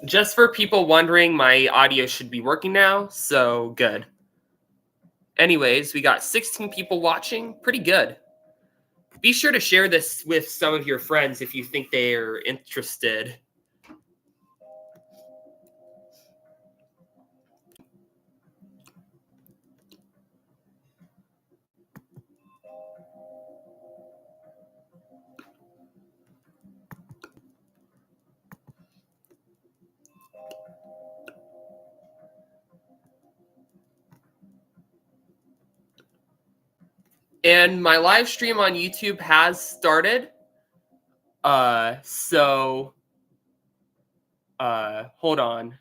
Just for people wondering, my audio should be working now, so good. Anyways, we got 16 people watching. Pretty good. Be sure to share this with some of your friends if you think they are interested. And my live stream on YouTube has started. Hold on.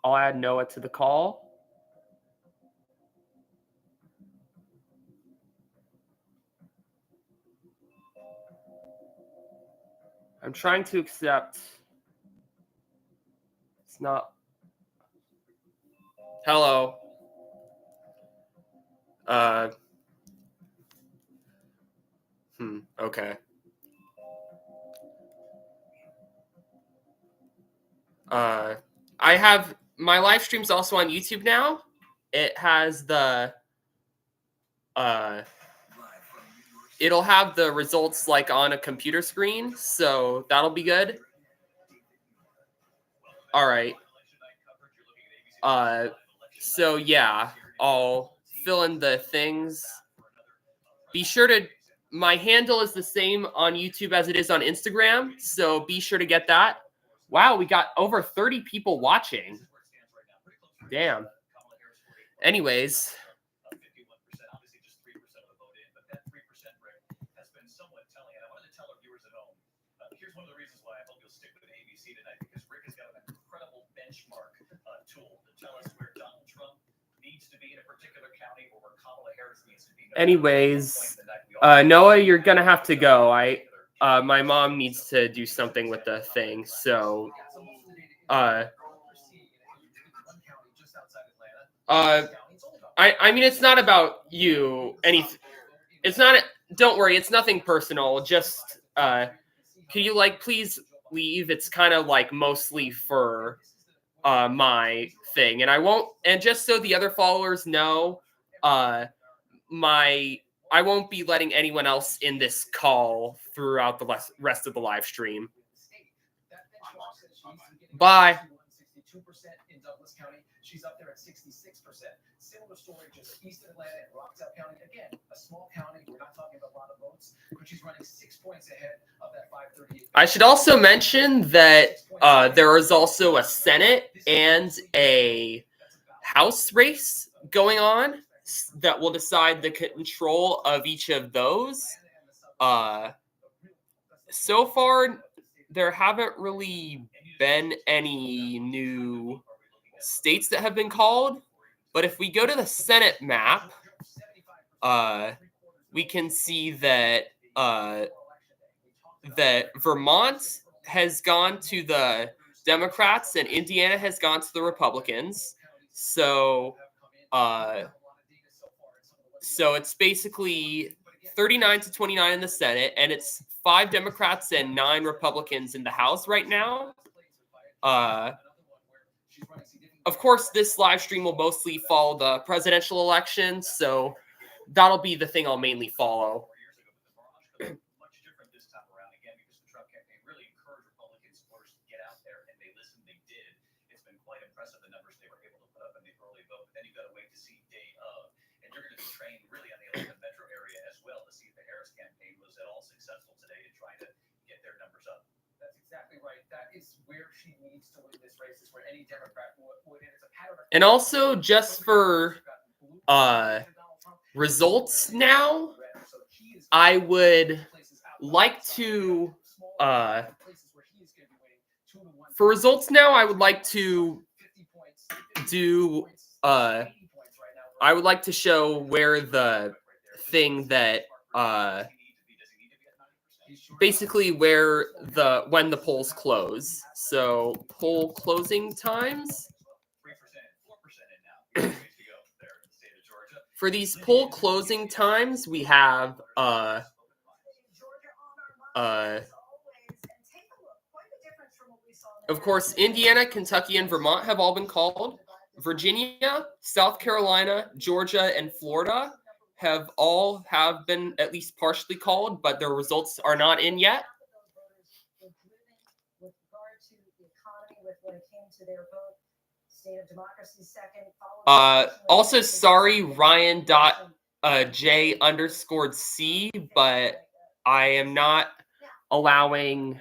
I'll add Noah to the call. I'm trying to accept. It's not. Hello. Okay. I have my live stream's also on YouTube now. It has the it'll have the results like on a computer screen, so that'll be good. All right. So yeah, I'll fill in the things. Be sure to my handle is the same on YouTube as it is on Instagram, so be sure to get that. Wow, we got over 30 people watching. Damn. Anyways, here's one of the reasons why I hope you'll stick with ABC tonight, because Rick has got an incredible benchmark tool to tell us where Donald Trump needs to be in a particular county or where Kamala Harris needs to be. Anyways, Noah, you're gonna have to go. My mom needs to do something with the thing, so I mean, it's not about you. It's not. Don't worry. It's nothing personal. Just can you please leave? It's kind of mostly for my thing, and I won't. And just so the other followers know, I won't be letting anyone else in this call throughout the rest of the live stream. Bye. In Douglas County, she's up there at 66%. Similar story just east of Atlanta in Rockdale County. Again, a small county. We're not talking about a lot of votes, but she's running 6 points ahead of that 538. I should also mention that there is also a Senate and a House race going on that will decide the control of each of those. So far, there haven't really been any new states that have been called, but if we go to the Senate map, we can see that that Vermont has gone to the Democrats and Indiana has gone to the Republicans. So it's basically 39 to 29 in the Senate, and it's 5 Democrats and 9 Republicans in the House right now. Of course, this live stream will mostly follow the presidential election, so that'll be the thing I'll mainly follow. And also, just for results now, I would like to for results now, I would like to do I would like to show where the thing that basically where when the polls close. So poll closing times. For these poll closing times, we have Of course, Indiana, Kentucky, and Vermont have all been called. Virginia, South Carolina, Georgia, and Florida have been at least partially called, but their results are not in yet. With regard to the economy, with when it came to their vote, state of democracy second. Also, sorry, Ryan.J_C, but I am not allowing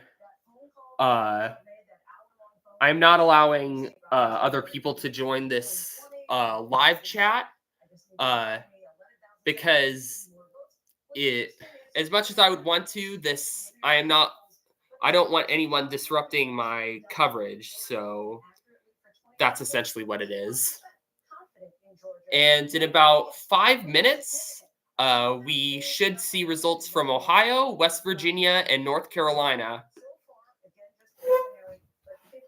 other people to join this live chat because as much as I would want to, I don't want anyone disrupting my coverage, so that's essentially what it is. And in about 5 minutes, we should see results from Ohio, West Virginia, and North Carolina. 54%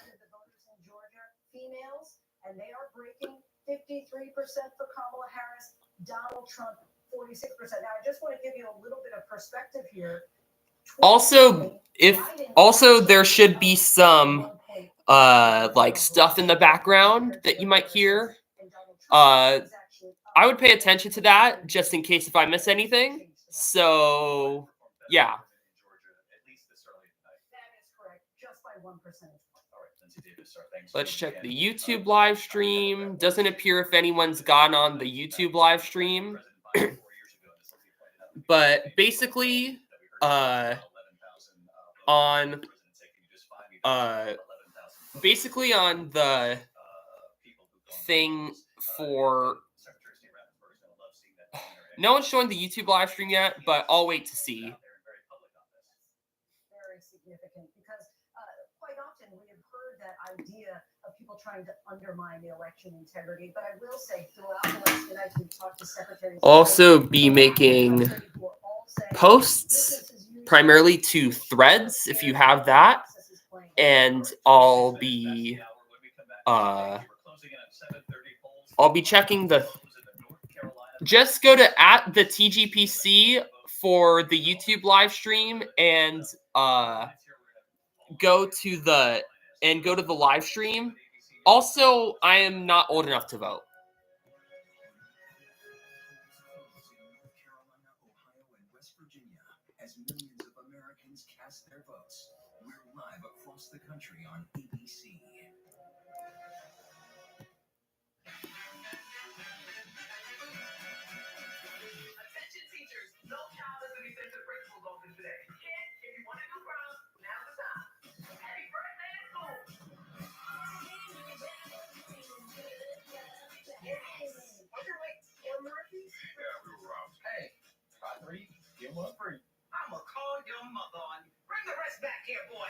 of the voters in Georgia, females, and they are breaking 53% for Kamala Harris, Donald Trump, 46%. Now, I just want to give you a little bit of perspective here. Also, there should be some like stuff in the background that you might hear. I would pay attention to that just in case if I miss anything. So, yeah. Let's check the YouTube live stream. Doesn't appear if anyone's gone on the YouTube live stream. But basically, on the thing for no one's showing the YouTube live stream yet, but I'll wait to see. Very significant because quite often we have heard that idea of people trying to undermine the election integrity. But I will say throughout the last few nights, we've talked to secretaries. Also be making posts primarily to Threads if you have that, and I'll be checking the. Just go to @the TGPC for the YouTube live stream and go to the live stream. Also, I am not old enough to vote. As millions of Americans cast their votes, we're live across the country on ABC. Attention teachers, no child is going to be sent to the principal's office today. Kid, if you want to do grounds, now's the time. Happy birthday to school. What's your weight? 4 Murphys? Yeah, we were wrong. Hey, try 3, get 1 free. I'm going to call your mother on you. Bring the rest back here, boy.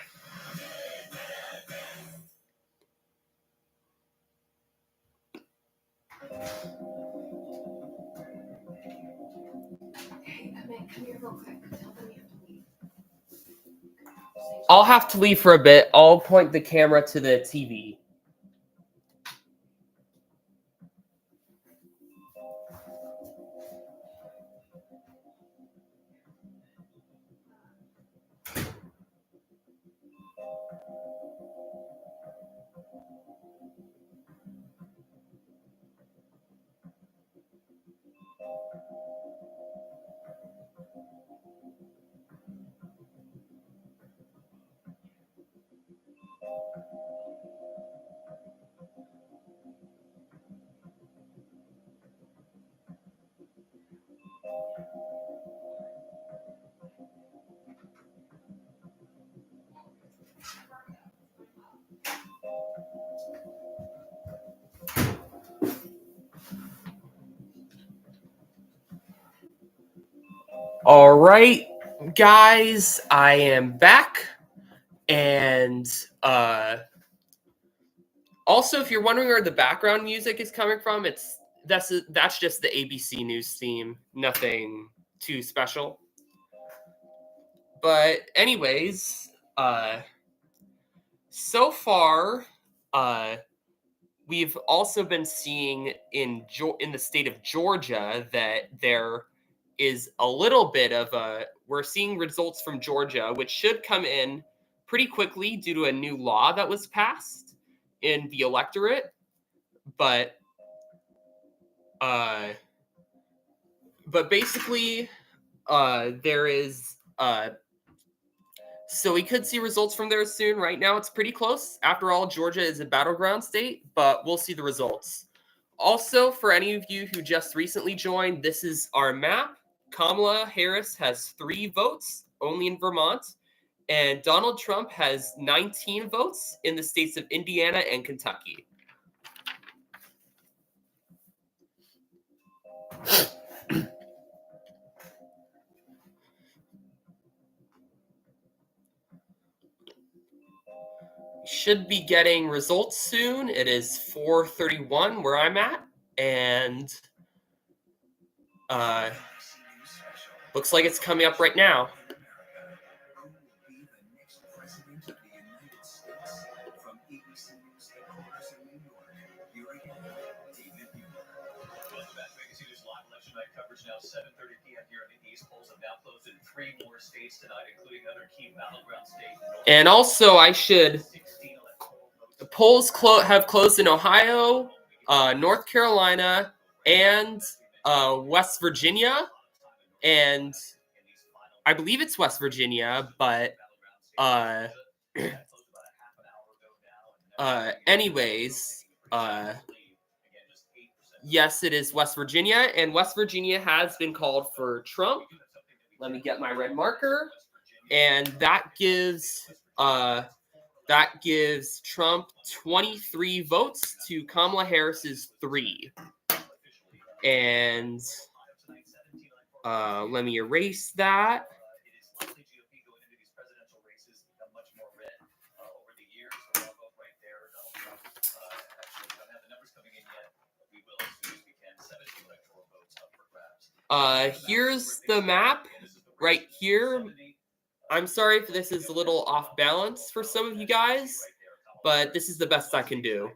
Hey, come here real quick. Tell them you have to leave. I'll have to leave for a bit. I'll point the camera to the TV. All right, guys, I am back. And also, if you're wondering where the background music is coming from, that's just the ABC News theme. Nothing too special. But anyways, so far, we've also been seeing in the state of Georgia that there is a little bit of we're seeing results from Georgia, which should come in pretty quickly due to a new law that was passed in the electorate, but basically there is so we could see results from there soon. Right now it's pretty close. After all, Georgia is a battleground state, but we'll see the results. Also, for any of you who just recently joined, this is our map. Kamala Harris has 3 votes only in Vermont, and Donald Trump has 19 votes in the states of Indiana and Kentucky. Should be getting results soon. It is 4:31 where I'm at, and looks like it's coming up right now. Who will be the next president of the United States? From ABC News headquarters in New York, here again, David Muir. Welcome back to ABC News Live election night coverage now 7:30 p.m. here in the East. Polls have now closed in 3 more states tonight, including other key battleground states. And also, the polls have closed in Ohio, North Carolina, and West Virginia, and I believe it's West Virginia, but anyways, yes, it is West Virginia, and West Virginia has been called for Trump. Let me get my red marker, and that gives Trump 23 votes to Kamala Harris's 3. And let me erase that. Here's the map right here. I'm sorry if this is a little off balance for some of you guys, but this is the best I can do.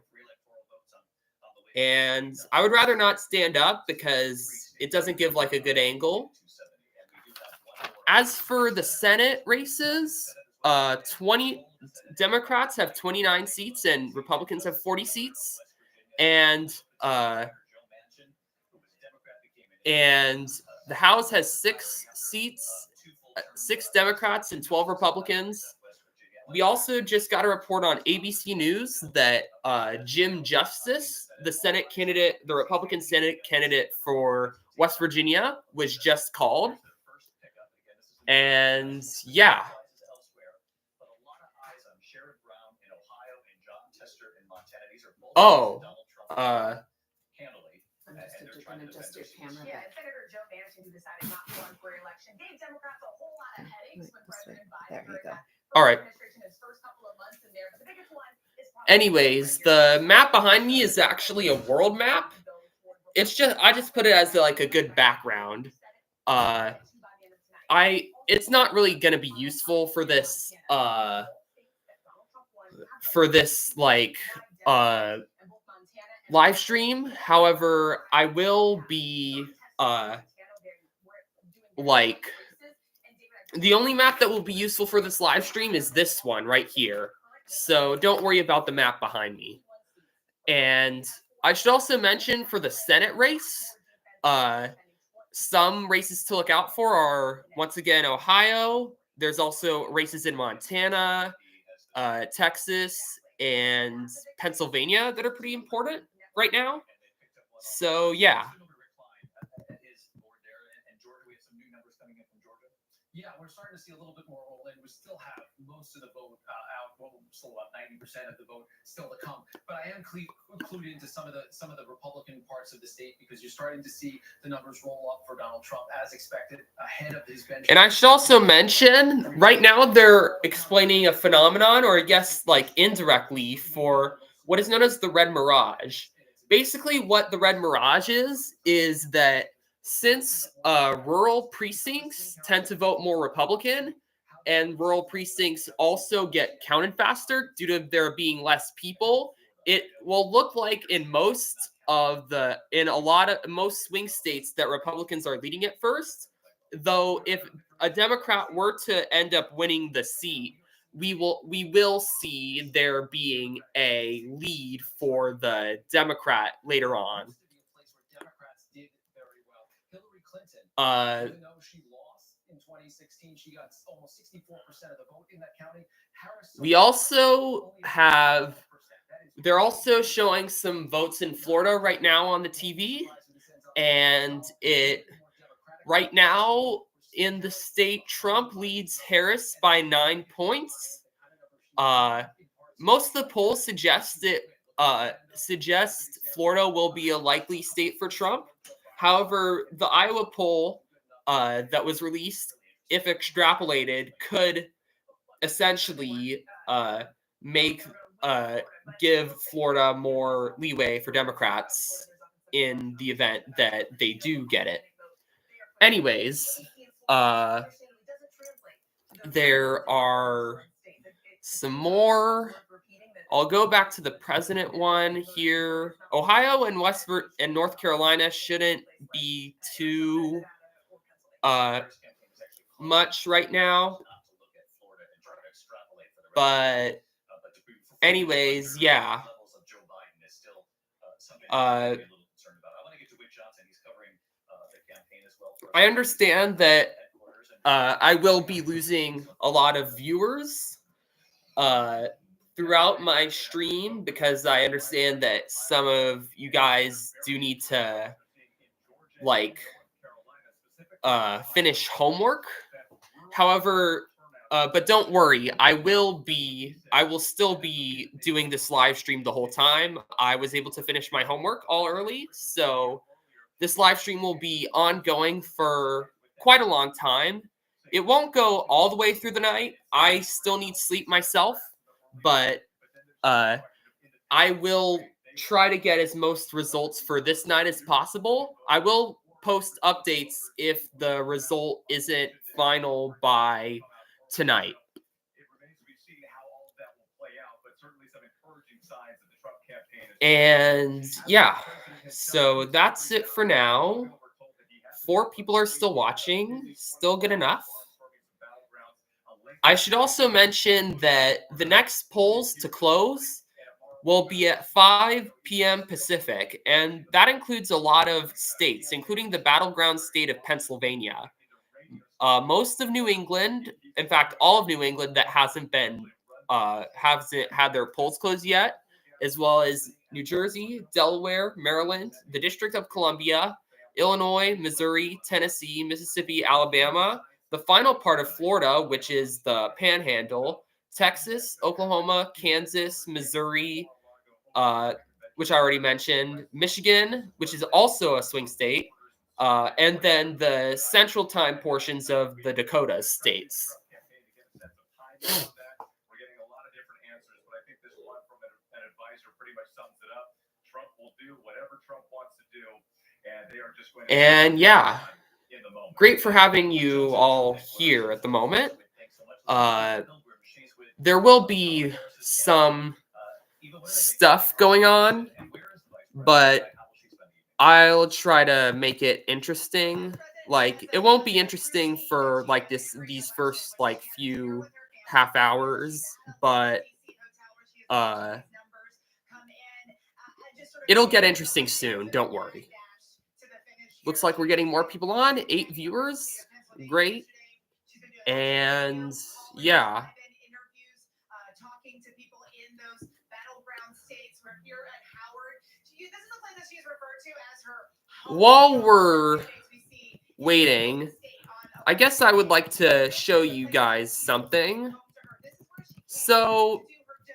And I would rather not stand up because it doesn't give like a good angle. As for the Senate races, 20 Democrats have 29 seats and Republicans have 40 seats. And the House has 6 seats, 6 Democrats and 12 Republicans. We also just got a report on ABC News that Jim Justice, the Republican Senate candidate for West Virginia, was just called. And yeah. Oh. Adjust your camera. Yeah, and Senator Joe Manchin, who decided not to run for re-election, gave Democrats a whole lot of headaches when President Biden There you heard go. that All right. administration his first couple of months in there. But the biggest one is probably Anyways, the map behind me is actually a world map. It's I just put it as like a good background. It's not really going to be useful for this live stream. However, I will be the only map that will be useful for this live stream is this one right here. So don't worry about the map behind me. And I should also mention for the Senate race, some races to look out for are, once again, Ohio. There's also races in Montana, Texas, and Pennsylvania that are pretty important right now. So, yeah. Yeah, we're starting to see a little bit more roll in. We still have most of the vote out. Well, still about 90% of the vote still to come. But I am included into some of the Republican parts of the state because you're starting to see the numbers roll up for Donald Trump as expected, ahead of his bench. And I should also mention, right now they're explaining a phenomenon, or I guess like indirectly, for what is known as the red mirage. Basically, what the red mirage is that since rural precincts tend to vote more Republican, and rural precincts also get counted faster due to there being less people, it will look like in most swing states that Republicans are leading at first. Though if a Democrat were to end up winning the seat, we will see there being a lead for the Democrat later on. Even though she lost in 2016, she got almost 64% of the vote in that county. We also have, they're also showing some votes in Florida right now on the TV, and right now in the state, Trump leads Harris by 9 points. Most of the polls suggest Florida will be a likely state for Trump. However, the Iowa poll that was released, if extrapolated, could essentially give Florida more leeway for Democrats in the event that they do get it. Anyways, there are some more. I'll go back to the president one here. Ohio and North Carolina shouldn't be too much right now. But anyways, yeah. I understand that I will be losing a lot of viewers throughout my stream, because I understand that some of you guys do need to finish homework. However, but don't worry, I will still be doing this live stream the whole time. I was able to finish my homework all early, so this live stream will be ongoing for quite a long time. It won't go all the way through the night. I still need sleep myself, but I will try to get as most results for this night as possible. I will post updates if the result isn't final by tonight. And yeah, so that's it for now. 4 people are still watching, still good enough. I should also mention that the next polls to close will be at 5 p.m. Pacific, and that includes a lot of states, including the battleground state of Pennsylvania. Most of New England, in fact, all of New England that hasn't had their polls closed yet, as well as New Jersey, Delaware, Maryland, the District of Columbia, Illinois, Missouri, Tennessee, Mississippi, Alabama, the final part of Florida, which is the Panhandle, Texas, Oklahoma, Kansas, Missouri, which I already mentioned, Michigan, which is also a swing state, and then the central time portions of the Dakota states. And yeah, great for having you all here at the moment. There will be some stuff going on, but I'll try to make it interesting. It won't be interesting for these first few half hours, but it'll get interesting soon, don't worry. Looks like we're getting more people on, 8 viewers, great. And yeah. While we're waiting, I guess I would like to show you guys something. So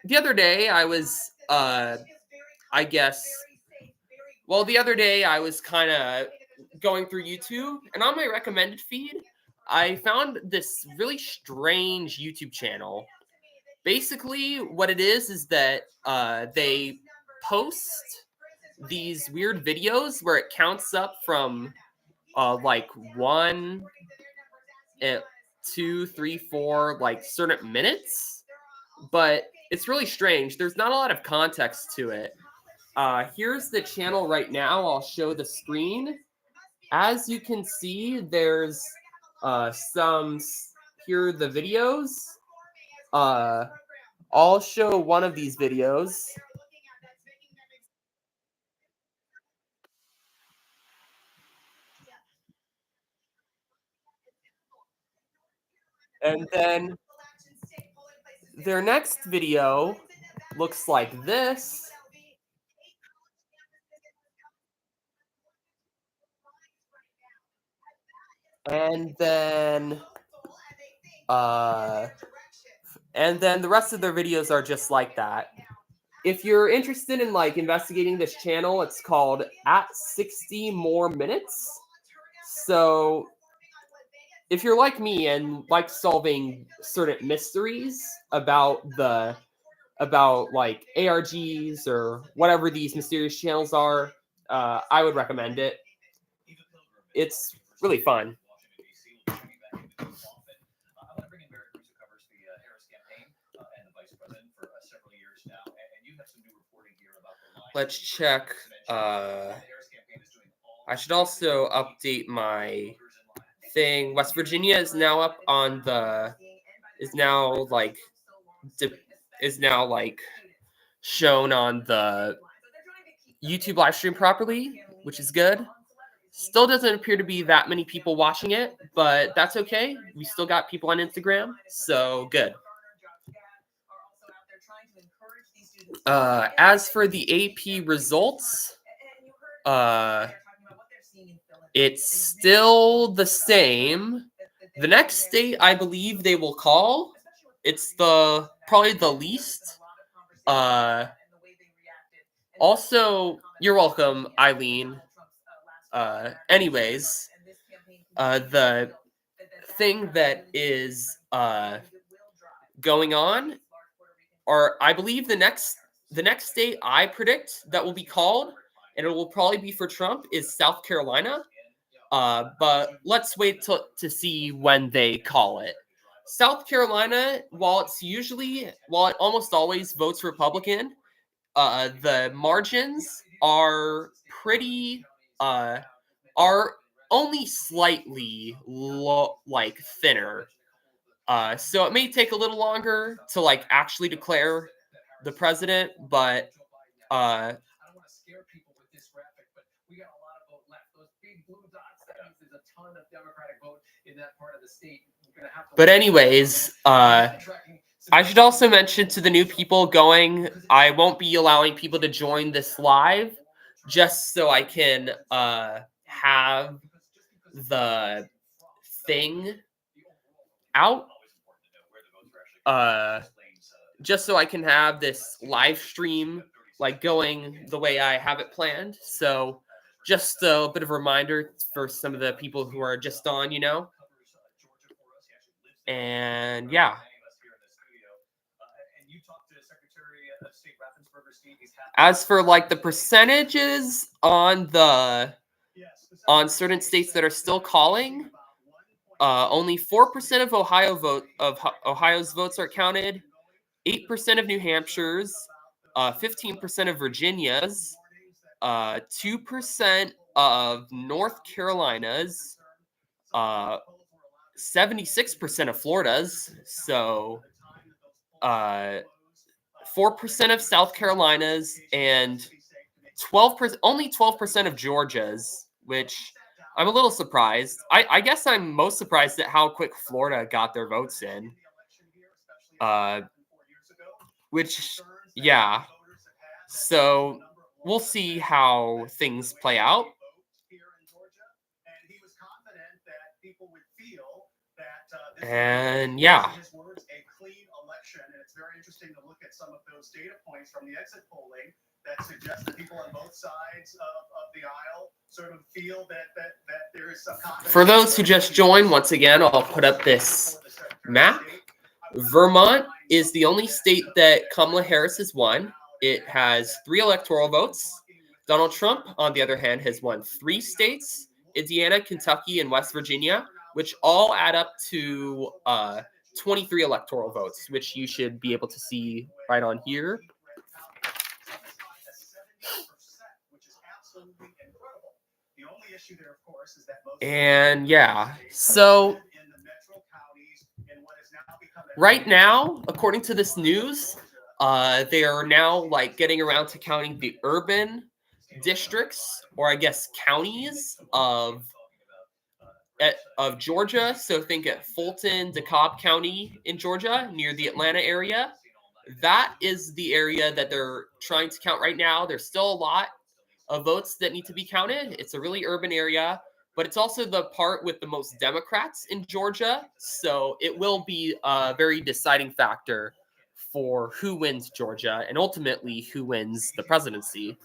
the other day I was, the other day I was kind of going through YouTube, and on my recommended feed, I found this really strange YouTube channel. Basically, what it is that they post these weird videos where it counts up from 1, 2, 3, 4, certain minutes. But it's really strange. There's not a lot of context to it. Here's the channel right now. I'll show the screen. As you can see, there's here are the videos. I'll show one of these videos. And then their next video looks like this. And then the rest of their videos are just like that. If you're interested in like investigating this channel, it's called at 60 more minutes. So if you're like me and like solving certain mysteries about like ARGs or whatever these mysterious channels are, I would recommend it. It's really fun. Let's check. I should also update my thing. West Virginia is now up on the is now like shown on the YouTube live stream properly, which is good. Still doesn't appear to be that many people watching it, but that's okay. We still got people on Instagram, so good. As for the AP results, it's still the same. The next state I believe they will call, it's probably the least. Also, you're welcome, Eileen. Anyways, the thing that is going on, or I believe the next state I predict that will be called, and it will probably be for Trump, is South Carolina. But let's wait to see when they call it. South Carolina, while it almost always votes Republican, the margins are pretty are only slightly thinner. So it may take a little longer to like actually declare the president, but I don't want to scare people with this graphic, but we got a lot of vote left. Those big blue dots, that means there's a ton of Democratic vote in that part of the state. We're gonna have to. But anyways, I should also mention to the new people going, I won't be allowing people to join this live just so I can have the thing out. Just so I can have this live stream like going the way I have it planned. So just a bit of a reminder for some of the people who are just on, And yeah. As for like the percentages on certain states that are still calling, only 4% of Ohio's votes are counted, 8% of New Hampshire's, 15% of Virginia's, 2% of North Carolina's, 76% of Florida's, so 4% of South Carolina's, and 12% of Georgia's, which I'm a little surprised. I guess I'm most surprised at how quick Florida got their votes in. Which, yeah. So we'll see how things play out. And yeah. A clean election, and it's very interesting to look at some of those data points from the exit polling that suggest that people on both sides of the aisle sort of feel that there is some confidence. For those who just joined, once again, I'll put up this map. Vermont is the only state that Kamala Harris has won. It has 3 electoral votes. Donald Trump, on the other hand, has won 3 states, Indiana, Kentucky, and West Virginia, which all add up to 23 electoral votes, which you should be able to see right on here. And yeah, so Right now, according to this news, they are now like getting around to counting the urban districts, or I guess counties of Georgia. So think at Fulton, DeKalb County in Georgia, near the Atlanta area. That is the area that they're trying to count right now. There's still a lot of votes that need to be counted. It's a really urban area, but it's also the part with the most Democrats in Georgia. So it will be a very deciding factor for who wins Georgia and ultimately who wins the presidency.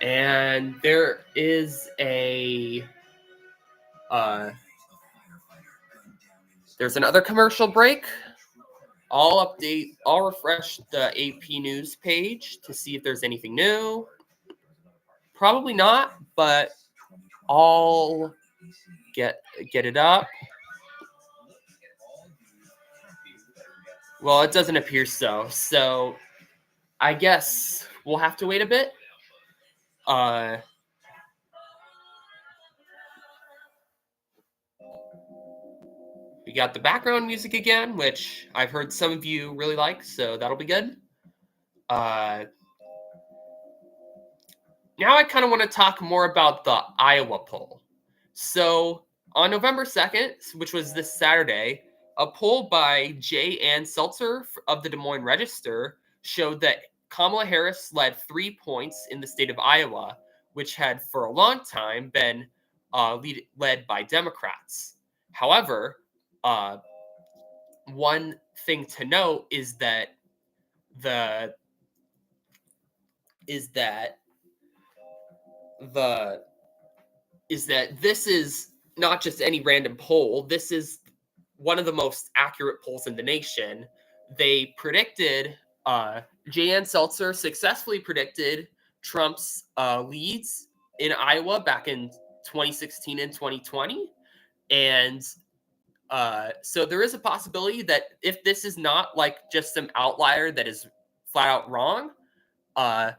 And there is there's another commercial break. I'll refresh the AP News page to see if there's anything new. Probably not, but I'll get it up. Well, it doesn't appear so. So I guess we'll have to wait a bit. We got the background music again, which I've heard some of you really like, so that'll be good. Now I kind of want to talk more about the Iowa poll. So on November 2nd, which was this Saturday, a poll by J. Ann Seltzer of the Des Moines Register showed that Kamala Harris led 3 points in the state of Iowa, which had for a long time been led by Democrats. However, one thing to note is that this is not just any random poll. This is one of the most accurate polls in the nation. They predicted, J.N. Seltzer successfully predicted Trump's leads in Iowa back in 2016 and 2020. And so there is a possibility that if this is not like just some outlier that is flat out wrong, I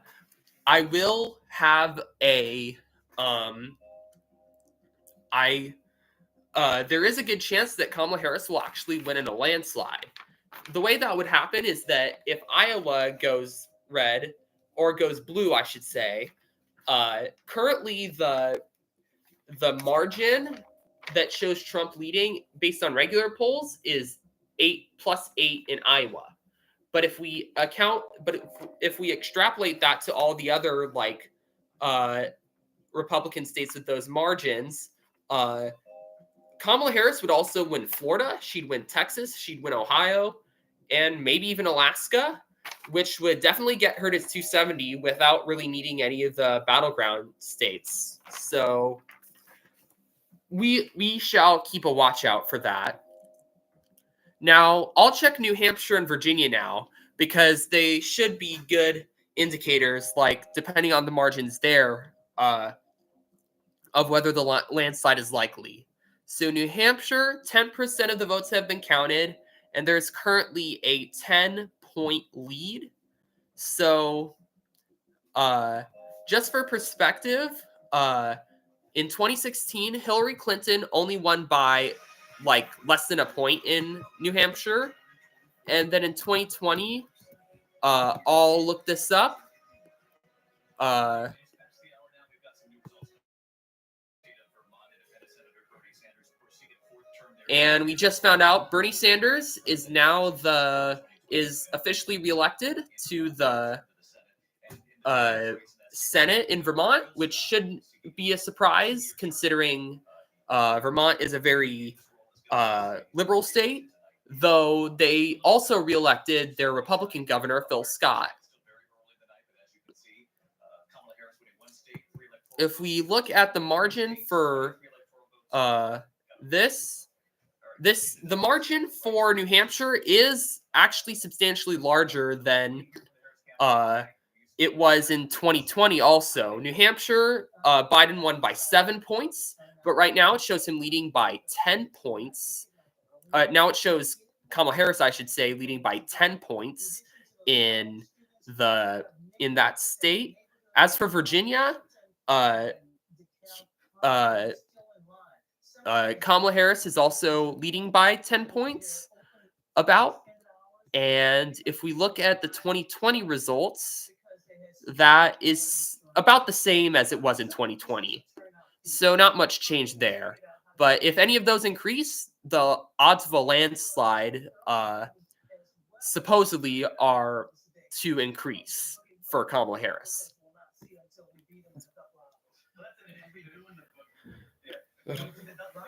will have a there is a good chance that Kamala Harris will actually win in a landslide. The way that would happen is that if Iowa goes red, or goes blue, I should say, currently the margin that shows Trump leading based on regular polls is 8+8 in Iowa. But if we extrapolate that to all the other like Republican states with those margins, Kamala Harris would also win Florida. She'd win Texas. She'd win Ohio, and maybe even Alaska, which would definitely get her to 270 without really needing any of the battleground states. So we shall keep a watch out for that. Now, I'll check New Hampshire and Virginia now, because they should be good indicators, like depending on the margins there, of whether the landslide is likely. So New Hampshire, 10% of the votes have been counted, and there's currently a 10-point lead. So just for perspective, in 2016, Hillary Clinton only won by like less than a point in New Hampshire. And then in 2020, I'll look this up. And we just found out Bernie Sanders is now officially reelected to the Senate in Vermont, which shouldn't be a surprise considering Vermont is a very liberal state, though they also reelected their Republican governor, Phil Scott. If we look at the margin for the margin for New Hampshire is actually substantially larger than it was in 2020 also. New Hampshire, Biden won by 7 points, but right now it shows him leading by 10 points. Now it shows Kamala Harris, I should say, leading by 10 points in that state. As for Virginia, Kamala Harris is also leading by 10 points about. And if we look at the 2020 results, that is about the same as it was in 2020. So not much change there. But if any of those increase, the odds of a landslide supposedly are to increase for Kamala Harris. I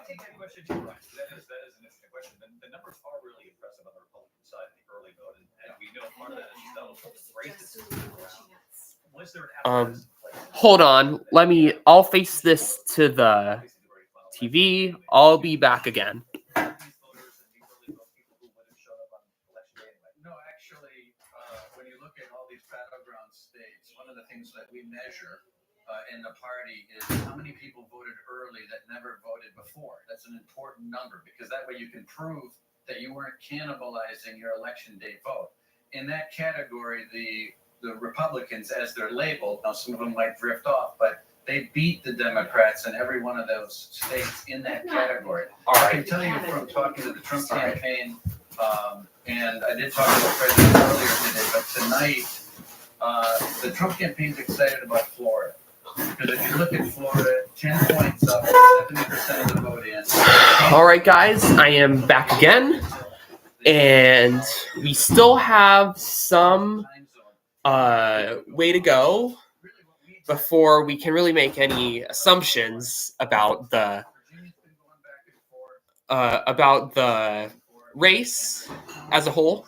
take that question too, Ryan. That is an interesting question. The numbers are really impressive on the Republican side in the early vote, and we know part of that is Donald Trump's races. Was there an Hold on. I'll face this to the TV. I'll be back again. No, actually, when you look at all these battleground states, one of the things that we measure in the party is how many people voted early that never voted before. That's an important number because that way you can prove that you weren't cannibalizing your election day vote. In that category, the Republicans, as they're labeled, now some of them might drift off, but they beat the Democrats in every one of those states in that category. I can tell you from talking to the Trump campaign, and I did talk to the president earlier today, but tonight, the Trump campaign's excited about Florida. Because if you look at Florida, 10 points up, 70% of the vote in. All right, guys, I am back again. And we still have some way to go before we can really make any assumptions about the race as a whole.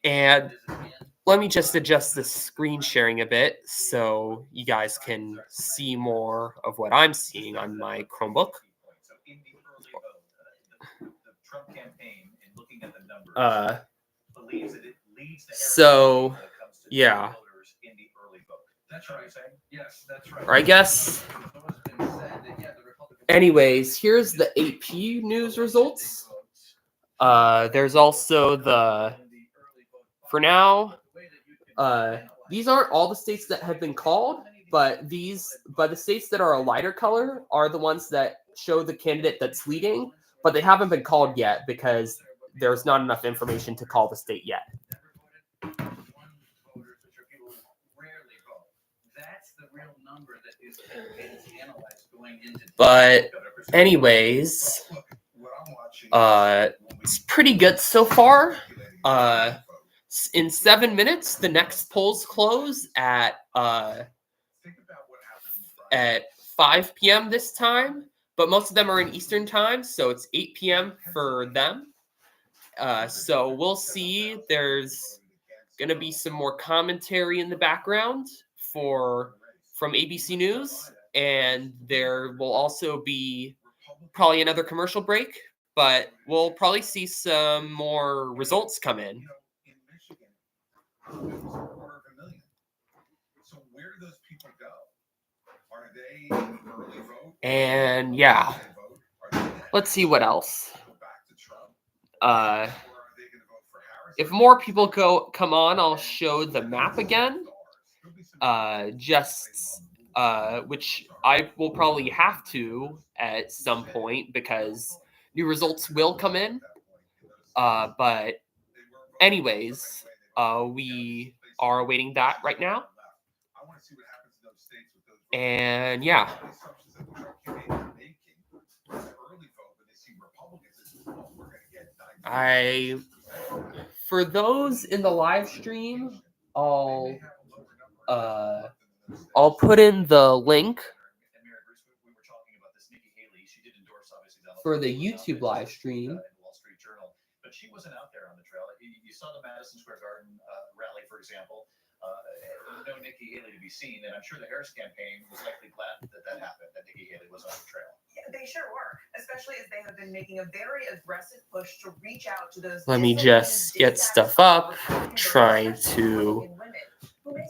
And let me just adjust the screen sharing a bit so you guys can see more of what I'm seeing on my Chromebook. So, yeah. That's right. Yes, that's right. Or I guess. Anyways, here's the AP news results. There's also for now, these aren't all the states that have been called, but the states that are a lighter color are the ones that show the candidate that's leading, but they haven't been called yet because there's not enough information to call the state yet. But anyways, it's pretty good so far. In 7 minutes, the next polls close at 5 p.m. this time, but most of them are in Eastern time, so it's 8 p.m. for them. So we'll see. There's going to be some more commentary in the background from ABC News, and there will also be probably another commercial break, but we'll probably see some more results come in. So where do those people go? Are they early vote? And yeah, let's see what else. If more people come on, I'll show the map again. Which I will probably have to at some point because new results will come in. But anyways, we are awaiting that right now. And yeah. For those in the live stream, I'll put in the link for the YouTube live stream. But she wasn't out there on the trail. You saw the Madison Square Garden rally, for example. No Nikki Haley to be seen, and I'm sure the Harris campaign was likely glad that happened, that Nikki Haley was on the trail. Yeah, they sure were, especially as they have been making a very aggressive push to reach out to those. Let me just get stuff up, trying to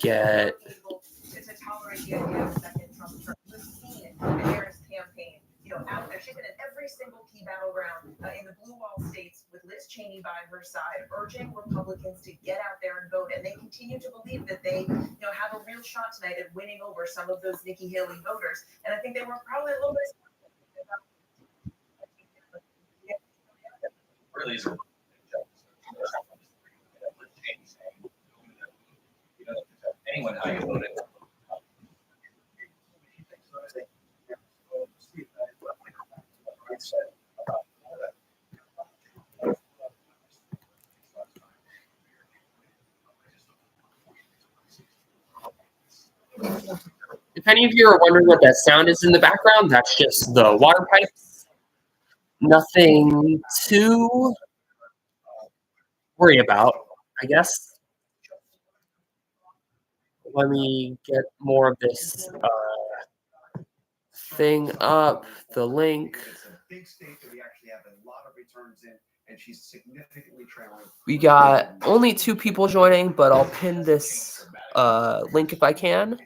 get. To tolerate the idea of a second Trump term. We've seen the Harris campaign out there. She's been in every single key battleground in the blue wall states with Liz Cheney by her side, urging Republicans to get out there and vote. And they continue to believe that they, have a real shot tonight at winning over some of those Nikki Haley voters. And I think they were probably a little bit. Really is a anyone how you voted. If any of you are wondering what that sound is in the background, that's just the water pipes. Nothing to worry about, I guess. Let me get more of this thing up, the link. It's a big state that we actually have a lot of returns in, and she's significantly trailing. We got only 2 people joining, but I'll pin this link if I can.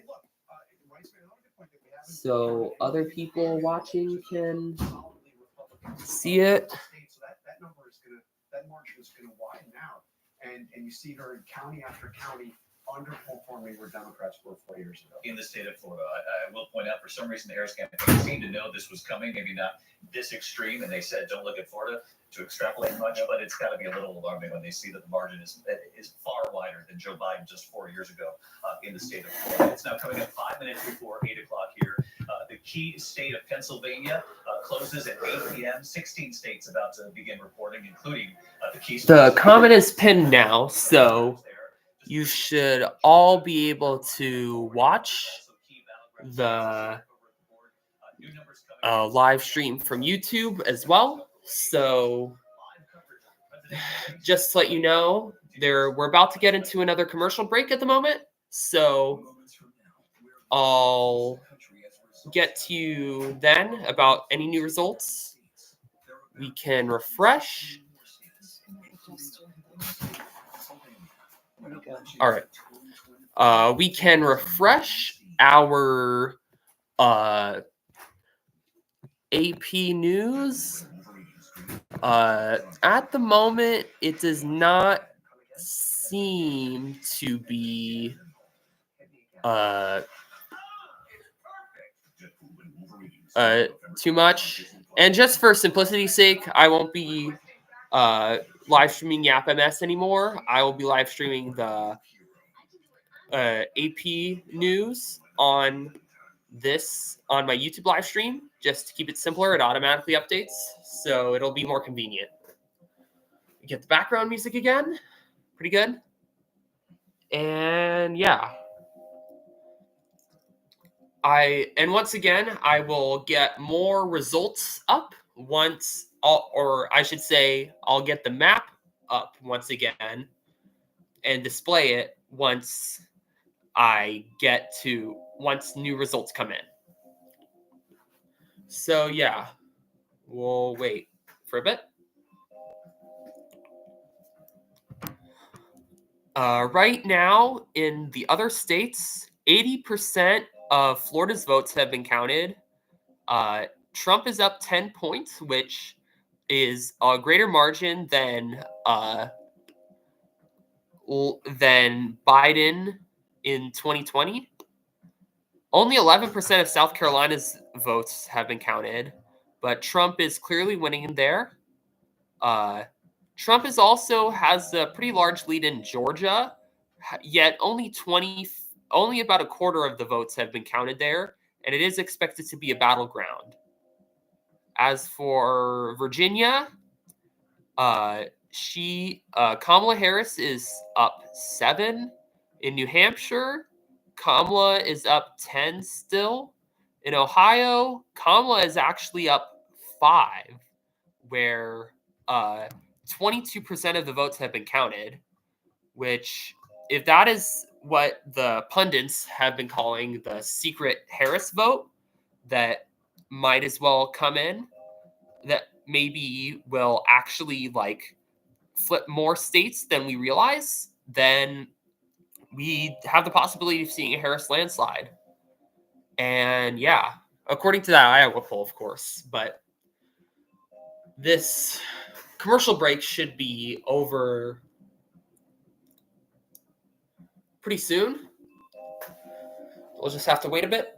So other people watching can see it. So that margin is gonna widen out, and you see her in county after county underperforming where Democrats were 4 years ago. In the state of Florida, I will point out, for some reason, the Harris campaign seemed to know this was coming, maybe not this extreme, and they said, don't look at Florida to extrapolate much, but it's got to be a little alarming when they see that the margin is far wider than Joe Biden just 4 years ago in the state of Florida. It's now coming up 5 minutes before 8 o'clock here. The key state of Pennsylvania closes at 8 p.m. 16 states about to begin reporting, including the key states. The comment is pinned now, so you should all be able to watch the live stream from YouTube as well. So just to let you know, we're about to get into another commercial break at the moment. So I'll get to you then about any new results. We can refresh. All right. We can refresh our AP News. At the moment, it does not seem to be too much. And just for simplicity's sake, I won't be live streaming Yap MS anymore. I will be live streaming the AP News on my YouTube live stream. Just to keep it simpler, it automatically updates, so it'll be more convenient. Get the background music again. Pretty good. And yeah. Once again, I will get more results up once, I'll get the map up once again and display it once new results come in. So yeah, we'll wait for a bit. Right now, in the other states, 80% of Florida's votes have been counted. Trump is up 10 points, which is a greater margin than Biden in 2020. Only 11% of South Carolina's votes have been counted, but Trump is clearly winning there. Trump also has a pretty large lead in Georgia, yet only about a quarter of the votes have been counted there, and it is expected to be a battleground. As for Virginia, Kamala Harris is up 7. In New Hampshire, Kamala is up 10 still. In Ohio, Kamala is actually up 5, where 22% of the votes have been counted, which, if that is what the pundits have been calling the secret Harris vote, that might as well come in, that maybe will actually flip more states than we realize, then we have the possibility of seeing a Harris landslide. And yeah, according to that Iowa poll, of course. But this commercial break should be over pretty soon. We'll just have to wait a bit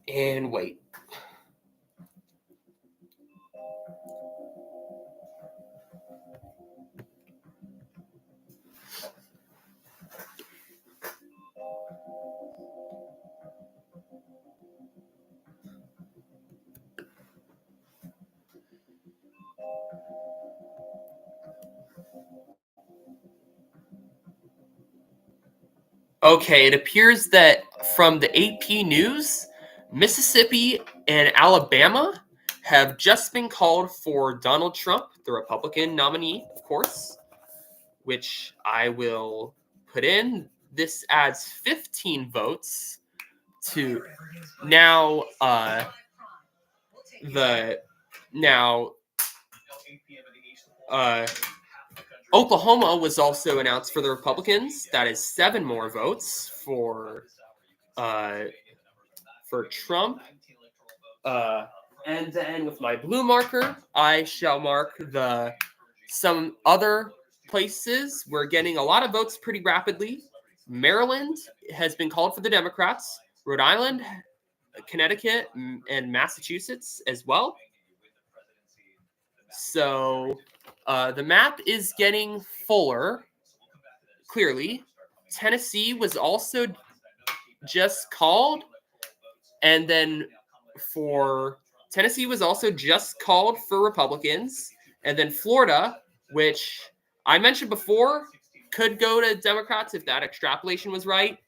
and wait. Okay, it appears that from the AP News, Mississippi and Alabama have just been called for Donald Trump, the Republican nominee, of course, which I will put in. This adds 15 votes to now Oklahoma was also announced for the Republicans. That is 7 more votes for Trump. And then with my blue marker, I shall mark some other places. We're getting a lot of votes pretty rapidly. Maryland has been called for the Democrats. Rhode Island, Connecticut, and Massachusetts as well. So the map is getting fuller, clearly. Tennessee was also just called. And then Tennessee was also just called for Republicans. And then Florida, which I mentioned before, could go to Democrats if that extrapolation was right.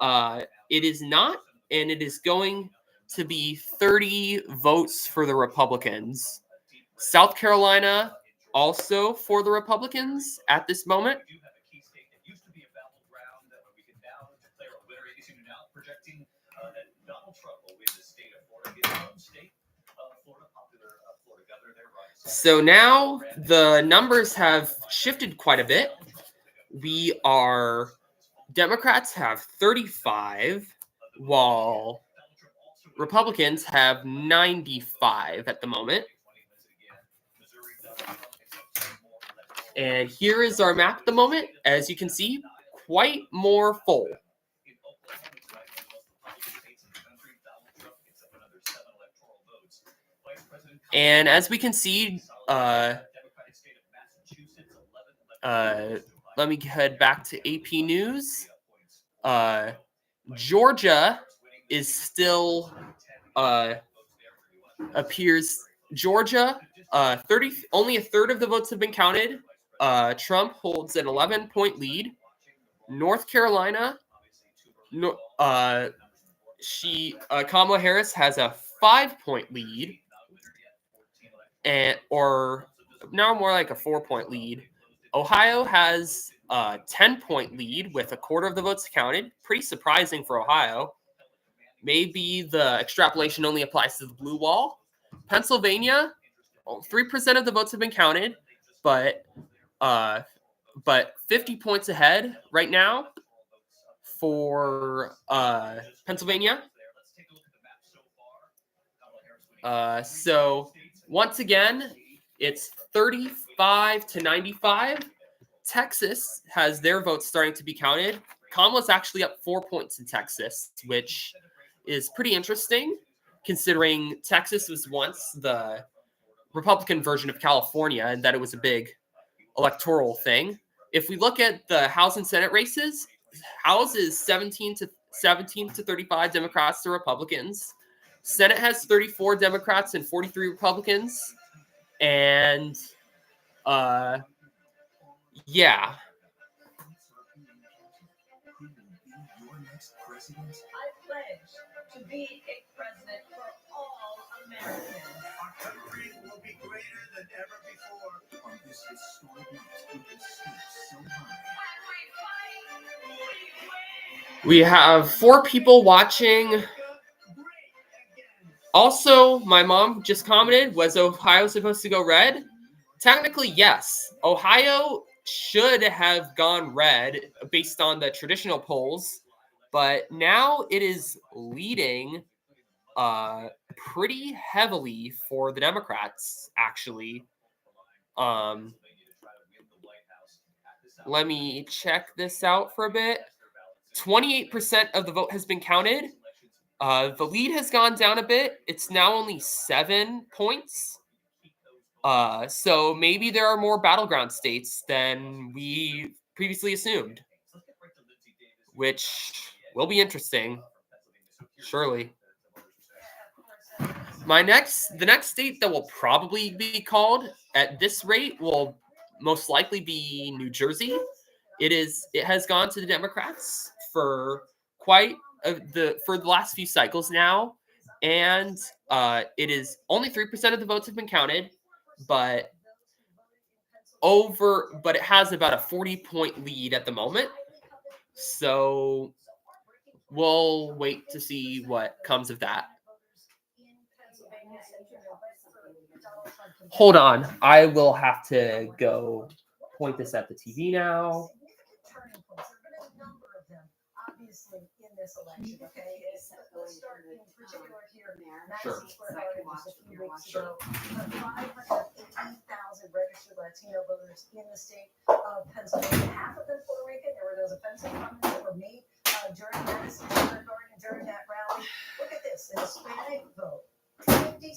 It is not, and it is going to be 30 votes for the Republicans. South Carolina also for the Republicans at this moment. So now the numbers have shifted quite a bit. Democrats have 35, while Republicans have 95 at the moment. And here is our map at the moment. As you can see, quite more full. And as we can see, let me head back to AP News. Georgia is still Georgia, only a third of the votes have been counted. Trump holds an 11-point lead. North Carolina, Kamala Harris has a 5-point lead, or now more like a 4-point lead. Ohio has a 10-point lead with a quarter of the votes counted. Pretty surprising for Ohio. Maybe the extrapolation only applies to the blue wall. Pennsylvania, 3% of the votes have been counted, but 50 points ahead right now for Pennsylvania. So once again, it's 35 to 95. Texas has their votes starting to be counted. Kamala's actually up 4 points in Texas, which is pretty interesting, considering Texas was once the Republican version of California and that it was a big electoral thing. If we look at the House and Senate races, House is 17 to 35 Democrats to Republicans. Senate has 34 Democrats and 43 Republicans. And yeah. I pledge to be a president for all Americans. Our country will be greater than ever before. On this historic night, with the stakes so high. We have 4 people watching. Also, my mom just commented, was Ohio supposed to go red? Technically, yes. Ohio should have gone red based on the traditional polls, but now it is leading pretty heavily for the Democrats, actually. Let me check this out for a bit. 28% of the vote has been counted. The lead has gone down a bit. It's now only 7 points. So maybe there are more battleground states than we previously assumed, which will be interesting, surely. The next state that will probably be called at this rate will most likely be New Jersey. It has gone to the Democrats for the last few cycles now, and it is only 3% of the votes have been counted, but it has about a 40-point lead at the moment. So we'll wait to see what comes of that. Hold on, I will have to go point this at the TV now. Obviously, in this election, okay? Let's start in particular here. Sure. Madison Square Garden just a few weeks ago. 580,000 registered Latino voters in the state of Pennsylvania. Half of them Puerto Rican. There were those offensive comments that were made during Madison Square Garden during that rally. Look at this, the Hispanic vote, 57%.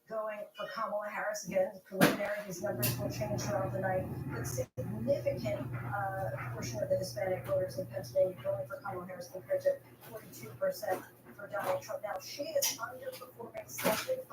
Going for Kamala Harris. Again, preliminary, these numbers will change throughout the night, but significant portion of the Hispanic voters in Pennsylvania going for Kamala Harris compared to 42% for Donald Trump. Now, she is underperforming slightly. It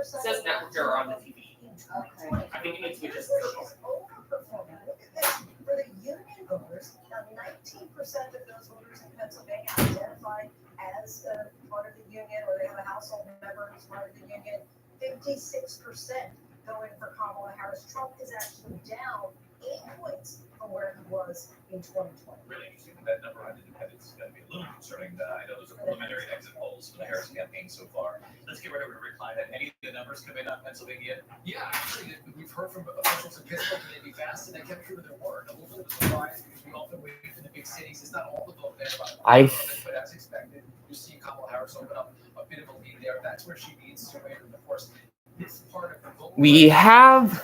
says network error on the TV. Okay. I think you need to adjust Here's the where she's overperforming. Look at this. For the union voters, now 19% of those voters in Pennsylvania identify as part of the union, or they have a household member who's part of the union. 56% going for Kamala Harris. Trump is actually down 8 points from where he was in 2020. Really interesting. That number on independents is going to be a little concerning. I know those are preliminary exit polls for the Harris campaign so far. Let's get right over to Rick Klein. Have any of the numbers come in on Pennsylvania? Yeah, actually, we've heard from officials in Pittsburgh that they'd be fast, and they kept true to their word. A little bit of a surprise because we often wait for the big cities. It's not all the vote there, but as expected, you're seeing Kamala Harris open up a bit of a lead there. That's where she needs to win. And of course, this part of the vote. We have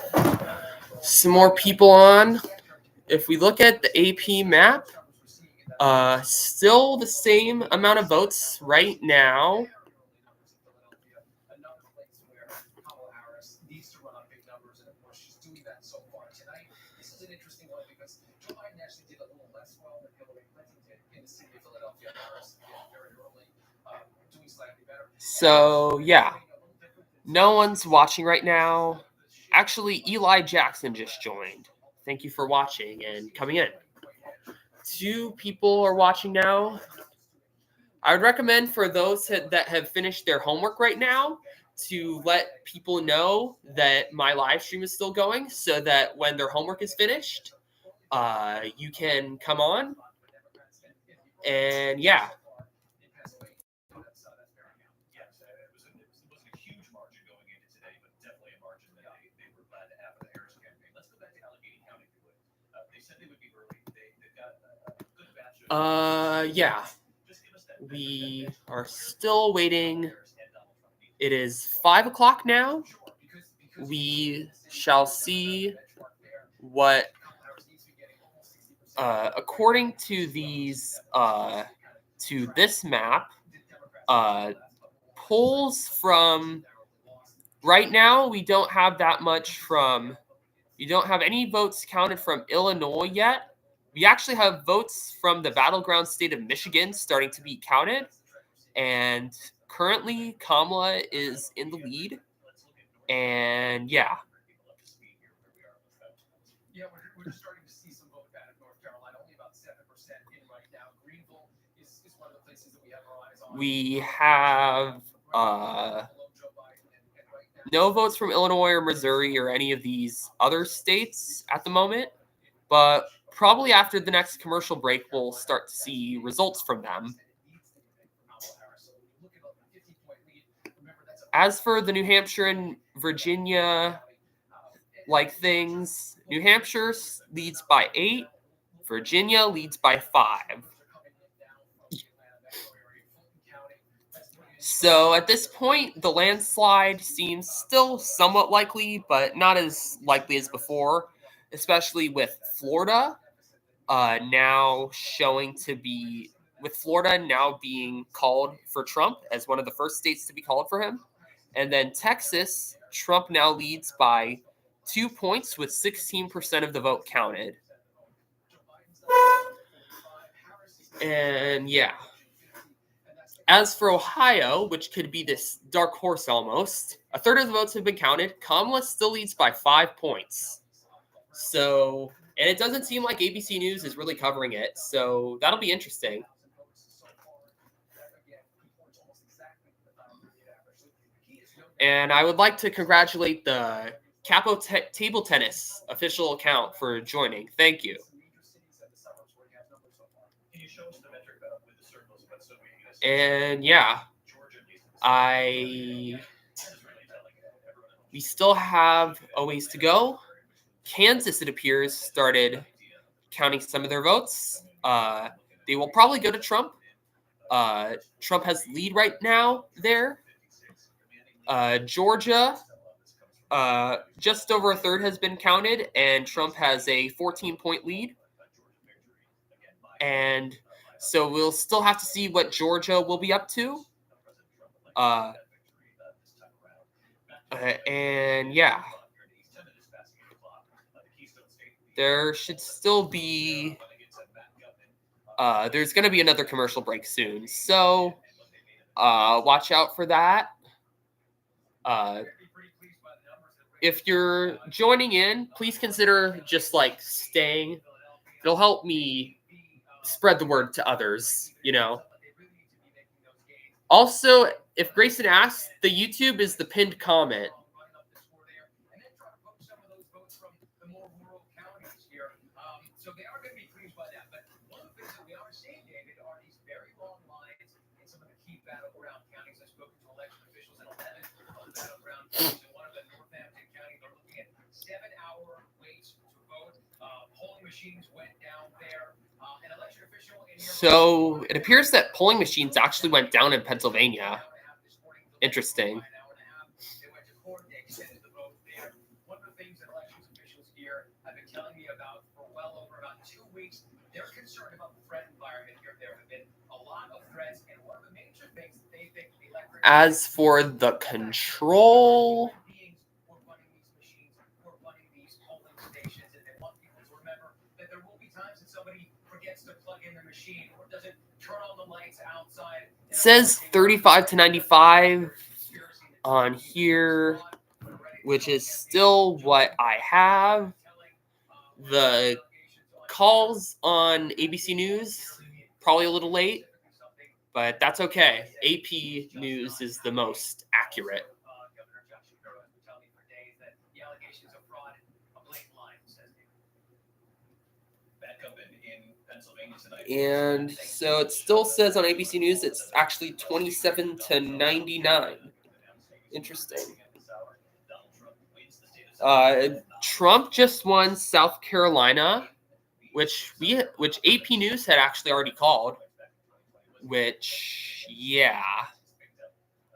some more people on. If we look at the AP map, still the same amount of votes right now. So, yeah, no one's watching right now. Actually, Eli Jackson just joined. Thank you for watching and coming in. 2 people are watching now. I would recommend for those that have finished their homework right now to let people know that my live stream is still going so that when their homework is finished, you can come on. And yeah. Yeah. We are still waiting. It is 5 o'clock now. We shall see what, according to these, to this map, polls from right now, we don't have that much from, we don't have any votes counted from Illinois yet. We actually have votes from the battleground state of Michigan starting to be counted. And currently, Kamala is in the lead. And yeah. Yeah, we're just starting to see some vote out of North Carolina. Only about 7% in right now. Greenville is one of the places that we have our eyes on. We have no votes from Illinois or Missouri or any of these other states at the moment. But probably after the next commercial break, we'll start to see results from them. As for the New Hampshire and Virginia things, New Hampshire leads by 8, Virginia leads by 5. So at this point, the landslide seems still somewhat likely, but not as likely as before, especially with Florida now showing to be, with Florida now being called for Trump as one of the first states to be called for him. And then Texas, Trump now leads by 2 points with 16% of the vote counted. And yeah. As for Ohio, which could be this dark horse almost, a third of the votes have been counted. Kamala still leads by 5 points. So, and it doesn't seem like ABC News is really covering it. So that'll be interesting. And I would like to congratulate the Capo Table Tennis official account for joining. Thank you. And yeah, we still have a ways to go. Kansas, it appears, started counting some of their votes. They will probably go to Trump. Trump has lead right now there. Georgia, just over a third has been counted, and Trump has a 14-point lead. And so we'll still have to see what Georgia will be up to. And yeah, there should still be, there's going to be another commercial break soon. So watch out for that. If you're joining in, please consider just like staying. It'll help me spread the word to others, you know. Also, if Grayson asks, the YouTube is the pinned comment. So they are going to be pleased by that. But one of the things that we are seeing, David, are these very long lines in some of the key battleground counties. I've spoken to election officials in 11 of the battleground counties. In one of the Northampton County, they're looking at 7-hour waits to vote. Polling machines went down there. An election official in here. So it appears that polling machines actually went down in Pennsylvania. Interesting. They went to court. They extended the vote there. One of the things that elections officials here have been telling me about for well over about 2 weeks, they're concerned about the threat environment here. There have been a lot of threats, and one of the major things that they think the electorate. As for the control, we're running these machines, we're running these polling stations, and they want people to remember that there will be times that somebody forgets to plug in their machine or doesn't turn on the lights outside. it says 35 to 95 on here, which is still what I have. The calls on ABC News, probably a little late, but that's okay. AP News is the most accurate. And so it still says on ABC News it's actually 27 to 99. Interesting. Trump just won South Carolina, which AP News had actually already called. Which, yeah,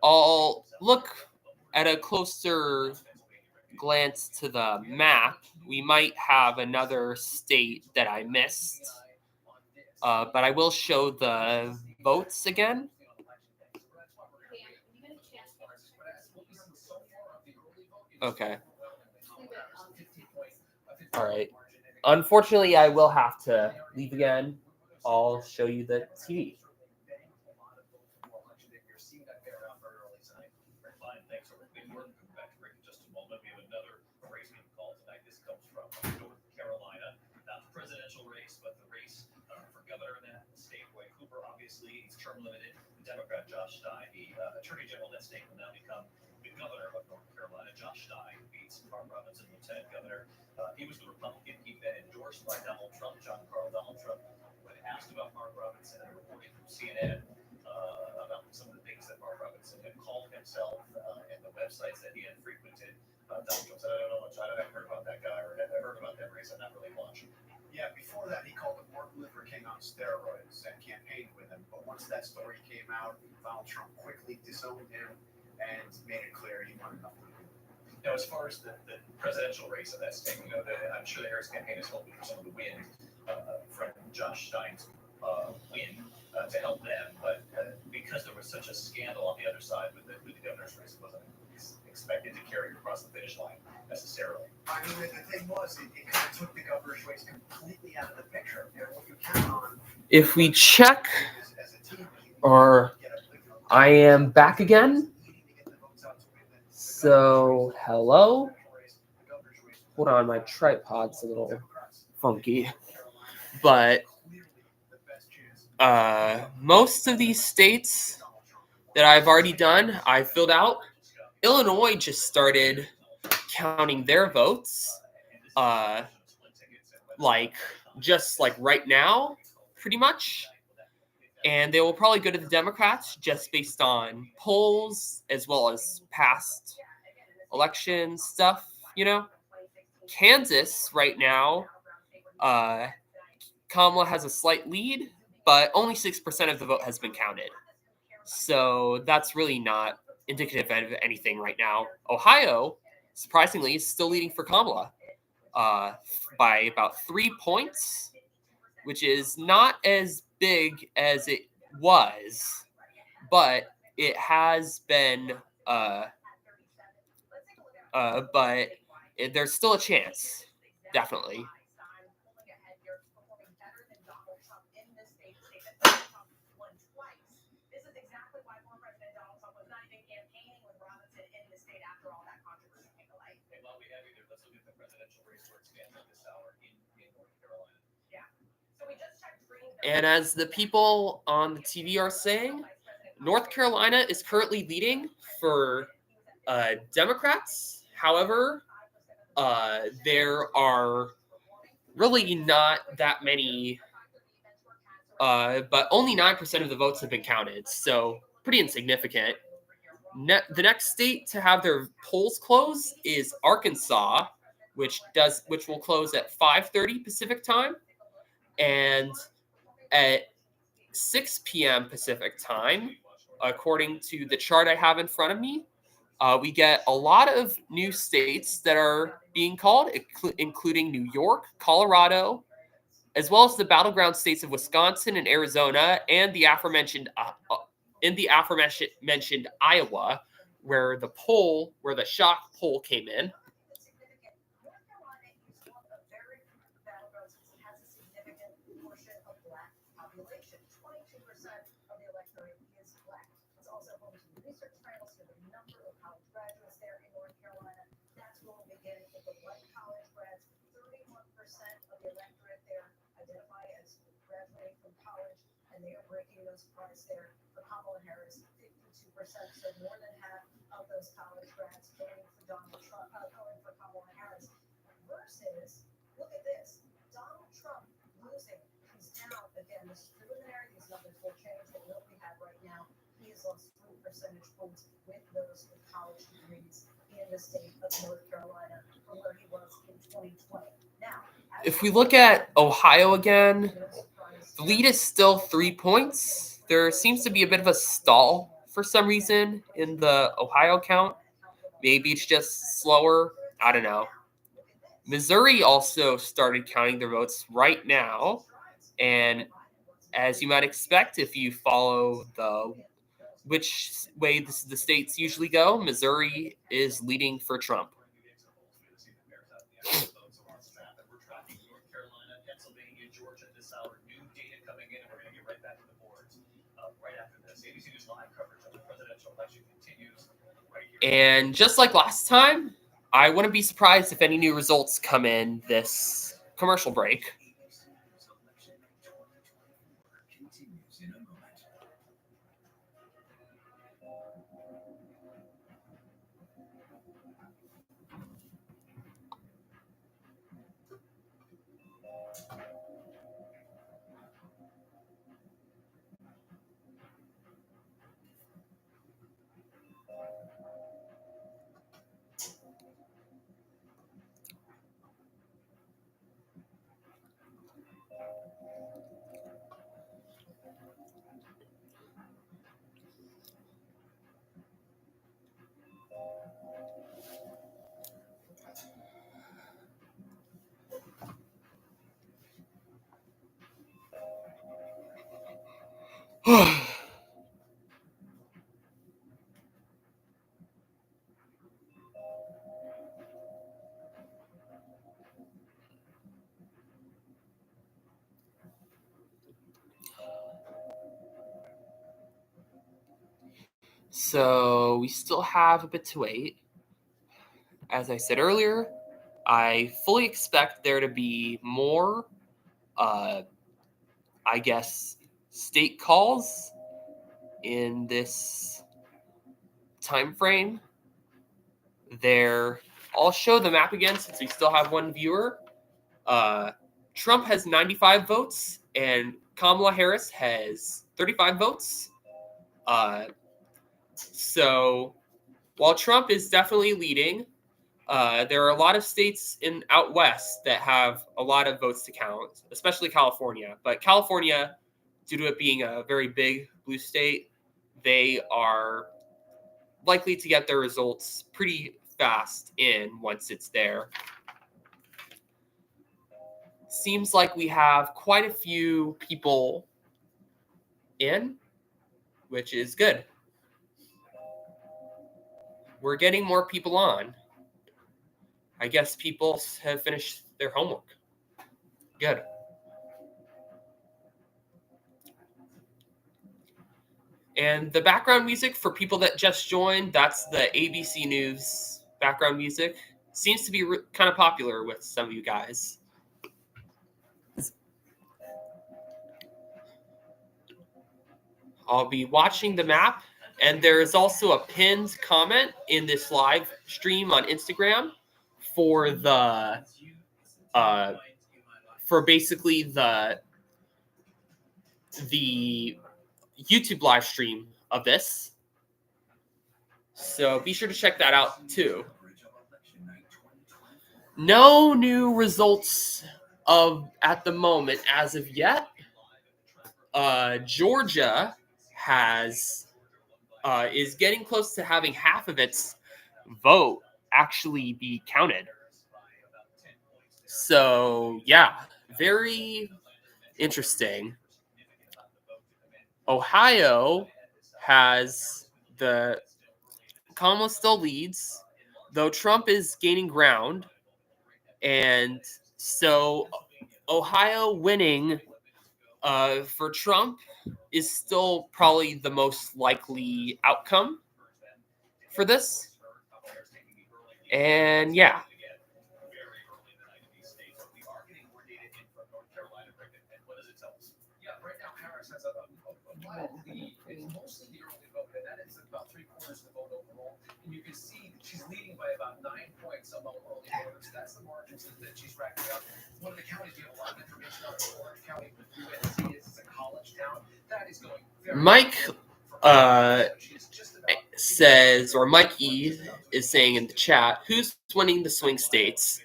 I'll look at a closer glance to the map. We might have another state that I missed, but I will show the votes again. Okay. All right. Unfortunately, I will have to leave again. I'll show you the TV. Obviously, it's term limited. Democrat Josh Stein, the Attorney General of that state, will now become the governor of North Carolina. Josh Stein beats Mark Robinson, Lieutenant Governor. He was the Republican. He'd been endorsed by Donald Trump, Donald Trump. When asked about Mark Robinson and reporting from CNN about some of the things that Mark Robinson had called himself and the websites that he had frequented, Donald Trump said, "I don't know much. I haven't heard about that guy or I heard about that race. I'm not really much." Yeah, before that, he called him Luther King on steroids and campaigned with him. But once that story came out, Donald Trump quickly disowned him and made it clear he wanted nothing to do. Now, as far as the presidential race of that state, I'm sure the Harris campaign is hoping for some of the win from Josh Stein's win to help them. But because there was such a scandal on the other side with the governor's race, it wasn't expected to carry across the finish line necessarily. I mean, the thing was, it kind of took the governor's race completely out of the picture. And what you count on If we check, as a team, or I am back again. So, hello. Hold on, my tripod's a little funky. But most of these states that I've already done, I filled out. Illinois just started counting their votes, just right now, pretty much. And they will probably go to the Democrats just based on polls as well as past election stuff, Kansas right now, Kamala has a slight lead, but only 6% of the vote has been counted. So that's really not indicative of anything right now. Ohio, surprisingly, is still leading for Kamala by about 3 points, which is not as big as it was, but it has been, there's still a chance, definitely. And as the people on the TV are saying, North Carolina is currently leading for Democrats. However, there are really not that many, but only 9% of the votes have been counted, so pretty insignificant. The next state to have their polls close is Arkansas, which will close at 5:30 Pacific time, and at 6 p.m. Pacific time, according to the chart I have in front of me. We get a lot of new states that are being called, including New York, Colorado, as well as the battleground states of Wisconsin and Arizona, and the aforementioned Iowa, where the shock poll came in. They are breaking those price there for Kamala Harris, 52%. So more than half of those college grads voting for Donald Trump, voting for Kamala Harris. Versus, look at this, Donald Trump losing. He's now, again, this is preliminary. These numbers will change. But what we have right now, he has lost 3 percentage points with those with college degrees in the state of North Carolina from where he was in 2020. Now, if we look at Ohio again, the lead is still 3 points. There seems to be a bit of a stall for some reason in the Ohio count. Maybe it's just slower. I don't know. Missouri also started counting their votes right now. And as you might expect, if you follow which way the states usually go, Missouri is leading for Trump. And just like last time, I wouldn't be surprised if any new results come in this commercial break. So we still have a bit to wait. As I said earlier, I fully expect there to be more, I guess, state calls in this time frame. I'll show the map again since we still have one viewer. Trump has 95 votes and Kamala Harris has 35 votes. So while Trump is definitely leading, there are a lot of states out west that have a lot of votes to count, especially California. But California, due to it being a very big blue state, they are likely to get their results pretty fast once it's there. Seems like we have quite a few people in, which is good. We're getting more people on. I guess people have finished their homework. Good. And the background music for people that just joined, that's the ABC News background music. Seems to be kind of popular with some of you guys. I'll be watching the map, and there is also a pinned comment in this live stream on Instagram for basically the YouTube live stream of this. So be sure to check that out too. No new results at the moment as of yet. Georgia is getting close to having half of its vote actually be counted. So yeah, very interesting. Ohio has Kamala still leads, though Trump is gaining ground. And so Ohio winning for Trump is still probably the most likely outcome for this. And yeah. Yeah, right now Harris has a wide lead. It's mostly the early vote, and that is about 3/4 of the vote overall. And you can see she's leading by about 9 points among early voters. That's the margins that she's racking up. One of the counties you have a lot of information on, Orange County, with UNC is a college town. That is going very Mike says, or Mike E is saying in the chat, who's winning the swing states?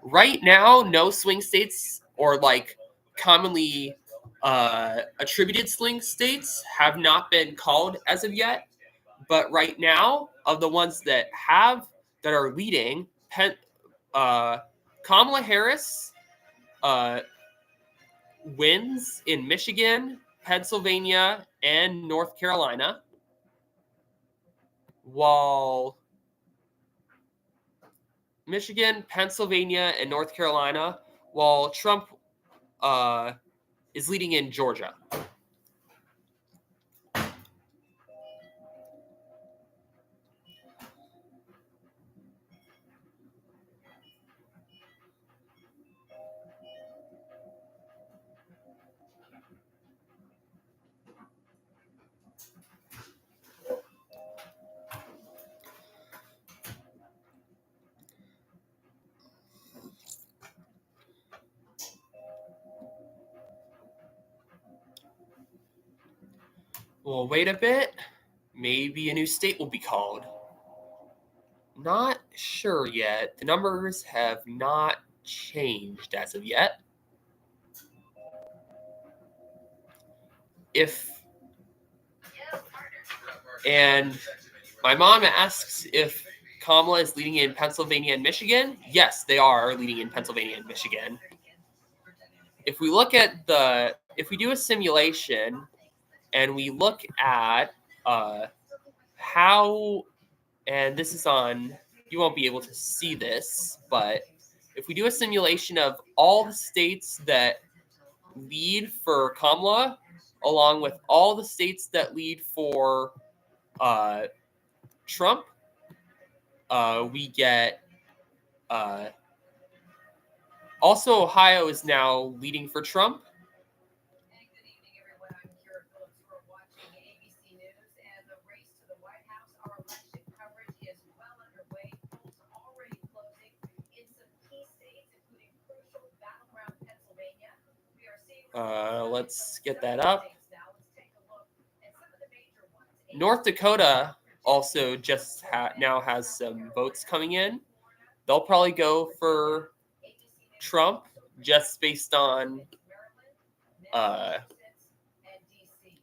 Right now, no swing states or like commonly attributed swing states have not been called as of yet. But right now, of the ones that are leading, Kamala Harris wins in Michigan, Pennsylvania, and North Carolina, while Michigan, Pennsylvania, and North Carolina, while Trump is leading in Georgia. We'll wait a bit. Maybe a new state will be called. Not sure yet. The numbers have not changed as of yet. And my mom asks if Kamala is leading in Pennsylvania and Michigan. Yes, they are leading in Pennsylvania and Michigan. If we do a simulation and we look at how, and this is on, you won't be able to see this, but if we do a simulation of all the states that lead for Kamala, along with all the states that lead for Trump. We get also Ohio is now leading for Trump. And good evening, everyone. I'm Kira Phillips. You are watching ABC News, and the race to the White House, our election coverage is well underway. Polls are already closing in some key states, including crucial battleground Pennsylvania. We are seeing Let's get that up. states now. Let's take a look at some of the major ones. North Dakota also just now has some votes coming in. They'll probably go for Trump just based on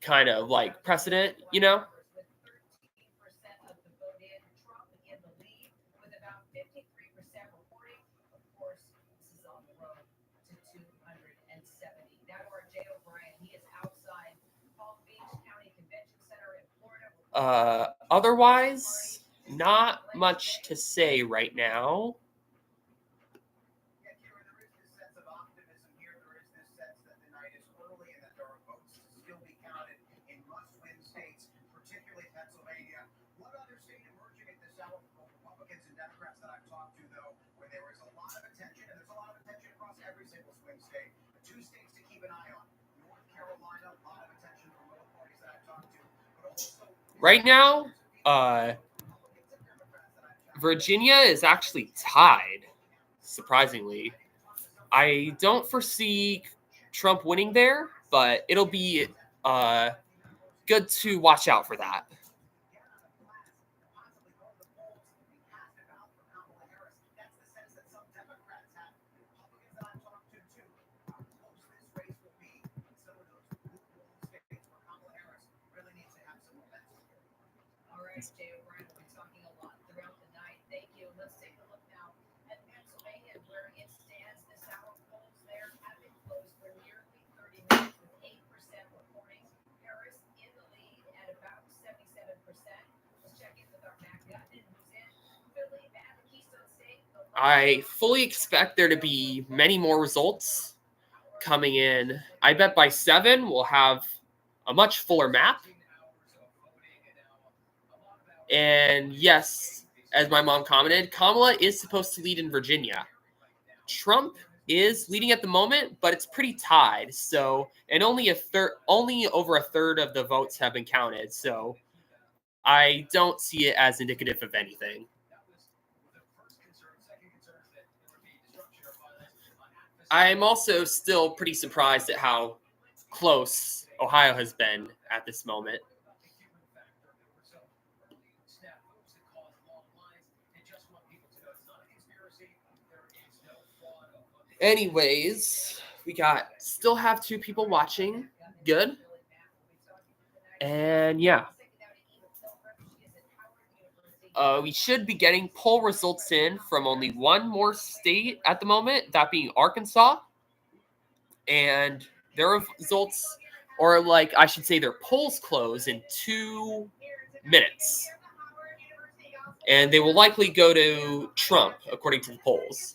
kind of like precedent, you know. With 13% of the vote in, Trump in the lead with about 53% reporting. Of course, this is on the road to 270. Now to our Jay O'Brien. He is outside Palm Beach County Convention Center in Florida. Otherwise, not much to say right now. Yeah, Kira, there is this sense of optimism here. There is this sense that the night is early and that there are votes to still be counted in must-win states, particularly Pennsylvania. One other state emerging at this hour for both Republicans and Democrats that I've talked to, though, where there is a lot of attention, and there's a lot of attention across every single swing state. Two states to keep an eye on. North Carolina, a lot of attention from both parties that I've talked to, but also Right now, Virginia is actually tied, surprisingly. I don't foresee Trump winning there, but it'll be good to watch out for that. All right, Jay O'Brien, we'll be talking a lot throughout the night. Thank you. Let's take a look now at Pennsylvania, where it stands. This hour polls there have been closed for nearly 30 minutes with 8% reporting. Harris in the lead at about 77%. Let's check in with our Matt Gutman, who's in Philly, at the Keystone State. I fully expect there to be many more results coming in. I bet by 7 we'll have a much fuller map. And yes, as my mom commented, Kamala is supposed to lead in Virginia. Trump is leading at the moment, but it's pretty tied. So, and only over a third of the votes have been counted. So, I don't see it as indicative of anything. I'm also still pretty surprised at how close Ohio has been at this moment. Anyways, we still have 2 people watching. Good. And yeah. We should be getting poll results in from only one more state at the moment, that being Arkansas. And their results, or like I should say their polls close in 2 minutes. And they will likely go to Trump, according to the polls.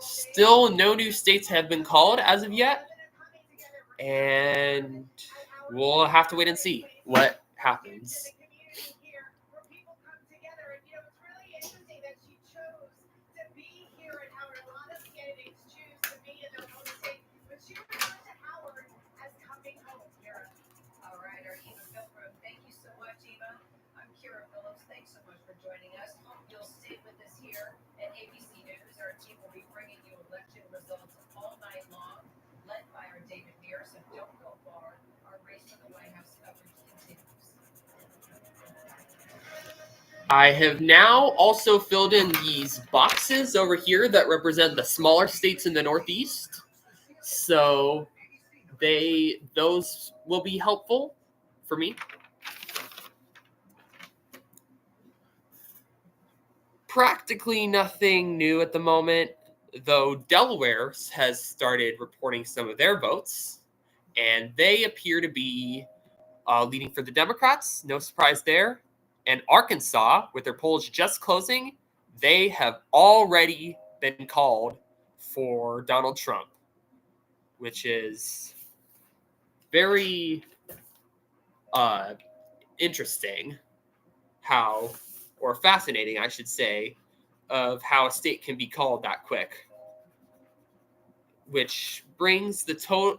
Still, no new states have been called as of yet. And we'll have to wait and see what happens. All right, our Eva Pilgrim, thank you so much, Eva. I'm Kira Phillips. Thanks so much for joining us. You'll stay with us here at ABC News. Our team will be bringing you election results all night long, led by our David Meir. So don't go far. Our race to the White House coverage continues. I have now also filled in these boxes over here that represent the smaller states in the Northeast. So those will be helpful for me. Practically nothing new at the moment, though Delaware has started reporting some of their votes, and they appear to be leading for the Democrats. No surprise there. And Arkansas, with their polls just closing, they have already been called for Donald Trump, which is very interesting how, or fascinating, I should say, of how a state can be called that quick, which brings the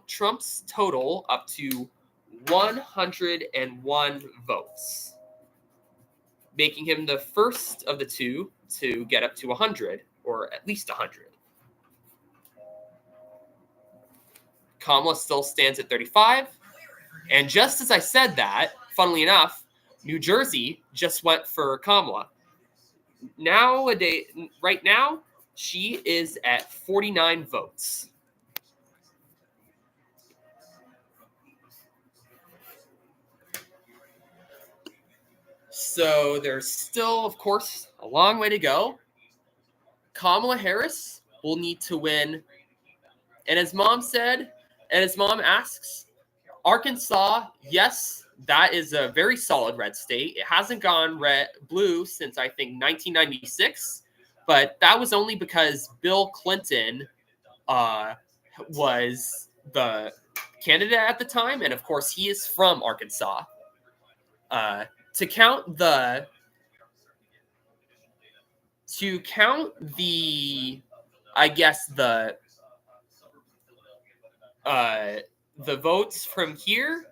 Trump's total up to 101 votes, making him the first of the two to get up to 100, or at least 100. Kamala still stands at 35. And just as I said that, funnily enough, New Jersey just went for Kamala. Right now, she is at 49 votes. So there's still, of course, a long way to go. Kamala Harris will need to win. And as mom said, and as mom asks, Arkansas, yes, that is a very solid red state. It hasn't gone blue since, I think, 1996. But that was only because Bill Clinton was the candidate at the time. And, of course, he is from Arkansas. To count the votes from here,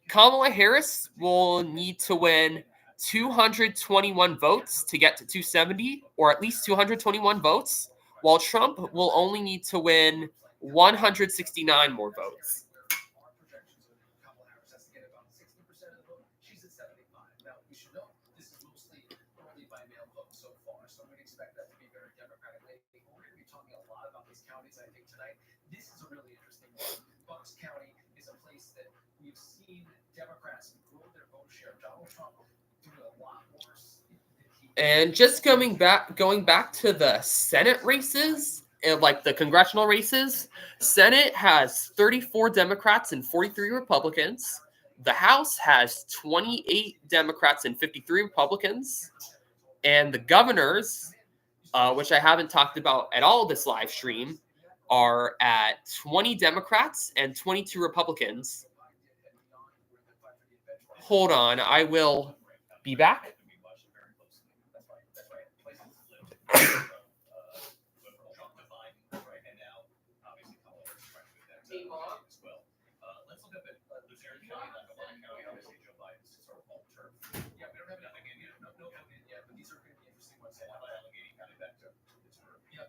Kamala Harris will need to win 221 votes to get to 270, or at least 221 votes, while Trump will only need to win 169 more votes. I think tonight, this is a really interesting one. Bucks County is a place that we've seen Democrats grow their vote share. Donald Trump doing a lot worse. And just going back to the Senate races, like the congressional races, Senate has 34 Democrats and 43 Republicans. The House has 28 Democrats and 53 Republicans. And the governors, which I haven't talked about at all this live stream, are at 20 Democrats and 22 Republicans. Hold on, I will be back.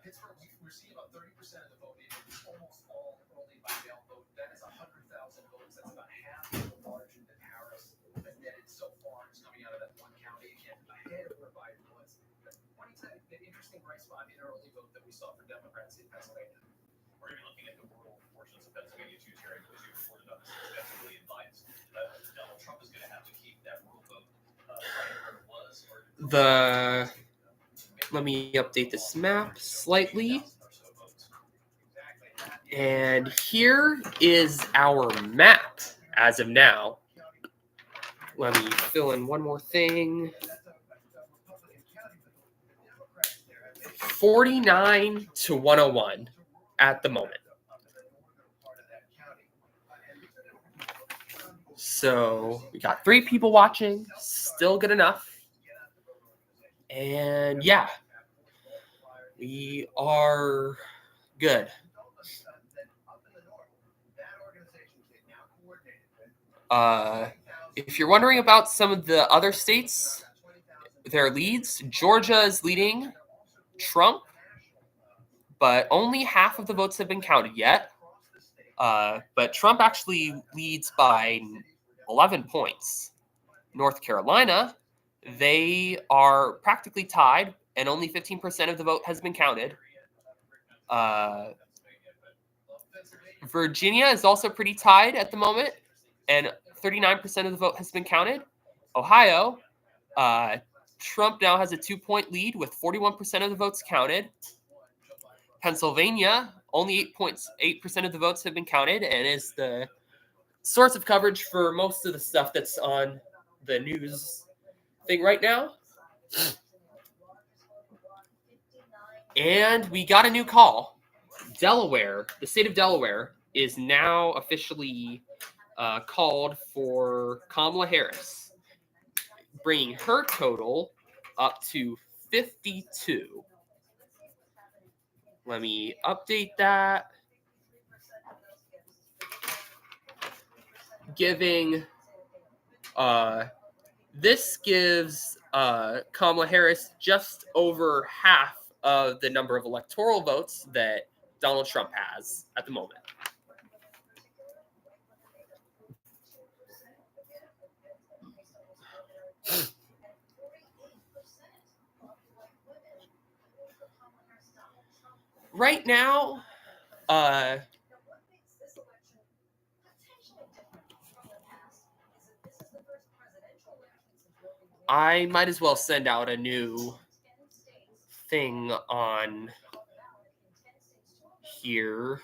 Pittsburgh, we're seeing about 30% of the vote, it's almost all early by mail vote. That is 100,000 votes. That's about half of the margin that Harris has netted so far, is coming out of that one county, again, ahead of where Biden was. But one the interesting bright spot in early vote that we saw for Democrats in Pennsylvania. We're going to be looking at the rural portions of Pennsylvania too, Terry, because you reported on this extensively in Biden's. Donald Trump is going to have to keep that rural vote right where it was. Let me update this map slightly. And here is our map as of now. Let me fill in one more thing. 49 to 101 at the moment. So we got 3 people watching, still good enough. And yeah, we are good. If you're wondering about some of the other states, their leads, Georgia is leading Trump, but only half of the votes have been counted yet. But Trump actually leads by 11 points. North Carolina, they are practically tied, and only 15% of the vote has been counted. Virginia is also pretty tied at the moment, and 39% of the vote has been counted. Ohio, Trump now has a 2-point lead with 41% of the votes counted. Pennsylvania, only 8% of the votes have been counted, and is the source of coverage for most of the stuff that's on the news thing right now. And we got a new call. Delaware, the state of Delaware, is now officially called for Kamala Harris, bringing her total up to 52. Let me update that. Giving this gives Kamala Harris just over half of the number of electoral votes that Donald Trump has at the moment. Right now, I might as well send out a new thing on here.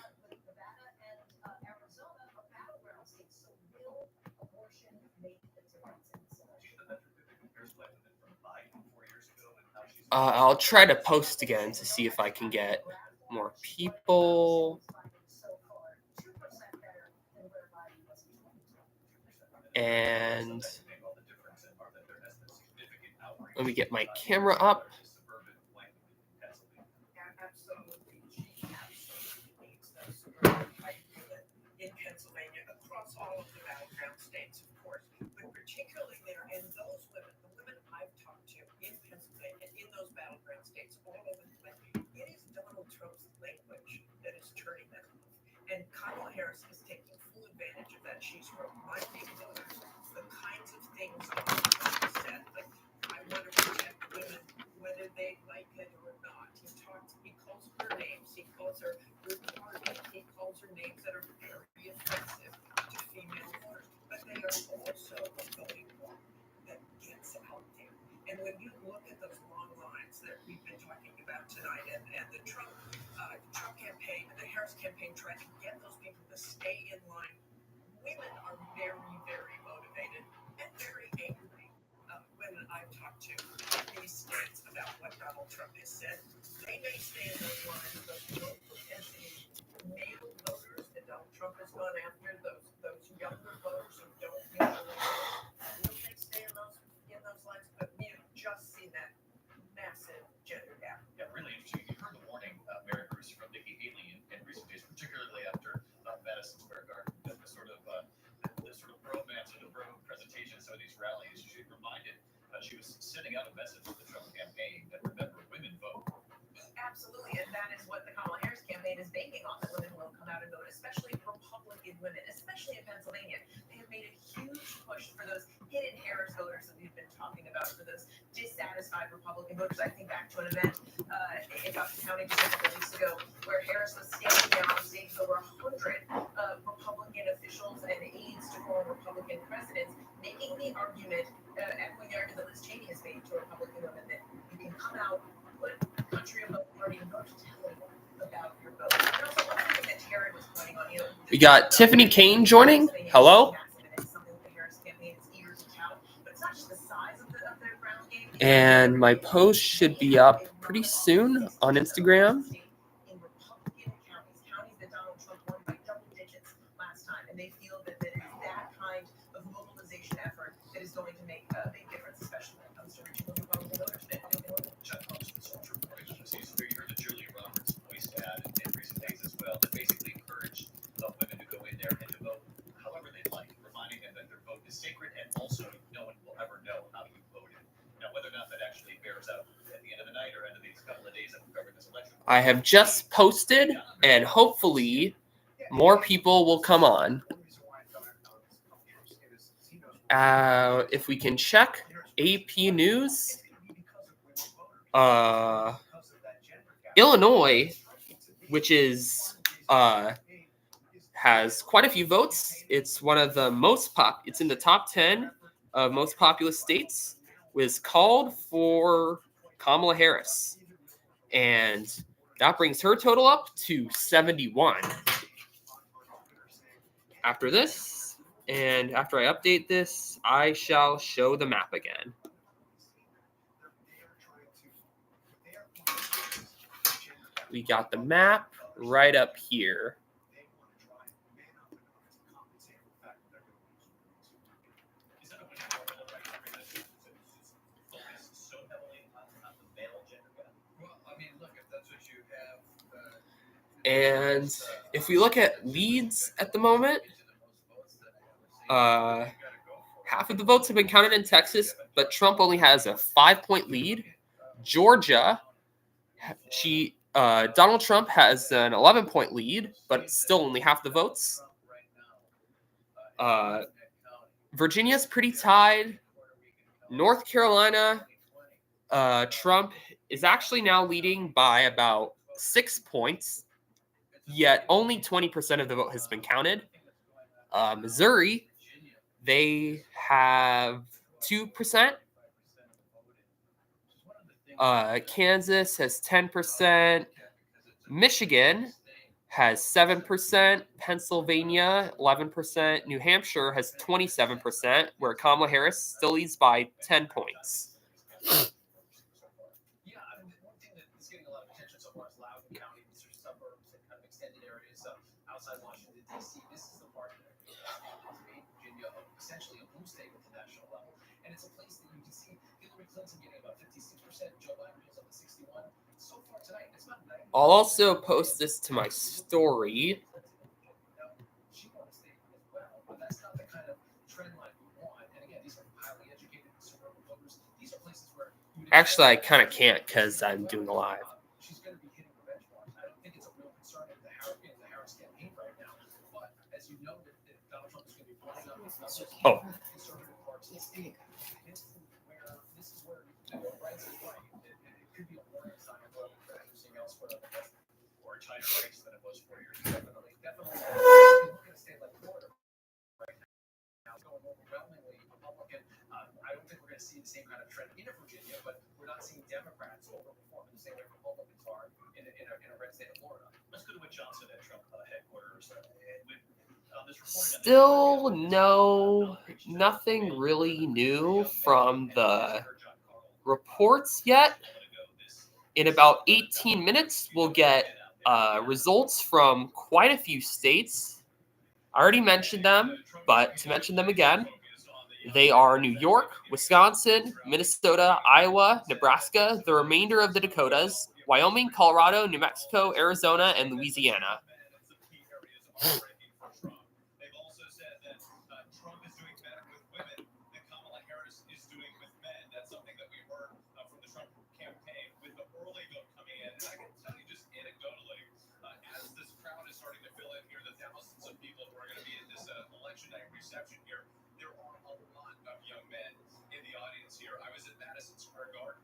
I'll try to post again to see if I can get more people. And let me get my camera up. In Pennsylvania, across all of the battleground states, of course, but particularly there, and those women, the women I've talked to in Pennsylvania, in those battleground states, all over the place, it is Donald Trump's language that is turning them off. And Kamala Harris is taking full advantage of that. She's reminding voters the kinds of things that he said, like, I want to protect women, whether they like it or not. He calls her names, he calls her retarded, he calls her names that are very offensive to female voters, but they are also a voting bloc that gets out there. And when you look at those long lines that we've been talking about tonight, and the Trump campaign and the Harris campaign trying to get those people to stay in line, women are very, very motivated and very angry. When I've talked to these states about what Donald Trump has said, they may stay in those lines, those low propensity male voters that Donald Trump has gone after, those younger voters who don't usually vote, will they stay in those lines? But we have just seen that massive gender gap. Yeah, really interesting. You heard the warning, Mary Bruce, from Nikki Haley in recent days, particularly after Madison Square Garden, the sort of romance or the bro presentation of some of these rallies. She reminded she was sending out a message to the Trump campaign that, remember, women vote. Absolutely, and that is what the Kamala Harris campaign is banking on, that women will come out and vote, especially Republican women, especially in Pennsylvania. They have made a huge push for those hidden Harris voters that we've been talking about, for those dissatisfied Republican voters. I think back to an event in Bucks County just a couple weeks ago where Harris was standing there on stage with over 100 Republican officials and aides to former Republican presidents, making the argument, echoing the argument that Liz Cheney has made to Republican women, that you can come out, put country of vote party and vote, tell anyone about your vote. And also, one thing that Terry was pointing on, We got Tiffany Kane joining. Hello. And my post should be up pretty soon on Instagram. In Republican counties that Donald Trump won by double digits last time, and they feel that it is that kind of mobilization effort that is going to make a big difference, especially when it comes to reaching the Republican voters. Chuck Thompson, the soldier reporting overseas. You heard the Julia Roberts voice ad in recent days as well, that basically encouraged women to go in there and to vote however they like, reminding them that their vote is sacred, and also no one will ever know how you voted. Now, whether or not that actually bears out at the end of the night or end of these couple of days that we're covering this election, I have just posted, and hopefully more people will come on. If we can check AP News, Illinois, which is has quite a few votes. It's one of the most it's in the top 10 of most populous states, was called for Kamala Harris. And that brings her total up to 71. After this, and after I update this, I shall show the map again. We got the map right up here. And if we look at leads at the moment, half of the votes have been counted in Texas, but Trump only has a 5-point lead. Georgia, Donald Trump has an 11-point lead, but it's still only half the votes. Virginia's pretty tied. North Carolina, Trump is actually now leading by about 6 points, yet only 20% of the vote has been counted. Missouri, they have 2%. Kansas has 10%. Michigan has 7%. Pennsylvania, 11%. New Hampshire has 27%, where Kamala Harris still leads by 10 points. Yeah, I mean, one thing that is getting a lot of attention so far is Loudoun County. These are suburbs and kind of extended areas outside Washington, D.C. This is the part that has made Virginia essentially a blue state at the national level. And it's a place that you can see Hillary Clinton getting about 56%, Joe Biden goes up to 61%. So far tonight, it's about 90%. I'll also post this to my story. She won a state as well, but that's not the kind of trend line we want. And again, these are highly educated suburban voters. These are places where Actually, I kind of can't because I'm doing a live. she's going to be hitting the benchmarks. I don't think it's a real concern in the Harris campaign right now. But as you know, that Donald Trump is going to be pulling up his numbers. Oh. Conservative parts of the Yes, state. This is where right is right. It could be a warning sign of what we're seeing elsewhere. Or a tighter race than it was 4 years ago. Definitely. Look at a state like Florida right now. It's going overwhelmingly Republican. I don't think we're going to see the same kind of trend in Virginia, but we're not seeing Democrats overperform the same way Republicans are in a red state of Florida. Let's go to Witt Johnson at Trump headquarters. This reporting Still nothing really new from the reports yet. In about 18 minutes, we'll get results from quite a few states. I already mentioned them, but to mention them again, they are New York, Wisconsin, Minnesota, Iowa, Nebraska, the remainder of the Dakotas, Wyoming, Colorado, New Mexico, Arizona, and Louisiana. They've also said that Trump is doing better with women than Kamala Harris is doing with men. That's something that we heard from the Trump campaign with the early vote coming in. And I can tell you just anecdotally, as this crowd is starting to fill in here, the thousands of people who are going to be at this election night reception here, there are a lot of young men in the audience here. I was at Madison Square Garden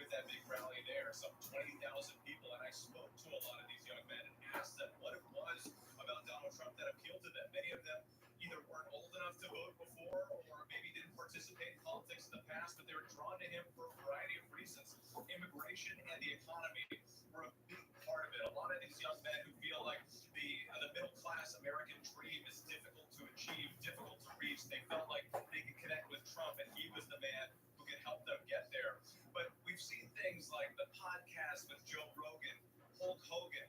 with that big rally there, some 20,000 people, and I spoke to a lot of these young men and asked them what it was about Donald Trump that appealed to them. Many of them either weren't old enough to vote before or maybe didn't participate in politics in the past, but they were drawn to him for a variety of reasons. Immigration and the economy were a big part of it. A lot of these young men who feel like the middle-class American dream is difficult to achieve, difficult to reach. They felt like they could connect with Trump, and he was the man who could help them get there. But we've seen things like the podcast with Joe Rogan, Hulk Hogan,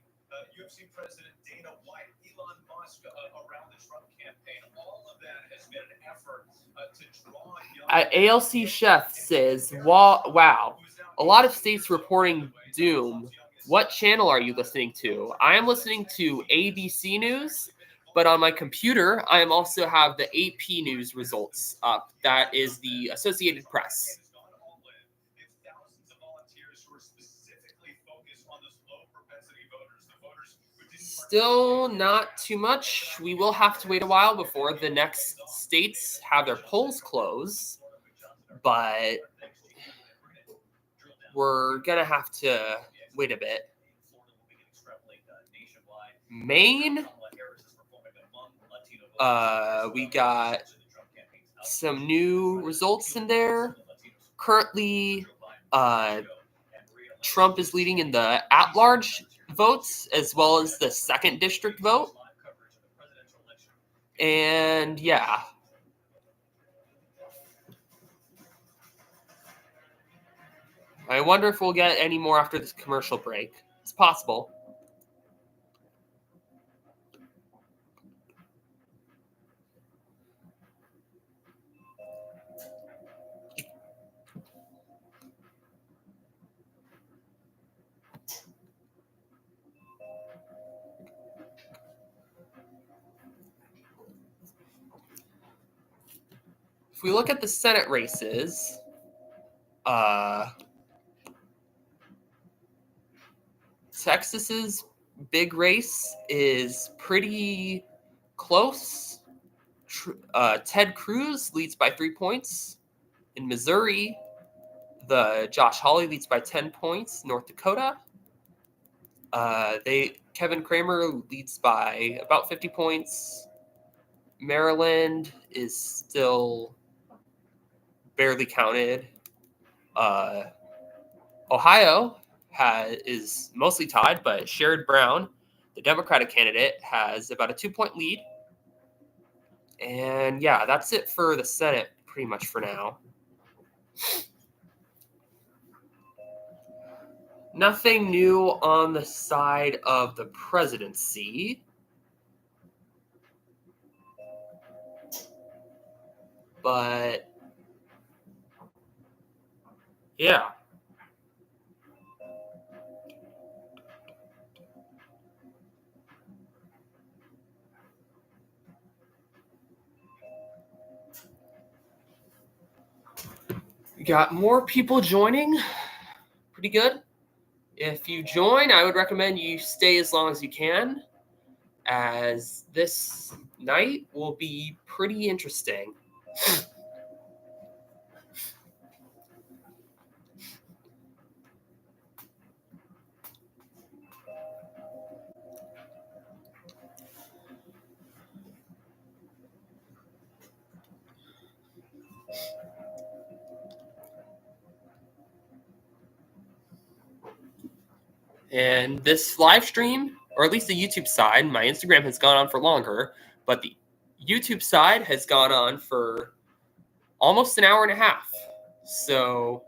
UFC President Dana White, Elon Musk around the Trump campaign. All of that has been an effort to draw young ALC Chef says, wow, a lot of states reporting doom. What channel are you listening to? I am listening to ABC News, but on my computer, I am also have the AP News results up. That is the Associated Press. Still not too much. We will have to wait a while before the next states have their polls close, but we're going to have to wait a bit. Maine, we got some new results in there. Currently, Trump is leading in the at-large votes as well as the second district vote. And yeah. I wonder if we'll get any more after this commercial break. It's possible. if we look at the Senate races, Texas's big race is pretty close. Ted Cruz leads by 3 points. In Missouri, the Josh Hawley leads by 10 points. North Dakota, Kevin Kramer leads by about 50 points. Maryland is still barely counted. Ohio is mostly tied, but Sherrod Brown, the Democratic candidate, has about a 2-point lead. And yeah, that's it for the Senate pretty much for now. Nothing new on the side of the presidency. But yeah. We got more people joining. Pretty good. If you join, I would recommend you stay as long as you can, as this night will be pretty interesting. And this live stream, or at least the YouTube side, my Instagram has gone on for longer, but the YouTube side has gone on for almost an hour and a half. So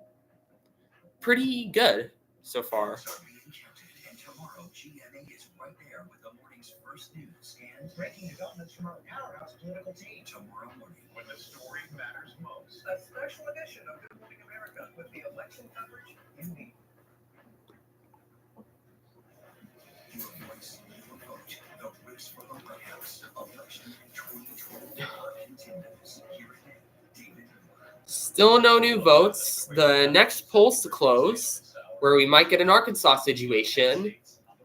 pretty good so far. Start being counted, and tomorrow GMA is right there with the morning's first news and Breaking developments from our powerhouse political team. tomorrow morning. When the story matters most. A special edition of Good Morning America with the election coverage you need. Your voice, your vote, the race for the White House, election 2024 continues. Here again, David Moore. Still no new votes. The next polls to close, where we might get an Arkansas situation,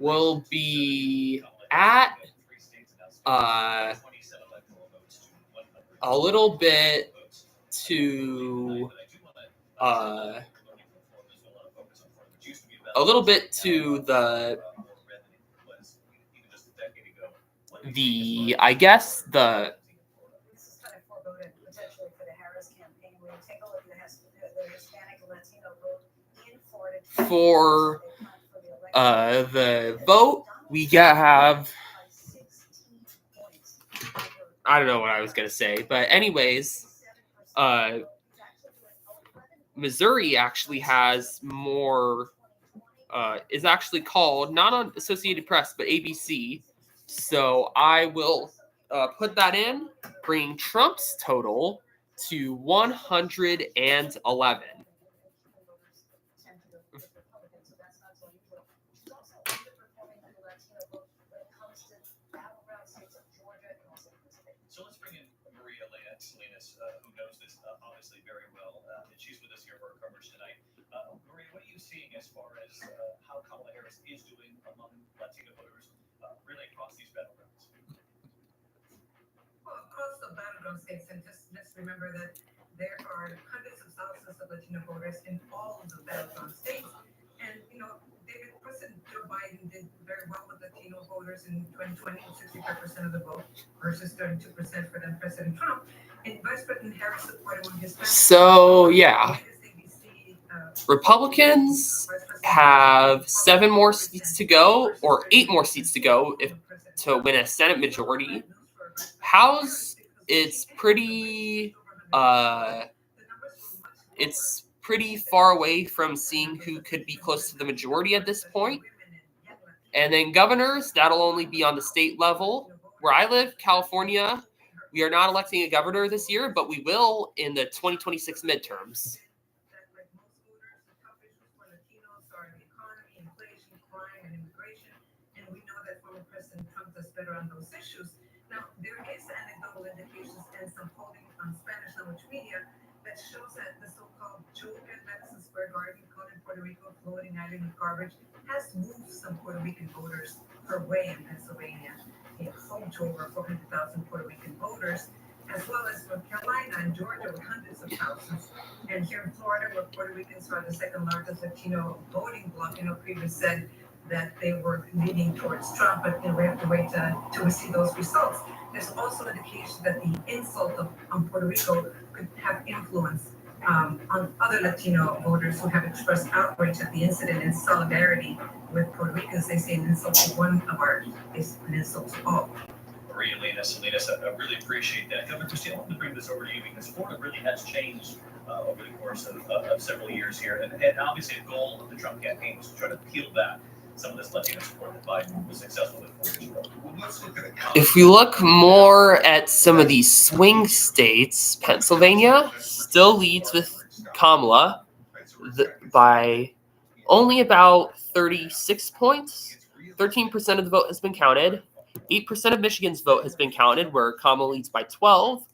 will be at a little bit to the I guess the This is kind of foreboding potentially for the Harris campaign. When you take a look at the Hispanic and Latino vote in Florida for the vote we have. I don't know what I was gonna say, but anyways, Missouri actually has more. Is actually called not on Associated Press but ABC. So I will put that in, bringing Trump's total to 111. So let's bring in Maria Salinas, who knows this obviously very well, and she's with us here for our coverage tonight. Maria, what are you seeing as far as how Kamala Harris is doing among Latino voters, really across these battlegrounds? Well, across the battleground states, and just remember that there are hundreds of thousands of Latino voters in all of the battleground states, and President Joe Biden did very well with Latino voters in 2020, 65% of the vote versus 32% for then President Trump. And Vice President Harris supported one of his. So yeah, Republicans have 7 more seats to go, or 8 more seats to go, to win a Senate majority. House, it's pretty far away from seeing who could be close to the majority at this point. And then governors, that'll only be on the state level. Where I live, California, we are not electing a governor this year, but we will in the 2026 midterms. And we know that former President Trump does better on those issues. Now, there is anecdotal indications and some polling on Spanish language media that shows that the so-called Joke at Madison Square Garden, called in Puerto Rico, floating island of garbage, has moved some Puerto Rican voters her way in Pennsylvania. It home to over 400,000 Puerto Rican voters, as well as North Carolina and Georgia with hundreds of thousands. And here in Florida, where Puerto Ricans are the second largest Latino voting bloc, previous said that they were leaning towards Trump, but we have to wait to see those results. There's also indication that the insult on Puerto Rico could have influence on other Latino voters who have expressed outrage at the incident in solidarity with Puerto Ricans. They say an insult to one of our is an insult to all. Maria Salinas, I really appreciate that. Governor Christie, I want to bring this over to you because Florida really has changed over the course of several years here. And obviously, the goal of the Trump campaign was to try to peel back some of this Latino support that Biden was successful with 4 years ago. If we look more at some of these swing states, Pennsylvania still leads with Kamala by only about 36 points. 13% of the vote has been counted. 8% of Michigan's vote has been counted, where Kamala leads by 12.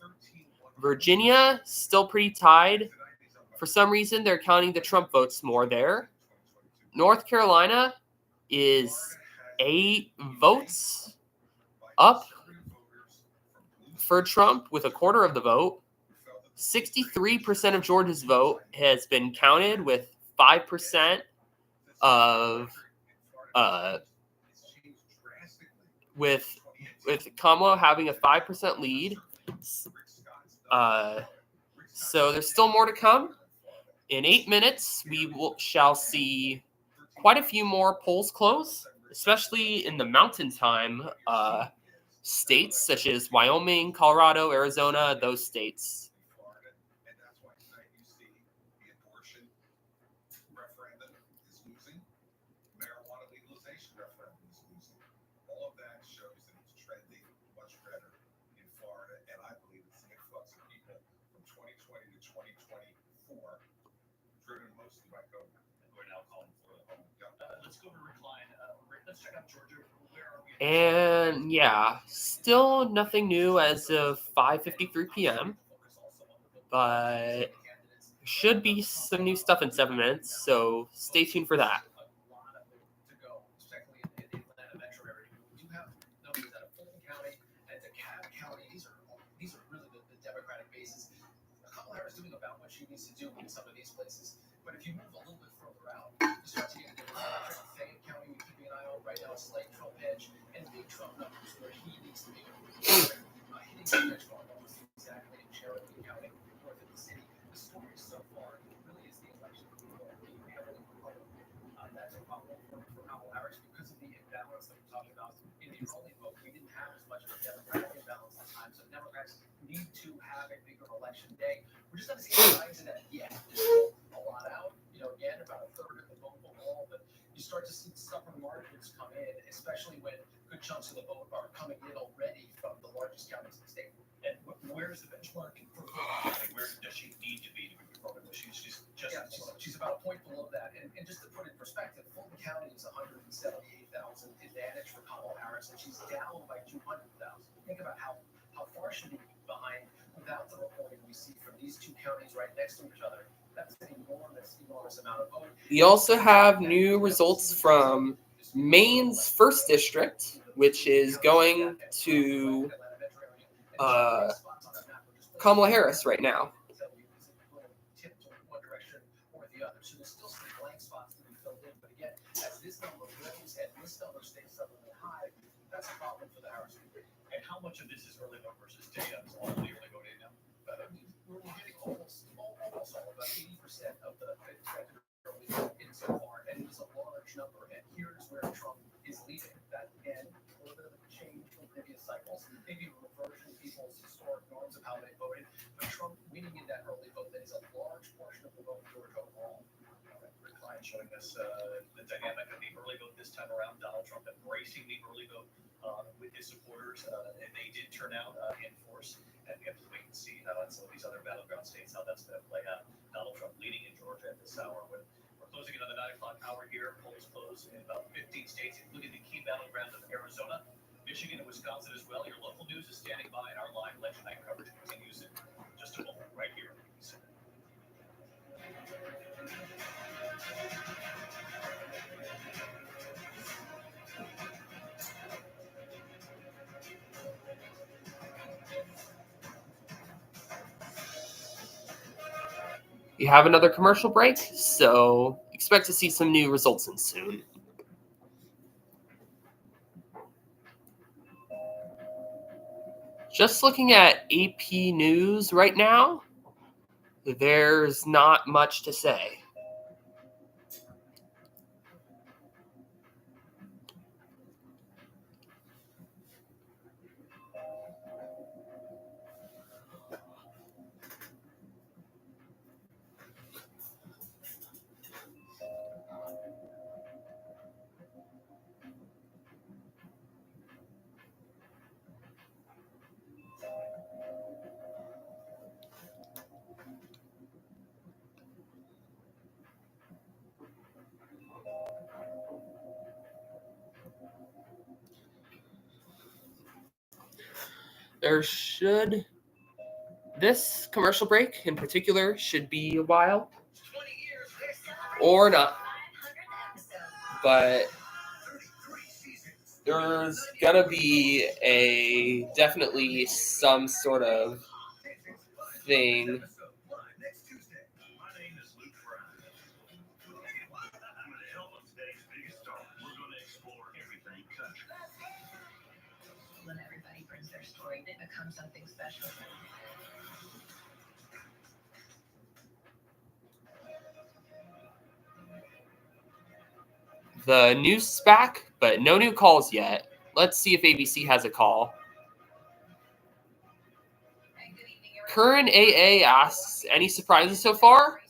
Virginia, still pretty tied. For some reason, they're counting the Trump votes more there. North Carolina is 8 votes up for Trump with a quarter of the vote. 63% of Georgia's vote has been counted with 5% of with Kamala having a 5% lead. So there's still more to come. In 8 minutes, we shall see quite a few more polls close, especially in the mountain time states such as Wyoming, Colorado, Arizona, those states. And yeah, still nothing new as of 5:53 p.m. But should be some new stuff in 7 minutes, so stay tuned for that. These are really the Democratic bases. Kamala Harris doing about what she needs to do in some of these places. But if you move a little bit further out, you start to get into Fayette County, you're keeping an eye on right now, slight Trump edge, and big Trump numbers where he needs to be. Hitting the benchmark almost exactly in Cherokee County, north of the city. The story so far really is the election being heavily Republican. That's a problem for Kamala Harris because of the imbalance that we're talking about. In the early vote, we didn't have as much of a Democratic imbalance this time, so Democrats need to have a bigger election day. We're just not seeing signs of that yet. There's still a lot out. Again, about a third of the vote overall, but you start to see stubborn margins come in, especially when good chunks of the vote are coming in already from the largest counties in the state. And where's the benchmark for Fulton? Where does she need to be Republican? She's about a point below that. And just to put it in perspective, Fulton County is 178,000 advantage for Kamala Harris, and she's down by 200,000. Think about how far she'd be behind without the reporting we see from these two counties right next to each other. That's an enormous amount of vote. We also have new results from Maine's 1st district, which is going to Kamala Harris right now. So there's still some blank spots to be filled in, but again, as this number grows and this number stays suddenly high, that's a problem for the Harris campaign. And how much of this is early vote versus day? It's all the early vote day now. We're getting almost all, about 80% of the early vote in so far, and it's a large number. And here's where Trump is leading. That again, a little bit of a change from previous cycles, maybe a reversion to people's historic norms of how they voted. But Trump winning in that early vote, that is a large portion of the vote for overall. Showing us the dynamic of the early vote this time around. Donald Trump embracing the early vote with his supporters, and they did turn out in force. And we have to wait and see how in some of these other battleground states how that's going to play out. Donald Trump leading in Georgia at this hour. When we're closing in on the 9 o'clock hour here, polls close in about 15 states, including the key battlegrounds of Arizona, Michigan, and Wisconsin as well. Your local news. News is standing by, and our live election night coverage continues in just a moment, right here. You have another commercial break, so expect to see some new results in soon. Just looking at AP News right now, there's not much to say. This commercial break in particular should be a while, or not, but there's gonna be definitely some sort of thing. When everybody brings their story, it becomes something special. The news is back, but no new calls yet. Let's see if ABC has a call. Current AA asks, any surprises so far?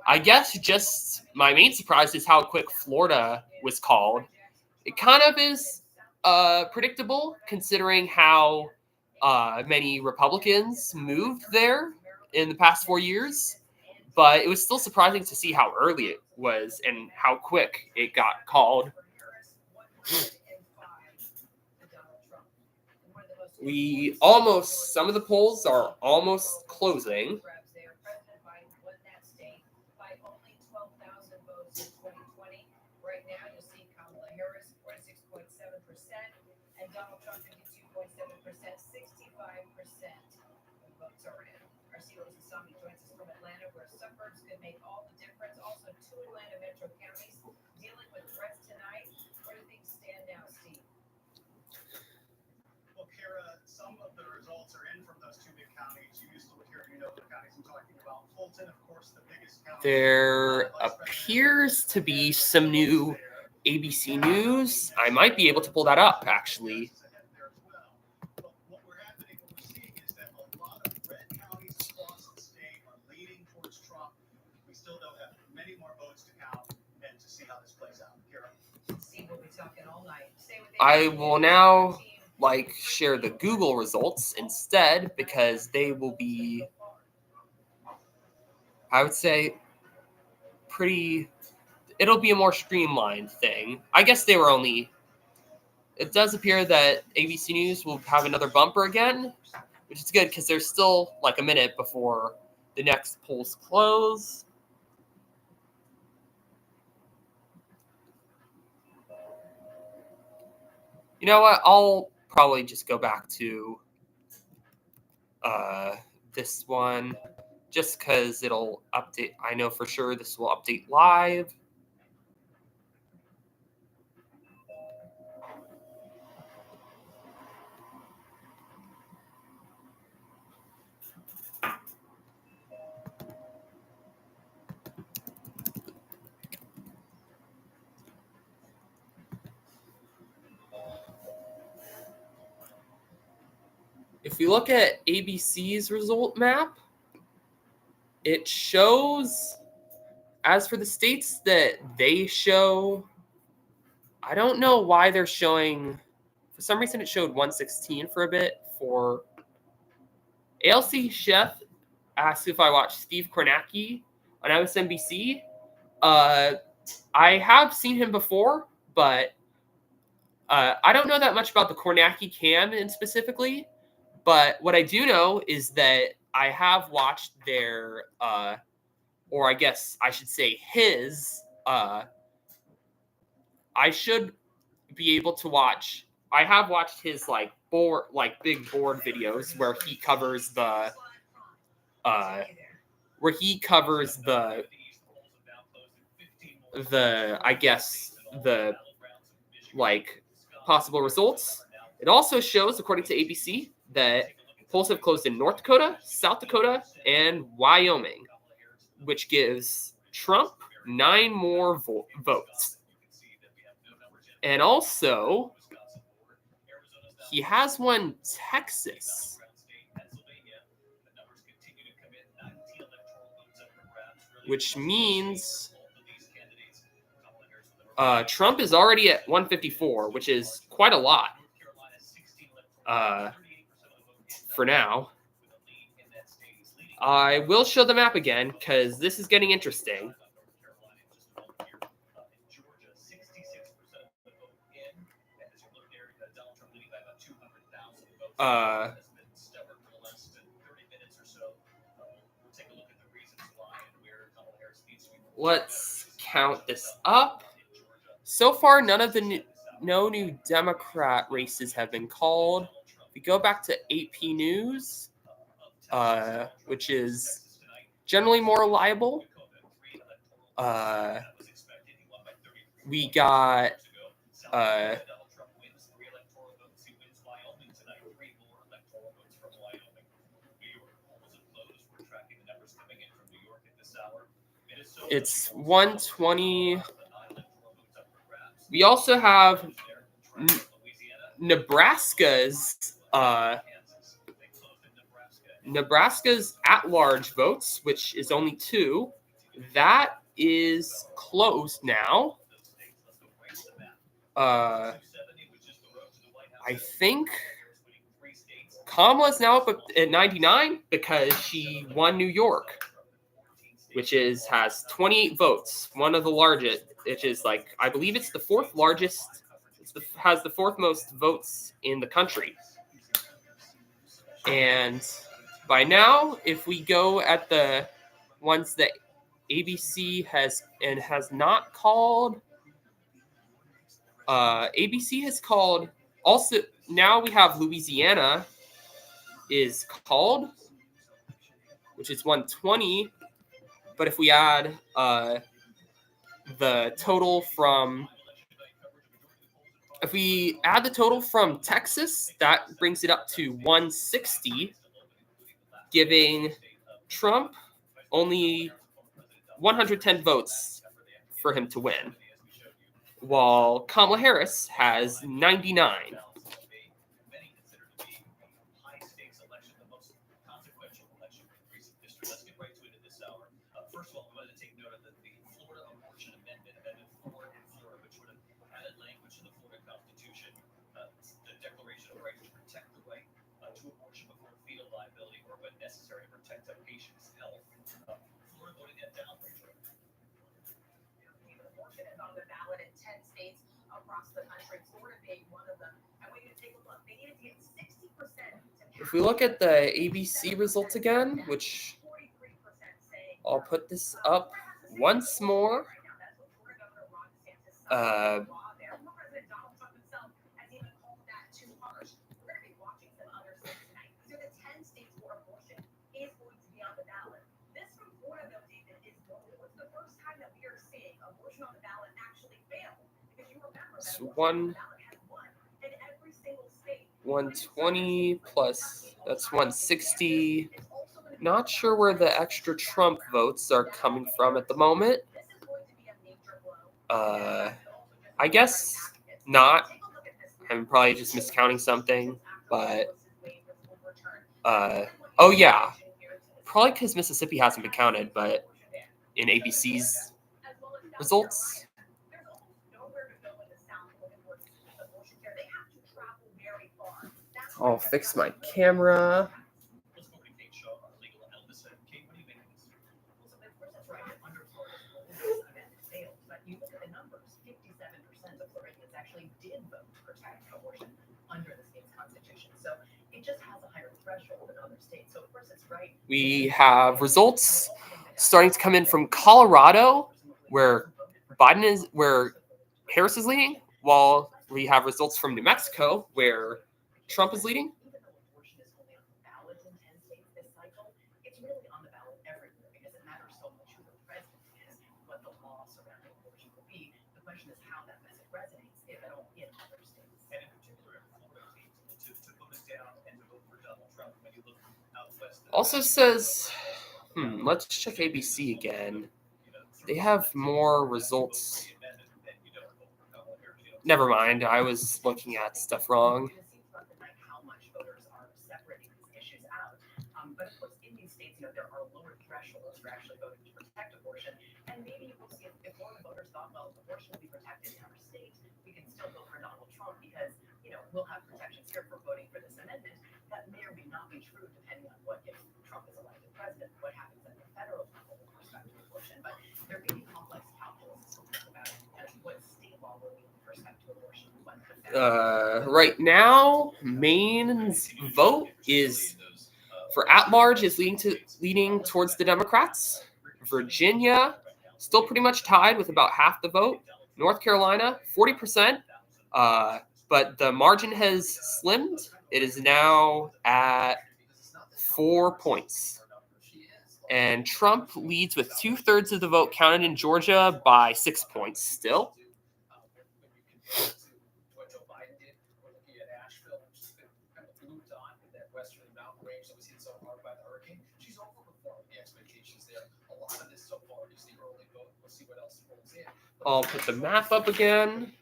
I guess just my main surprise is how quick Florida was called. It kind of is predictable considering how many Republicans moved there in the past 4 years. But it was still surprising to see how early it was and how quick it got called. Some of the polls are almost closing. Right now, you'll see Kamala Harris, 46.7%, and Donald Trump, 52.7%, 65% of votes are in. Our CEO's Asami joins us from Atlanta, where suburbs could make all the difference. Also, 2 Atlanta metro counties dealing with threats tonight. Where do things stand now, Steve? Well, Kara, some of the results are in from those 2 big counties. You used to live here, you know the counties I'm talking about. Fulton, of course, the biggest county. There appears to be some new ABC News. I might be able to pull that up, actually. But what we're seeing is that a lot of red counties across the state are leaning towards Trump. We still don't have many more votes to count and to see how this plays out. Kara? Steve will be talking all night. Stay with I will now share the Google results instead because they will be, I would say, it'll be a more streamlined thing. I guess it does appear that ABC News will have another bumper again, which is good because there's still like a minute before the next polls close. You know what? I'll probably just go back to this one just because it'll update. I know for sure this will update live. If you look at ABC's result map, it shows, as for the states that they show, I don't know why they're showing, for some reason it showed 116 for a bit. For ALC Chef asked if I watched Steve Kornacki on MSNBC. I have seen him before, but I don't know that much about the Kornacki cam specifically, But what I do know is that I have watched their, or I guess I should say his, I should be able to watch. I have watched his like big board videos where he covers the, I guess the like possible results. It also shows, according to ABC, that polls have closed in North Dakota, South Dakota, and Wyoming, which gives Trump 9 more votes. And also, he has won Texas, which means Trump is already at 154, which is quite a lot for now. I will show the map again because this is getting interesting. Let's count this up. So far, no new Democrat races have been called. If we go back to AP News, which is generally more reliable, we got it's 120. We also have Nebraska's at-large votes, which is only 2. That is closed now. I think Kamala's now up at 99 because she won New York, which has 28 votes, one of the largest. Which is I believe it's the 4th largest. Has the 4th most votes in the country. And by now, if we go at the ones that ABC has not called, ABC has called. Also, now we have Louisiana is called, which is 120. But if we add the total from Texas, that brings it up to 160, giving Trump only 110 votes for him to win, while Kamala Harris has 99. First of all, I wanted to take note of the Florida Abortion Amendment 4 in Florida, which would have added language to the Florida Constitution, the Declaration of Right to protect the right to abortion before fetal liability or when necessary to protect a patient's health. Florida voted that down. Abortion is on the ballot in 10 states across the country, Florida being one of them. And we need to take a look. They need to get 60%. If we look at the ABC results again, which I'll put this up once more. So 120 plus, that's 160. Not sure where the extra Trump votes are coming from at the moment. I guess not. I'm probably just miscounting something, but oh yeah, probably because Mississippi hasn't been counted, but in ABC's results. I'll fix my camera. You look at the numbers, 57% of Floridians actually did vote to protect abortion under the state's constitution. So it just has a higher threshold in other states. So of course it's right. We have results starting to come in from Colorado, where Harris is leading, while we have results from New Mexico, where Trump is leading. Even though abortion is only on the ballot in 10 states this cycle, it's really on the ballot everywhere because it matters so much who the president is, what the law surrounding abortion will be. The question is how that message resonates, if at all, in other states. And in particular, Florida, to put this down and to vote for Donald Trump, when you look out west. Also says, let's check ABC again. They have more results. Never mind, I was looking at stuff wrong. It seems throughout the night how much voters are separating these issues out. But of course, in these states, there are lower thresholds for actually voting to protect abortion. And maybe we'll see if Florida voters thought, well, abortion will be protected in our state, we can still vote for Donald Trump because, we'll have protections here for voting for this amendment. That may or may not be true depending on what, if Trump is elected president, what happens at the federal level with respect to abortion. But there may be complex calculus to think about as what state law will be with respect to abortion. Right now, Maine's vote is for at-large is leaning towards the Democrats. Virginia still pretty much tied with about half the vote. North Carolina 40%, but the margin has slimmed. It is now at 4 points, and Trump leads with 2/3 of the vote counted in Georgia by 6 points still. I'll put the map up again.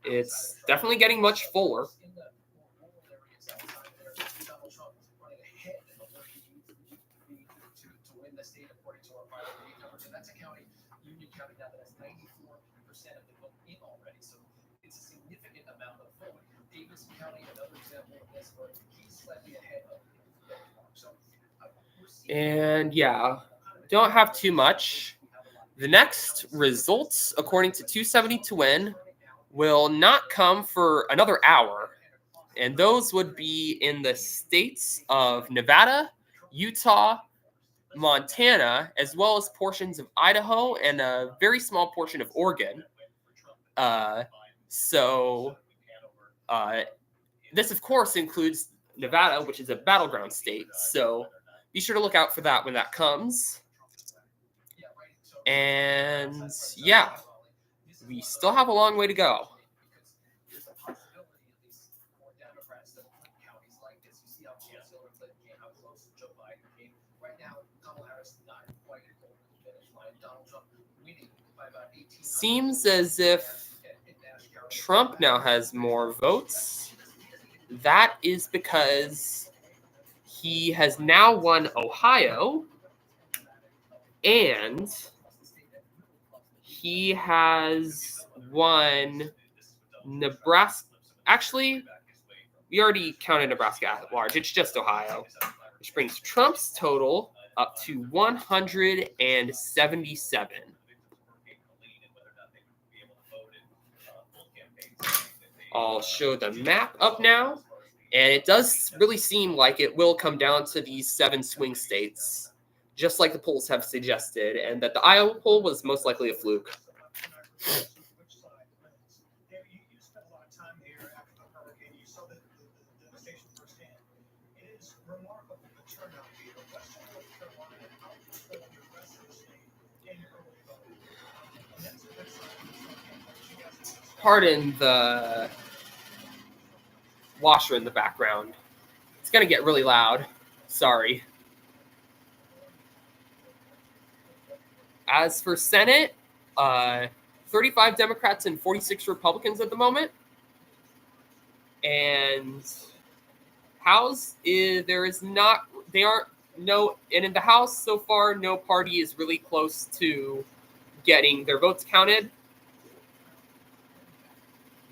It's definitely getting much fuller. That's a county, Union County, now that has 94% of the vote in already. So it's a significant amount of vote. Davidson County, another example of this, where he's slightly ahead of the benchmark. So And yeah, don't have too much. The next results, according to 270 to win, will not come for another hour. And those would be in the states of Nevada, Utah, Montana, as well as portions of Idaho and a very small portion of Oregon. This, of course, includes Nevada, which is a battleground state. So be sure to look out for that when that comes. And yeah, we still have a long way to go. Seems as if Trump now has more votes. That is because he has now won Ohio, and he has won Nebraska. Actually, we already counted Nebraska at large. It's just Ohio, which brings Trump's total up to 177. I'll show the map up now, and it does really seem like it will come down to these 7 swing states, just like the polls have suggested, and that the Iowa poll was most likely a fluke. Pardon the washer in the background. It's going to get really loud. Sorry. As for Senate, 35 Democrats and 46 Republicans at the moment. And House, and in the House so far, no party is really close to getting their votes counted.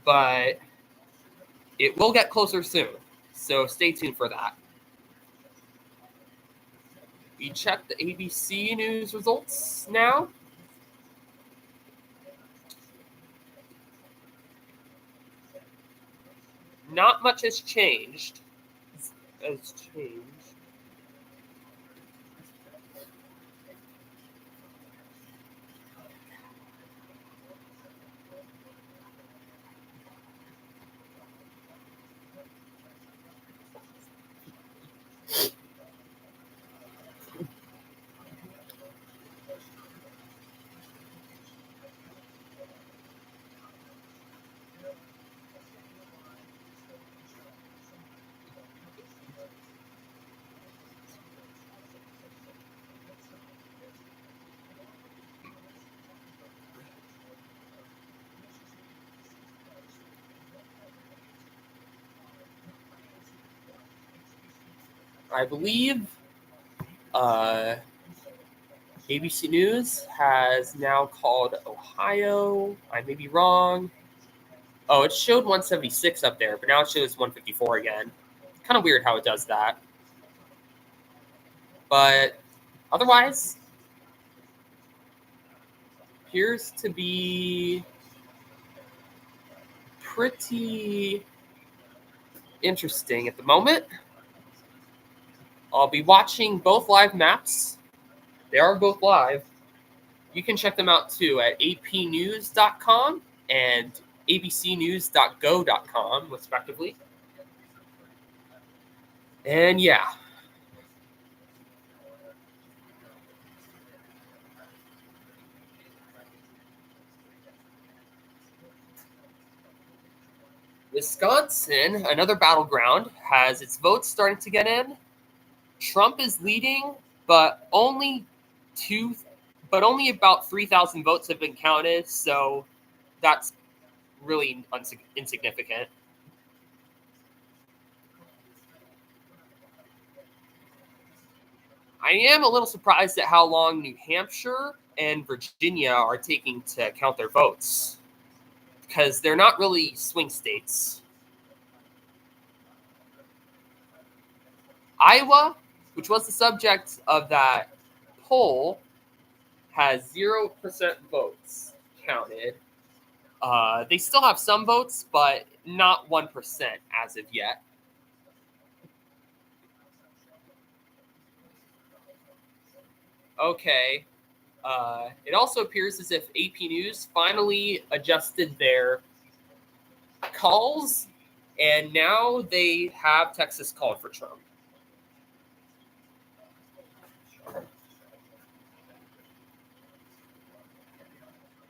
But it will get closer soon, so stay tuned for that. We check the ABC News results now. Not much has changed. has changed. I believe ABC News has now called Ohio. I may be wrong. Oh, it showed 176 up there, but now it shows 154 again. Kind of weird how it does that. But otherwise, appears to be pretty interesting at the moment. I'll be watching both live maps. They are both live. You can check them out too at apnews.com and abcnews.go.com, respectively. And yeah. Wisconsin, another battleground, has its votes starting to get in. Trump is leading, but only about 3,000 votes have been counted, so that's really insignificant. I am a little surprised at how long New Hampshire and Virginia are taking to count their votes, because they're not really swing states. Iowa, which was the subject of that poll, has 0% votes counted. They still have some votes, but not 1% as of yet. Okay. It also appears as if AP News finally adjusted their calls, and now they have Texas called for Trump.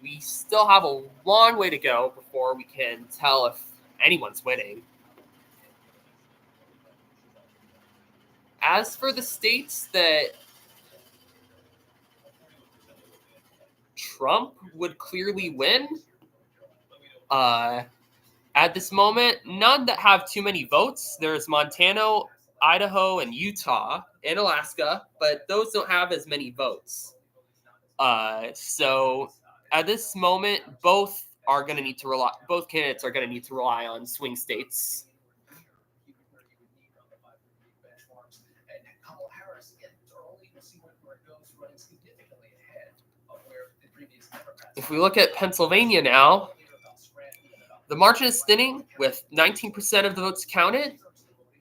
We still have a long way to go before we can tell if anyone's winning. As for the states that Trump would clearly win, at this moment, none that have too many votes. There's Montana, Idaho, and Utah, and Alaska, but those don't have as many votes. So at this moment, both candidates are going to need to rely on swing states. And Kamala Harris, again, it's early. We'll see where it goes, running significantly ahead of where the previous Democrats. If we look at Pennsylvania now, the margin is thinning with 19% of the votes counted,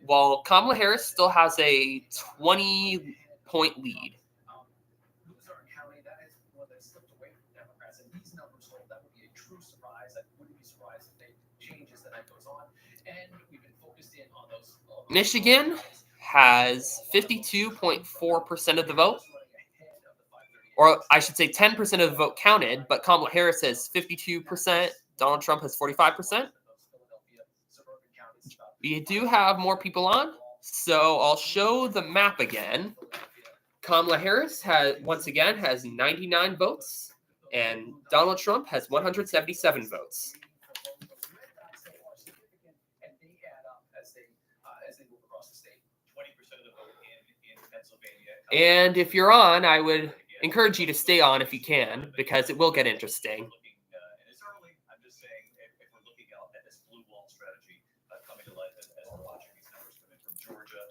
while Kamala Harris still has a 20-point lead. Luzerne County, that is one that slipped away from Democrats, and these numbers hold. That would be a true surprise. I wouldn't be surprised if they change as the night goes on. And we've been focused in on those. Michigan has 52.4% of the vote, or I should say 10% of the vote counted, but Kamala Harris has 52%, Donald Trump has 45%. We do have more people on, so I'll show the map again. Kamala Harris once again has 99 votes, and Donald Trump has 177 votes. And they add up as they move across the state. 20% of the vote in Pennsylvania. And if you're on, I would encourage you to stay on if you can, because it will get interesting. And it's early. I'm just saying, if we're looking at this blue wall strategy coming to life as we're watching these numbers come in from Georgia,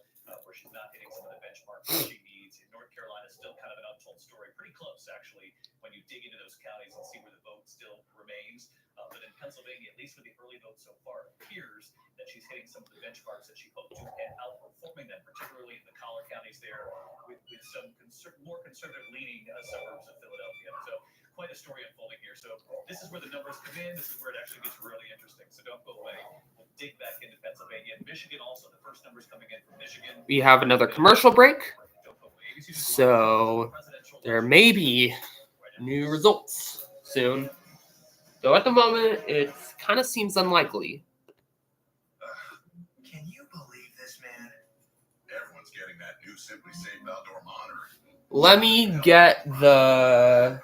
where she's not hitting some of the benchmarks that she needs. In North Carolina, still kind of an untold story. Pretty close, actually, when you dig into those counties and see where the vote still remains. But in Pennsylvania, at least with the early vote so far, it appears that she's hitting some of the benchmarks that she hoped to, and outperforming them more conservative-leaning suburbs of Philadelphia. So quite a story unfolding here. So this is where the numbers come in. This is where it actually gets really interesting. So don't go away. We'll dig back into Pennsylvania and Michigan. Also, the first numbers coming in from Michigan. We have another commercial break. So there may be new results soon. Though at the moment, it kind of seems unlikely. Can you believe this, man? Everyone's getting that new Simply Safe outdoor monitor. Let me get the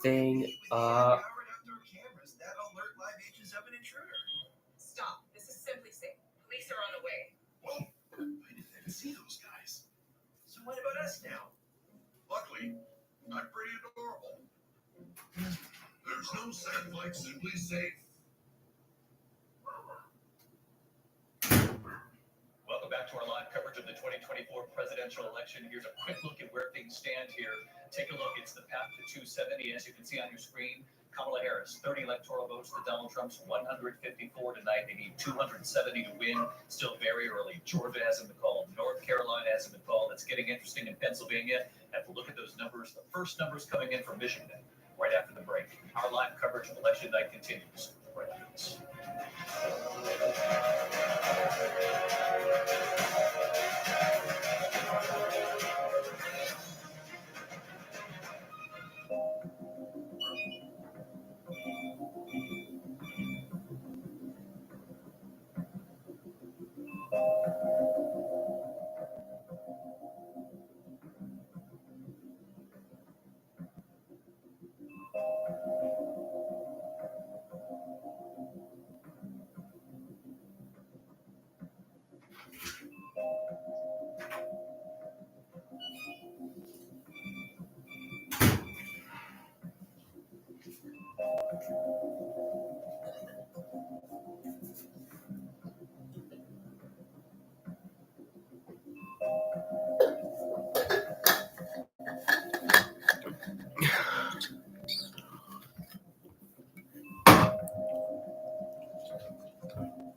thing up. Powered outdoor cameras that alert live agents of an intruder. Stop. This is Simply Safe. Police are on the way. Whoa! I didn't even see those guys. So what about us now? Luckily, I'm pretty adorable. There's no safe like Simply Safe. Welcome back to our live coverage of the 2024 presidential election. Here's a quick look at where things stand here. Take a look. It's the path to 270. As you can see on your screen, Kamala Harris, 30 electoral votes to Donald Trump's 154 tonight. They need 270 to win. Still very early. Georgia hasn't been called. North Carolina hasn't been called. It's getting interesting in Pennsylvania. Have to look at those numbers. The first numbers coming in from Michigan right after the break. Our live coverage of election night continues right after this.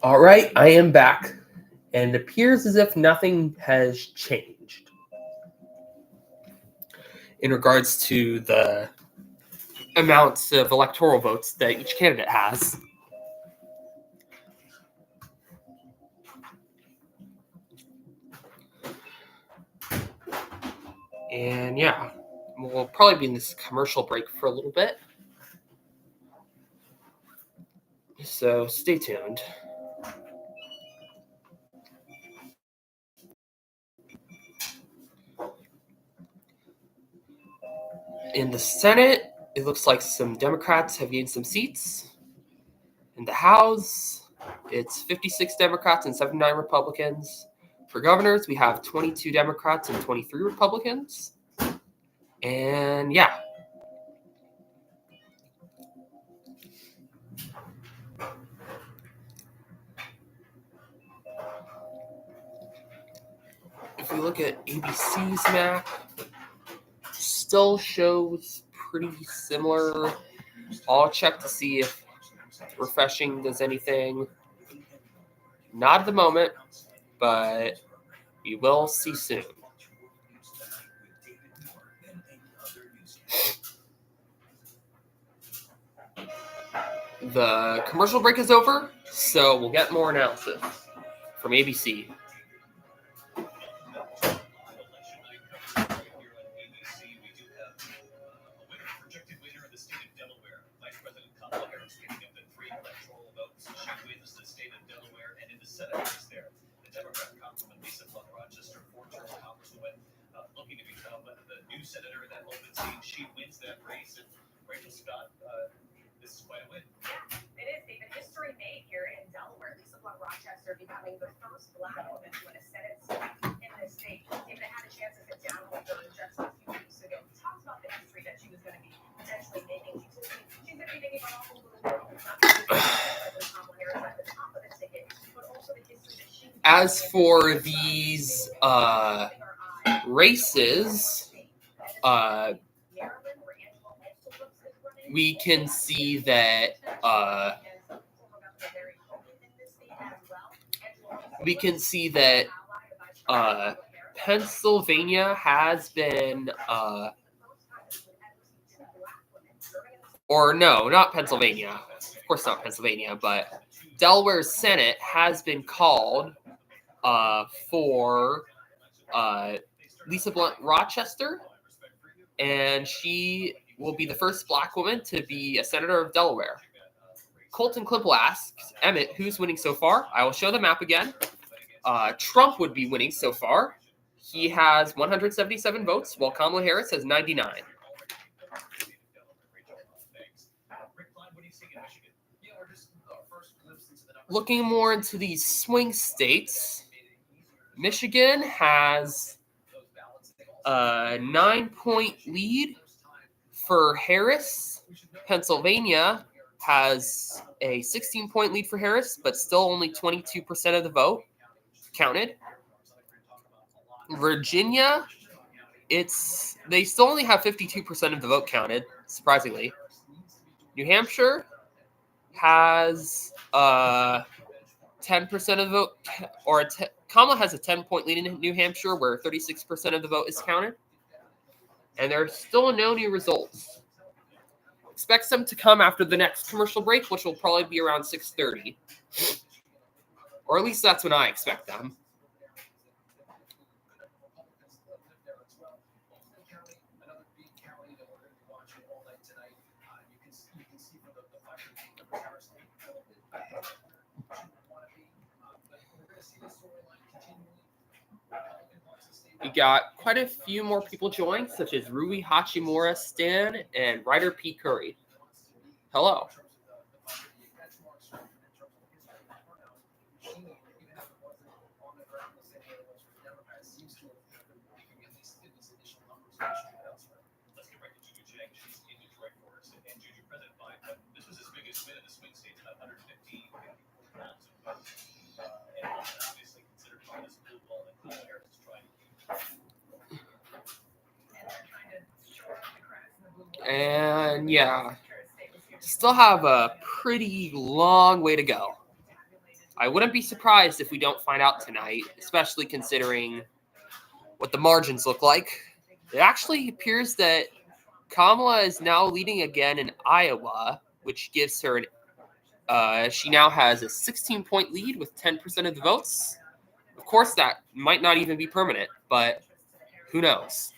All right, I am back, and it appears as if nothing has changed in regards to the amounts of electoral votes that each candidate has. And yeah, we'll probably be in this commercial break for a little bit. So stay tuned. In the Senate, it looks like some Democrats have gained some seats. In the House, it's 56 Democrats and 79 Republicans. For governors, we have 22 Democrats and 23 Republicans. And yeah. If we look at ABC's map, still shows pretty similar. I'll check to see if refreshing does anything. Not at the moment, but we will see soon. The commercial break is over, so we'll get more analysis from ABC. Projected winner of the state of Delaware, Vice President Kamala Harris getting up to 3 electoral votes. She wins the state of Delaware, and in the Senate race there, the Democrat Congresswoman Lisa Plum Rochester, 4-term Congresswoman, looking to become the new senator in that open seat. She wins that race, and Rachel Scott, this is quite a win. It is, David. History made here in Delaware. Lisa Plum Rochester becoming the first Black woman to win a Senate seat in this state. David, I had a chance to sit down with her just a few weeks ago. We talked about the history that she was going to be potentially making. She's going to be making an awful little world. Not only Kamala Harris at the top of the ticket, but also the history that she. As for these races, we can see that Pennsylvania has been, or no, not Pennsylvania. Of course, not Pennsylvania, but Delaware's Senate has been called for Lisa Blunt Rochester, and she will be the first Black woman to be a senator of Delaware. Colton Klimple asks, Emmett, who's winning so far? I will show the map again. Trump would be winning so far. He has 177 votes, while Kamala Harris has 99. Looking more into these swing states, Michigan has a 9-point lead for Harris. Pennsylvania has a 16-point lead for Harris, but still only 22% of the vote counted. Virginia, they still only have 52% of the vote counted, surprisingly. New Hampshire has 10% of the vote, or Kamala has a 10-point lead in New Hampshire, where 36% of the vote is counted. And there are still no new results. Expect them to come after the next commercial break, which will probably be around 6:30. Or at least that's when I expect them. We got quite a few more people join, such as Rui Hachimura Stan and Ryder P. Curry. Hello. Let's get right to Juju Chang. She's in Detroit for us, and Juju President Biden. This was his biggest win in the swing states, about 115,000 votes. And obviously considered part of this blue wall that Kamala Harris is trying to keep. And yeah, still have a pretty long way to go. I wouldn't be surprised if we don't find out tonight, especially considering what the margins look like. It actually appears that Kamala is now leading again in Iowa, which gives her she now has a 16-point lead with 10% of the votes. Of course, that might not even be permanent, but who knows?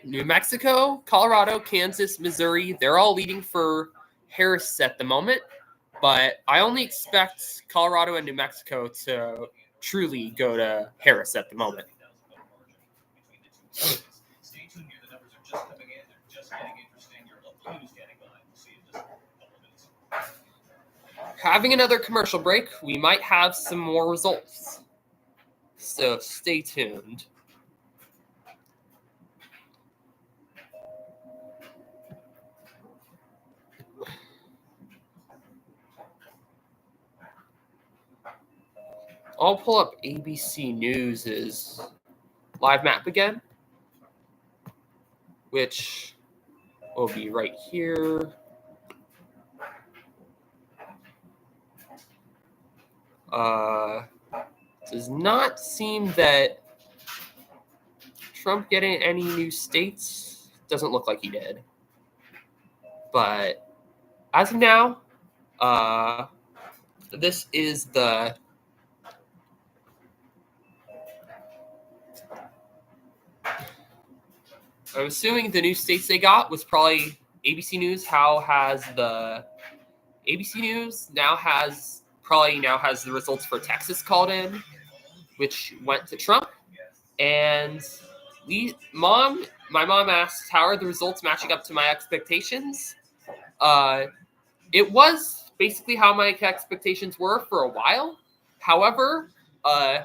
New Mexico, Colorado, Kansas, Missouri, they're all leading for Harris at the moment, but I only expect Colorado and New Mexico to truly go to Harris at the moment. Stay tuned here. The numbers are just coming in. They're just getting interesting. Your local news getting on. We'll see in just a couple of minutes. Having another commercial break, we might have some more results. So stay tuned. I'll pull up ABC News' live map again, which will be right here. Does not seem that Trump getting any new states. Doesn't look like he did. But as of now, this is the I'm assuming the new states they got was probably ABC News. ABC News now has the results for Texas called in, which went to Trump. And my mom asked, how are the results matching up to my expectations? It was basically how my expectations were for a while. However, my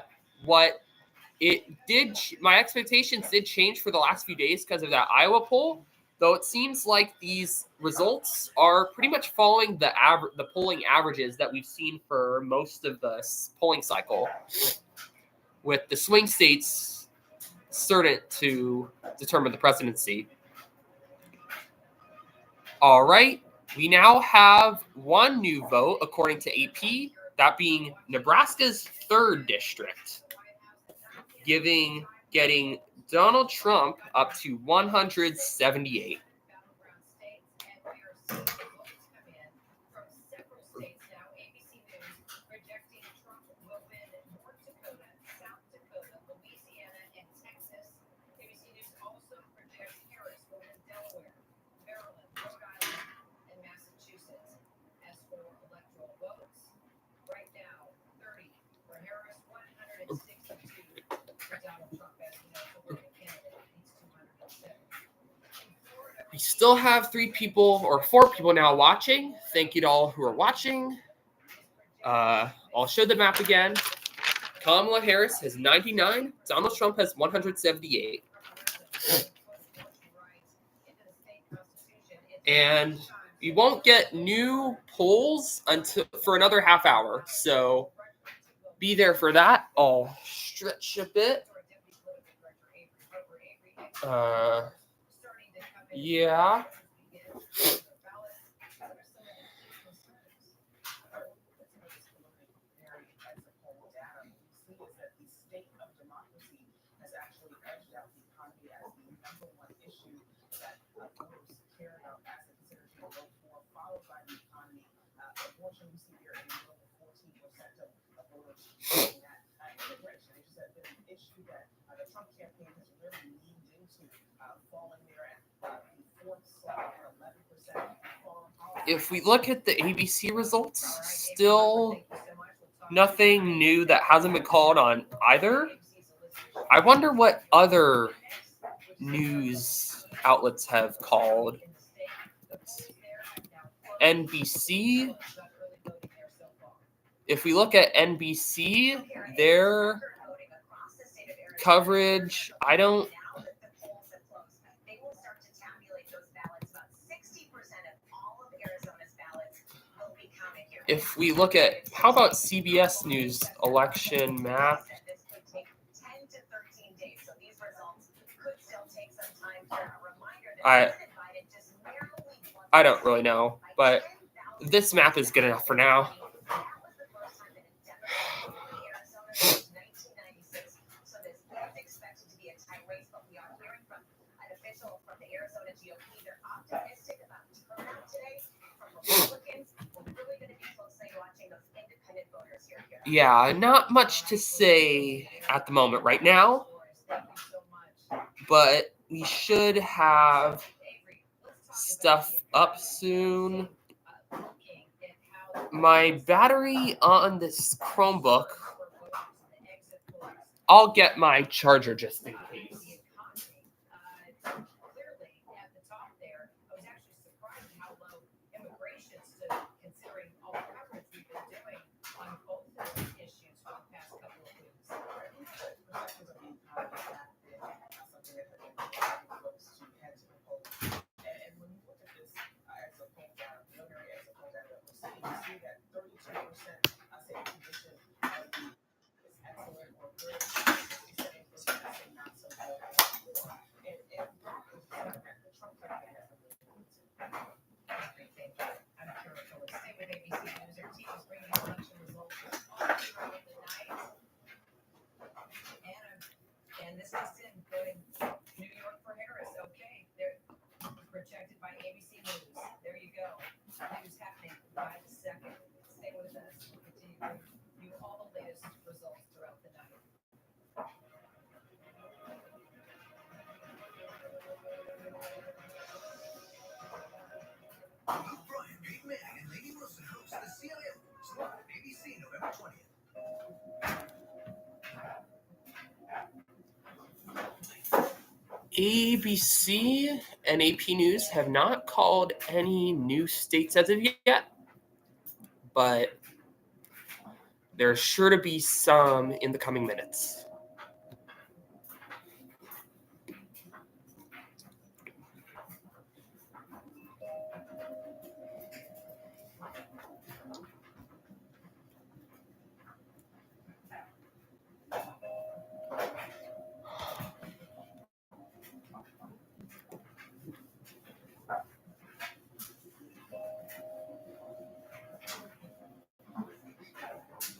expectations did change for the last few days because of that Iowa poll, though it seems like these results are pretty much following the polling averages that we've seen for most of the polling cycle, with the swing states certain to determine the presidency. All right, we now have one new vote according to AP. that being Nebraska's 3rd district, getting Donald Trump up to 178. We still have 4 people now watching. Thank you to all who are watching. I'll show the map again. Kamala Harris has 99. Donald Trump has 178. And we won't get new polls for another half hour. So be there for that. I'll stretch a bit. Yeah. If we look at the ABC results, still nothing new that hasn't been called on either. I wonder what other news outlets have called. NBC. If we look at NBC, their coverage, if we look at, how about CBS News election map? I don't really know, but this map is good enough for now. Yeah, not much to say at the moment right now, but we should have stuff up soon. My battery on this Chromebook, I'll get my charger just in case. And this is in New York for Harris. Okay, they're projected by ABC News. There you go. News happening by the second. Stay with us. We'll continue to review all the latest results throughout the night. Brian, Pete Manning, and Lady Wilson host the CIA Awards live on ABC November 20th. ABC and AP News have not called any new states as of yet, but there's sure to be some in the coming minutes.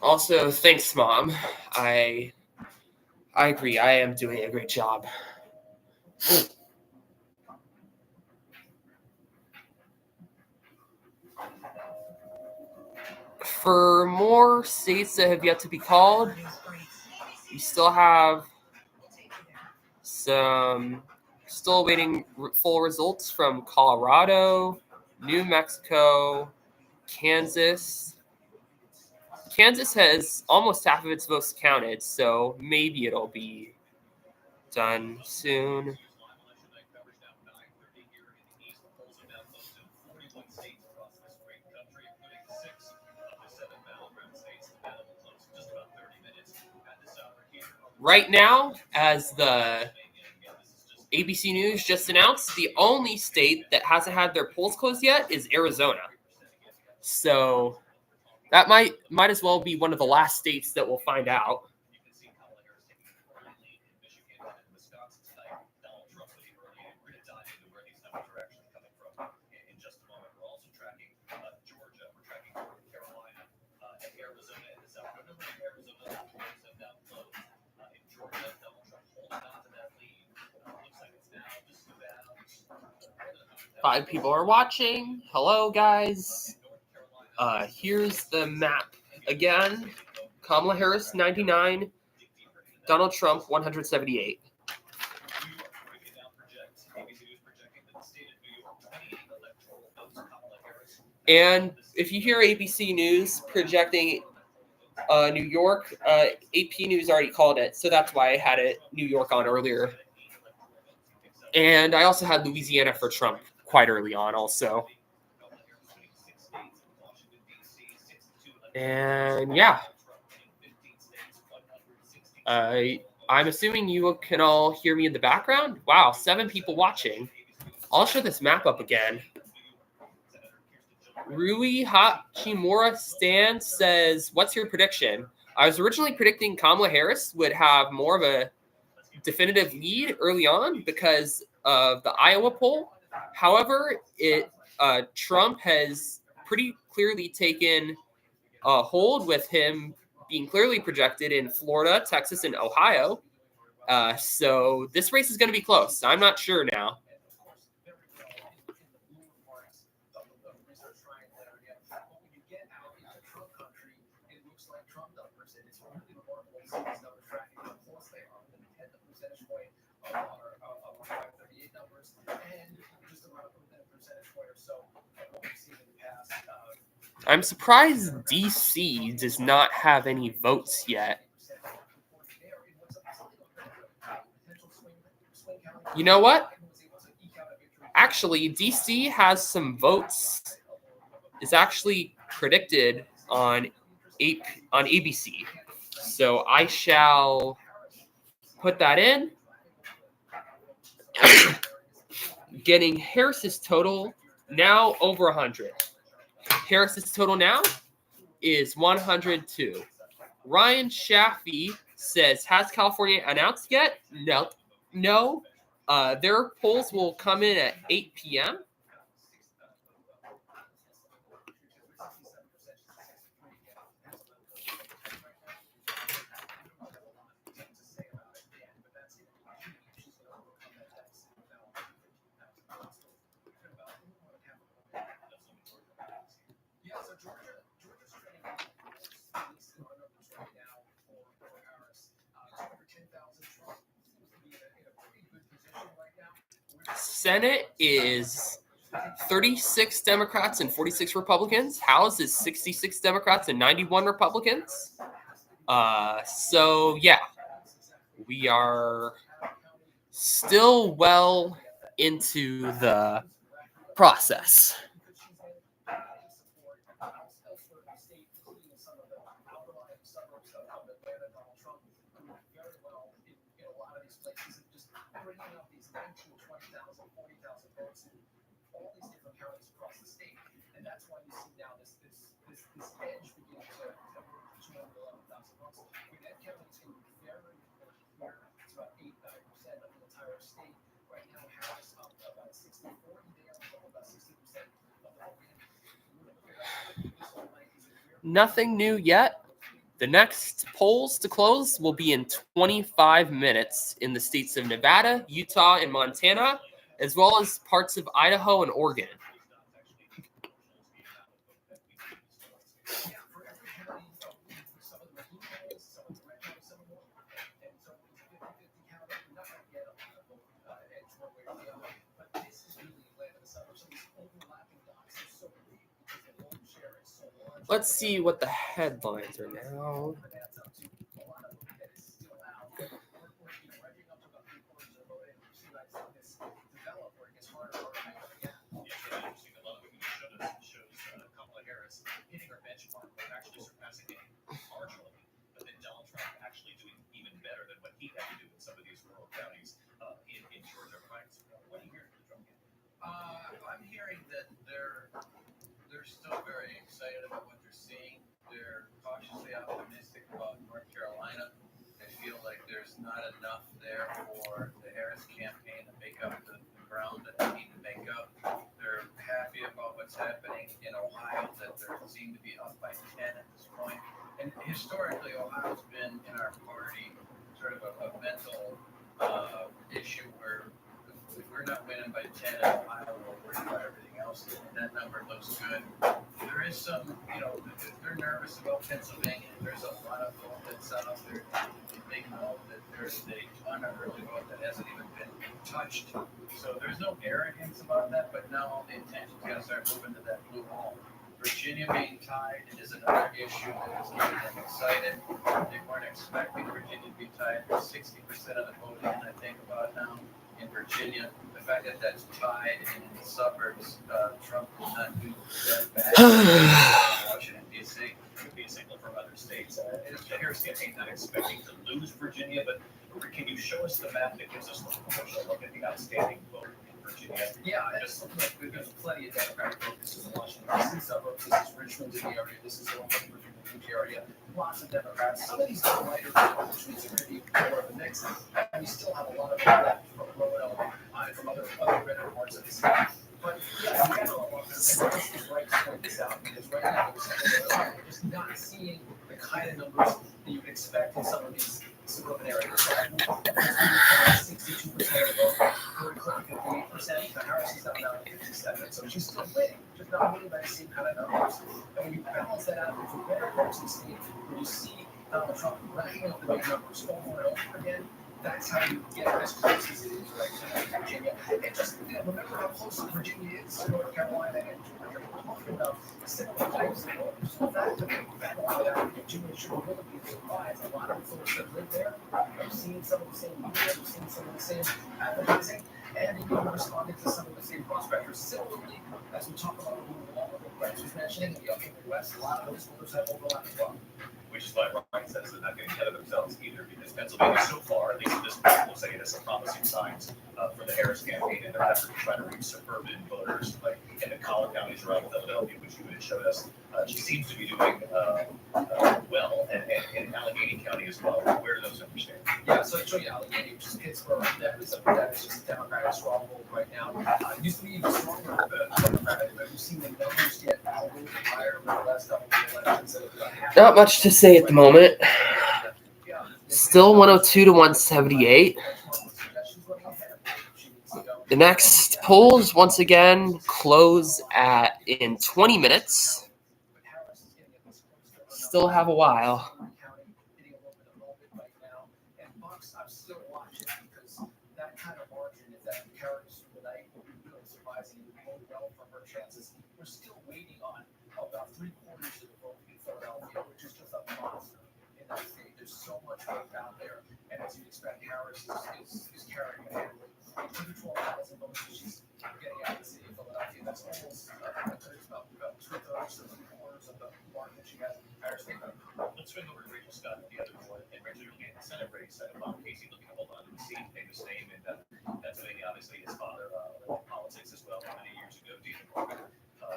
Also, thanks, Mom. I agree. I am doing a great job. For more states that have yet to be called, we still have some still awaiting full results from Colorado, New Mexico, Kansas. Kansas has almost half of its votes counted, so maybe it'll be done soon. Right now, as the ABC News just announced, the only state that hasn't had their polls closed yet is Arizona. So that might as well be one of the last states that we'll find out. Five people are watching. Hello, guys. Here's the map again. Kamala Harris, 99. Donald Trump, 178. And if you hear ABC News projecting New York, AP News already called it, so that's why I had it New York on earlier. And I also had Louisiana for Trump quite early on also. And yeah. I'm assuming you can all hear me in the background. Wow, 7 people watching. I'll show this map up again. Rui Hachimura Stan says, what's your prediction? I was originally predicting Kamala Harris would have more of a definitive lead early on because of the Iowa poll. However, Trump has pretty clearly taken a hold with him being clearly projected in Florida, Texas, and Ohio. So this race is going to be close. I'm not sure now. I'm surprised DC does not have any votes yet. You know what? Actually, DC has some votes. It's actually predicted on ABC. So I shall put that in. Getting Harris's total now over 100. Harris's total now is 102. Ryan Shaffey says, has California announced yet? No. Their polls will come in at 8 p.m. Senate is 36 Democrats and 46 Republicans. House is 66 Democrats and 91 Republicans. So yeah, we are still well into the process. Nothing new yet. The next polls to close will be in 25 minutes in the states of Nevada, Utah, and Montana, as well as parts of Idaho and Oregon. Yeah, for every county, some of them are blue counties, some of them are red counties, some of them are and so it's a 50-50 count. You're not going to get a lot of vote edge one way or the other. But this is really Atlanta, the suburbs. So these overlapping dots are so big because the vote share is so large. Let's see what the headlines are now. Kamala Harris hitting her benchmark, but actually surpassing it marginally. But then Donald Trump actually doing even better than what he had to do in some of these rural counties in Georgia. Right? What are you hearing from Trump? I'm hearing that they're still very excited about what they're seeing. They're cautiously optimistic about North Carolina. They feel like there's not enough there for the Harris campaign to make up the ground that they need to make up. They're happy about what's happening in Ohio, that they seem to be up by 10 at this point. And historically, Ohio's been in our party sort of a mental issue where if we're not winning by 10 in Ohio, we're worried about everything else, and that number looks good. There is some, they're nervous about Pennsylvania. There's a lot of vote that's out there. They know that there's a ton of early vote that hasn't even been touched. So there's no arrogance about that, but now all the attention's got to start moving to that blue wall. Virginia being tied is another issue that is getting them excited. They weren't expecting Virginia to be tied. 60% of the voting, I think, about now in Virginia. The fact that that's tied in the suburbs, Trump did not do that bad. Washington, D.C. Could be a signal from other states. The Harris campaign not expecting to lose Virginia, but can you show us the map that gives us the proportional look at the outstanding vote in Virginia? Yeah, it's looking like there's plenty of Democratic vote. This is the Washington, D.C. suburbs. This is Richmond in the area. This is the Virginia Beach area. Lots of Democrats. Some of these are lighter, which means it could be more of a mix. And we still have a lot of left from Roanoke and from other redder parts of the state. But yeah, in general, this is right to point this out because right now we're just not seeing the kind of numbers that you would expect in some of these suburban areas. 62% of the vote, Hillary Clinton 58%, Harris is down to 57%. So she's still winning, just not winning by the same kind of numbers. And when you balance that out with the better parts of the state, where you see Donald Trump racking up the big numbers over and over again, that's how you get as close as it is right now in Virginia. And just remember how close Virginia is to North Carolina and Georgia. We're talking about similar types of voters. So that's a big battle that Virginia should really be surprised. A lot of the folks that live there have seen some of the same media, have seen some of the same advertising, and even responded to some of the same prospectors. Similarly, as we talk about the wall that Bryce was mentioning in the upper Midwest, a lot of those voters have overlap as well. Which is why Ryan says they're not getting ahead of themselves either, because Pennsylvania so far, at least at this point, looks like it has some promising signs for the Harris campaign in their effort to try to reach suburban voters, like in the collar counties around Philadelphia, which you had showed us. She seems to be doing well, and in Allegheny County as well. Where do those numbers stand? Yeah, so I'll show you Allegheny, which is Pittsburgh. That is just a Democratic stronghold right now. It used to be even stronger Democratic, but we've seen the numbers get a little bit higher over the last couple of elections. Not much to say at the moment. Still 102 to 178. The next polls, once again, close in 20 minutes. Still have a while. I'm still watching because that kind of margin, if that carries through the night, will be really surprising and bode well for her chances. We're still waiting on about 3/4 of the vote in Philadelphia, which is just a monster in that state. There's so much vote down there, and as you'd expect, Harris is carrying it handily. 112,000 votes that she's getting out of the city of Philadelphia. That's almost about 2/3 of 3/4 of the mark that she has. Harris taken up. Let's swing over to Rachel Scott, the other one, and Rachel, you're looking at the Senate race. Bob Casey looking to hold on to the seat, famous name in Pennsylvania. Obviously, his father in politics as well many years ago, David Morgan,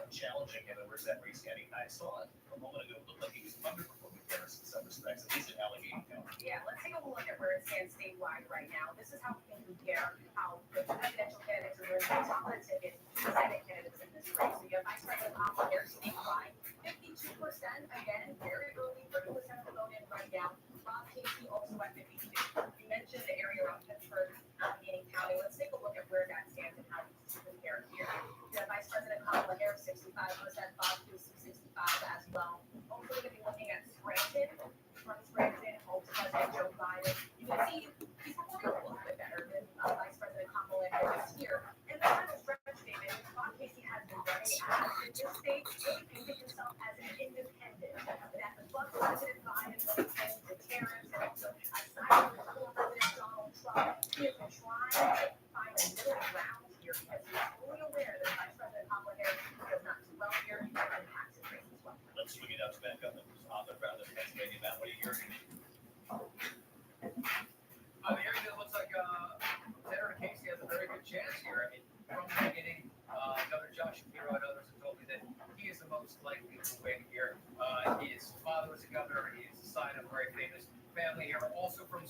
challenging him. And where's that race heading? I saw it a moment ago. It looked like he was underperforming Harris in some respects, at least in Allegheny County. Yeah, let's take a look at where it stands statewide right now. This is how we can compare how the presidential candidates are doing on top of the ticket, the Senate candidates in this race. So you have Vice President Kamala Harris statewide, 52%, again, very early, 30% of the vote in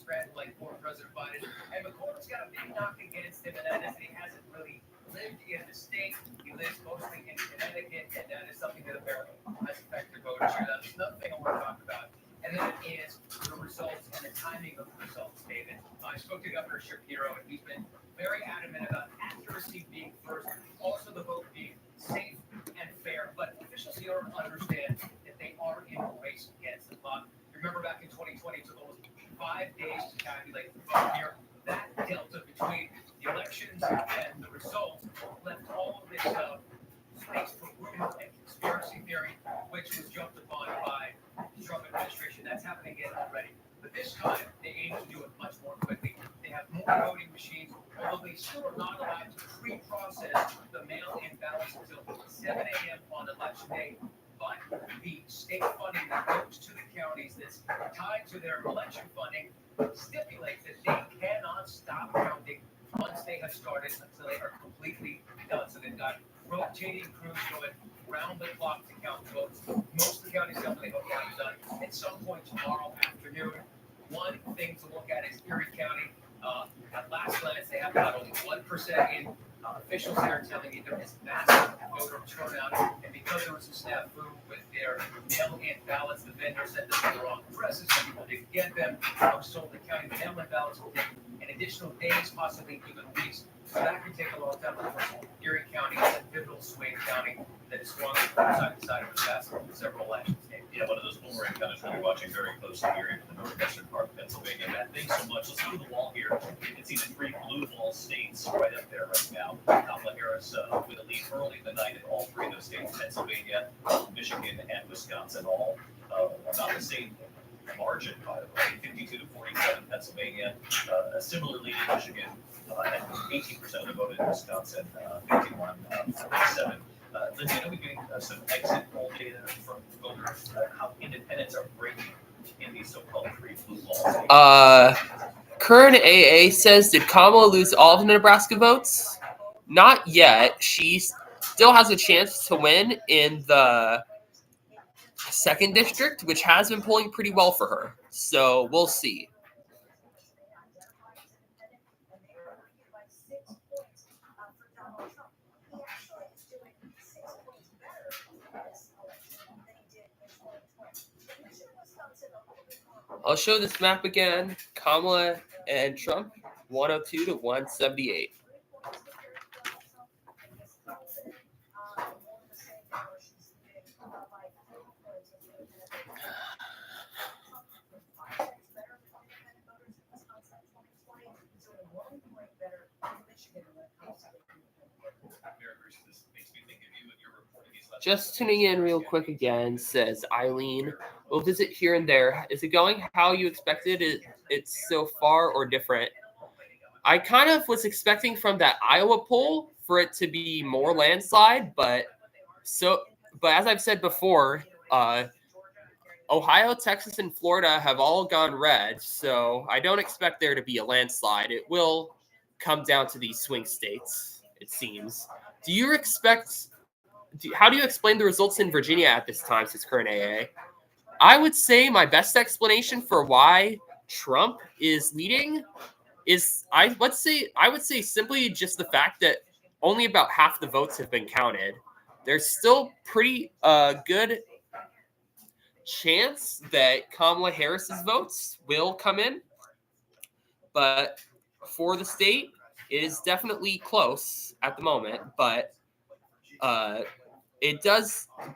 Democrat like former President Biden. And McCormick's got a big knock against him, and that is that he hasn't really lived in the state. He lives mostly in Connecticut, and that is something that apparently has affected voters here. That's another thing I want to talk about. And that is the results and the timing of the results, David. I spoke to Governor Shapiro, and he's been very adamant about accuracy being first, also the vote being safe and fair. But officials here understand that they are in a race against the clock. Remember back in 2020, it took almost 5 days to calculate the vote here. That delta between the elections and the results left all of this space for rumor and conspiracy theory, which was jumped upon by the Trump administration. That's happening again already. But this time, they aim to do it much more quickly. They have more voting machines, although they still are not allowed to pre-process the mail-in ballots until 7 a.m. on election day. But the state funding that goes to the counties that's tied to their election funding stipulates that they cannot stop counting once they have started until they are completely done. So they've got rotating crews going round the clock to count votes. Most of the counties definitely hope to have it done at some point tomorrow afternoon. One thing to look at is Erie County. At last glance, they have about only 1% in. Officials here are telling me there is massive voter turnout, and because there was a snafu with their mail-in ballots, the vendor sent them to the wrong addresses, so people didn't get them. I was told the county mail-in ballots will take an additional days, possibly even weeks. So that could take a long time. Of course, Erie County is a pivotal swing county that is swung side to side over the past several elections. Yeah, one of those boomerang countries we'll be watching very closely here in the northwestern part of Pennsylvania. Matt, thanks so much. Let's go to the wall here. You can see the three blue wall states right up there right now. Kamala Harris with a lead early in the night in all three of those states, Pennsylvania, Michigan, and Wisconsin, all about the same margin, by the way, 52 to 47 Pennsylvania, a similar lead in Michigan, and 18% of the vote in Wisconsin, 51 47. Lindsay, I know we're getting some exit poll data from voters, how independents are breaking in these so-called three blue walls. Current AA says, did Kamala lose all the Nebraska votes? Not yet. She still has a chance to win in the second district, which has been polling pretty well for her. So we'll see. I'll show this map again. Kamala and Trump, 102 to 178. Just tuning in real quick again, says Eileen. We'll visit here and there. Is it going how you expected? It's so far or different? I kind of was expecting from that Iowa poll for it to be more landslide, but as I've said before, Ohio, Texas, and Florida have all gone red, so I don't expect there to be a landslide. It will come down to these swing states, it seems. How do you explain the results in Virginia at this time, says current AA? I would say my best explanation for why Trump is leading is I would say simply just the fact that only about half the votes have been counted. There's still pretty good chance that Kamala Harris's votes will come in, but for the state, it is definitely close at the moment. But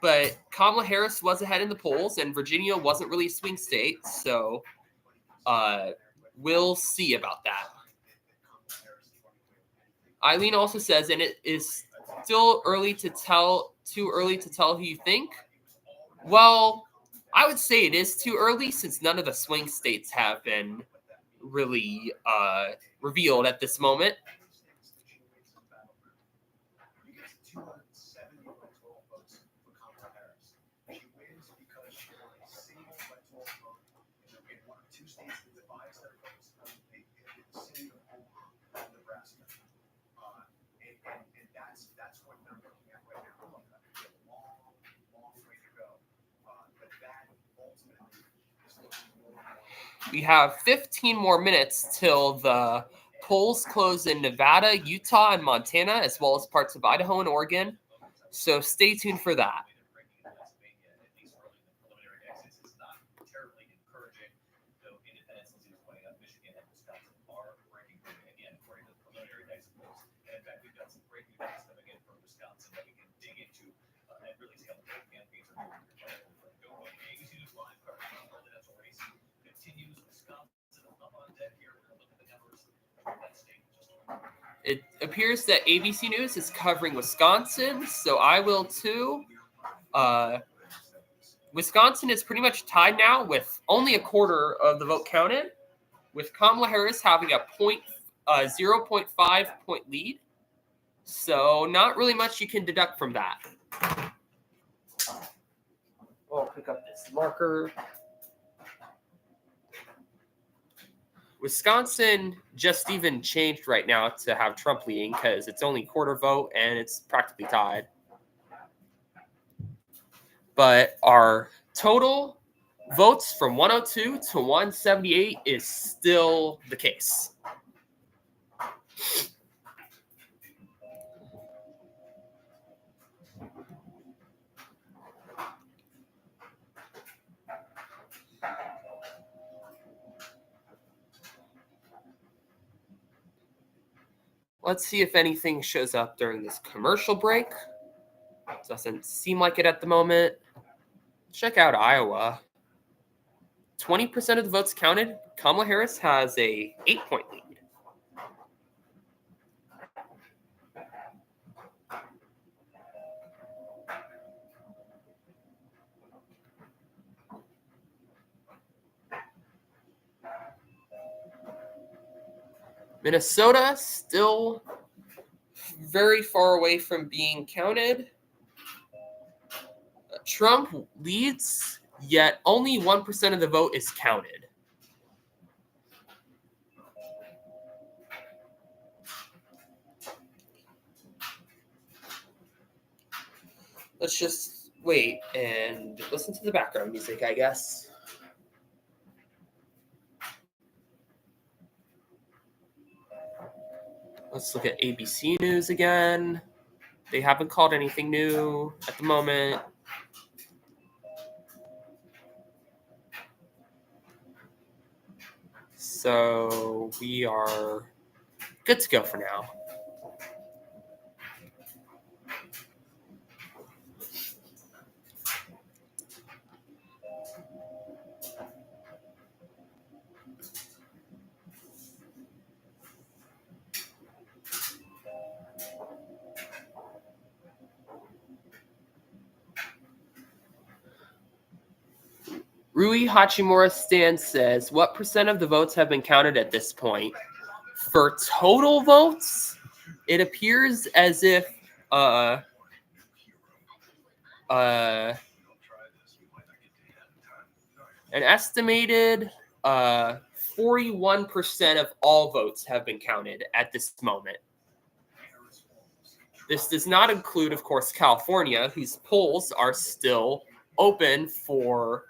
but Kamala Harris was ahead in the polls, and Virginia wasn't really a swing state, so we'll see about that. Eileen also says, and it is still too early to tell who you think. Well, I would say it is too early since none of the swing states have been really revealed at this moment. We have 15 more minutes till the polls close in Nevada, Utah, and Montana, as well as parts of Idaho and Oregon. So stay tuned for that. It appears that ABC News is covering Wisconsin, so I will too. Wisconsin is pretty much tied now with only a quarter of the vote counted, with Kamala Harris having a 0.5 point lead. So not really much you can deduct from that. I'll pick up this marker. Wisconsin just even changed right now to have Trump leading because it's only quarter vote and it's practically tied. But our total votes from 102 to 178 is still the case. Let's see if anything shows up during this commercial break. Doesn't seem like it at the moment. Check out Iowa. 20% of the votes counted. Kamala Harris has a 8-point lead. Minnesota still very far away from being counted. Trump leads, yet only 1% of the vote is counted. Let's just wait and listen to the background music, I guess. Let's look at ABC News again. They haven't called anything new at the moment. So we are good to go for now. Rui Hachimura Stan says, what percent of the votes have been counted at this point? For total votes, it appears as if an estimated 41% of all votes have been counted at this moment. This does not include, of course, California, whose polls are still open for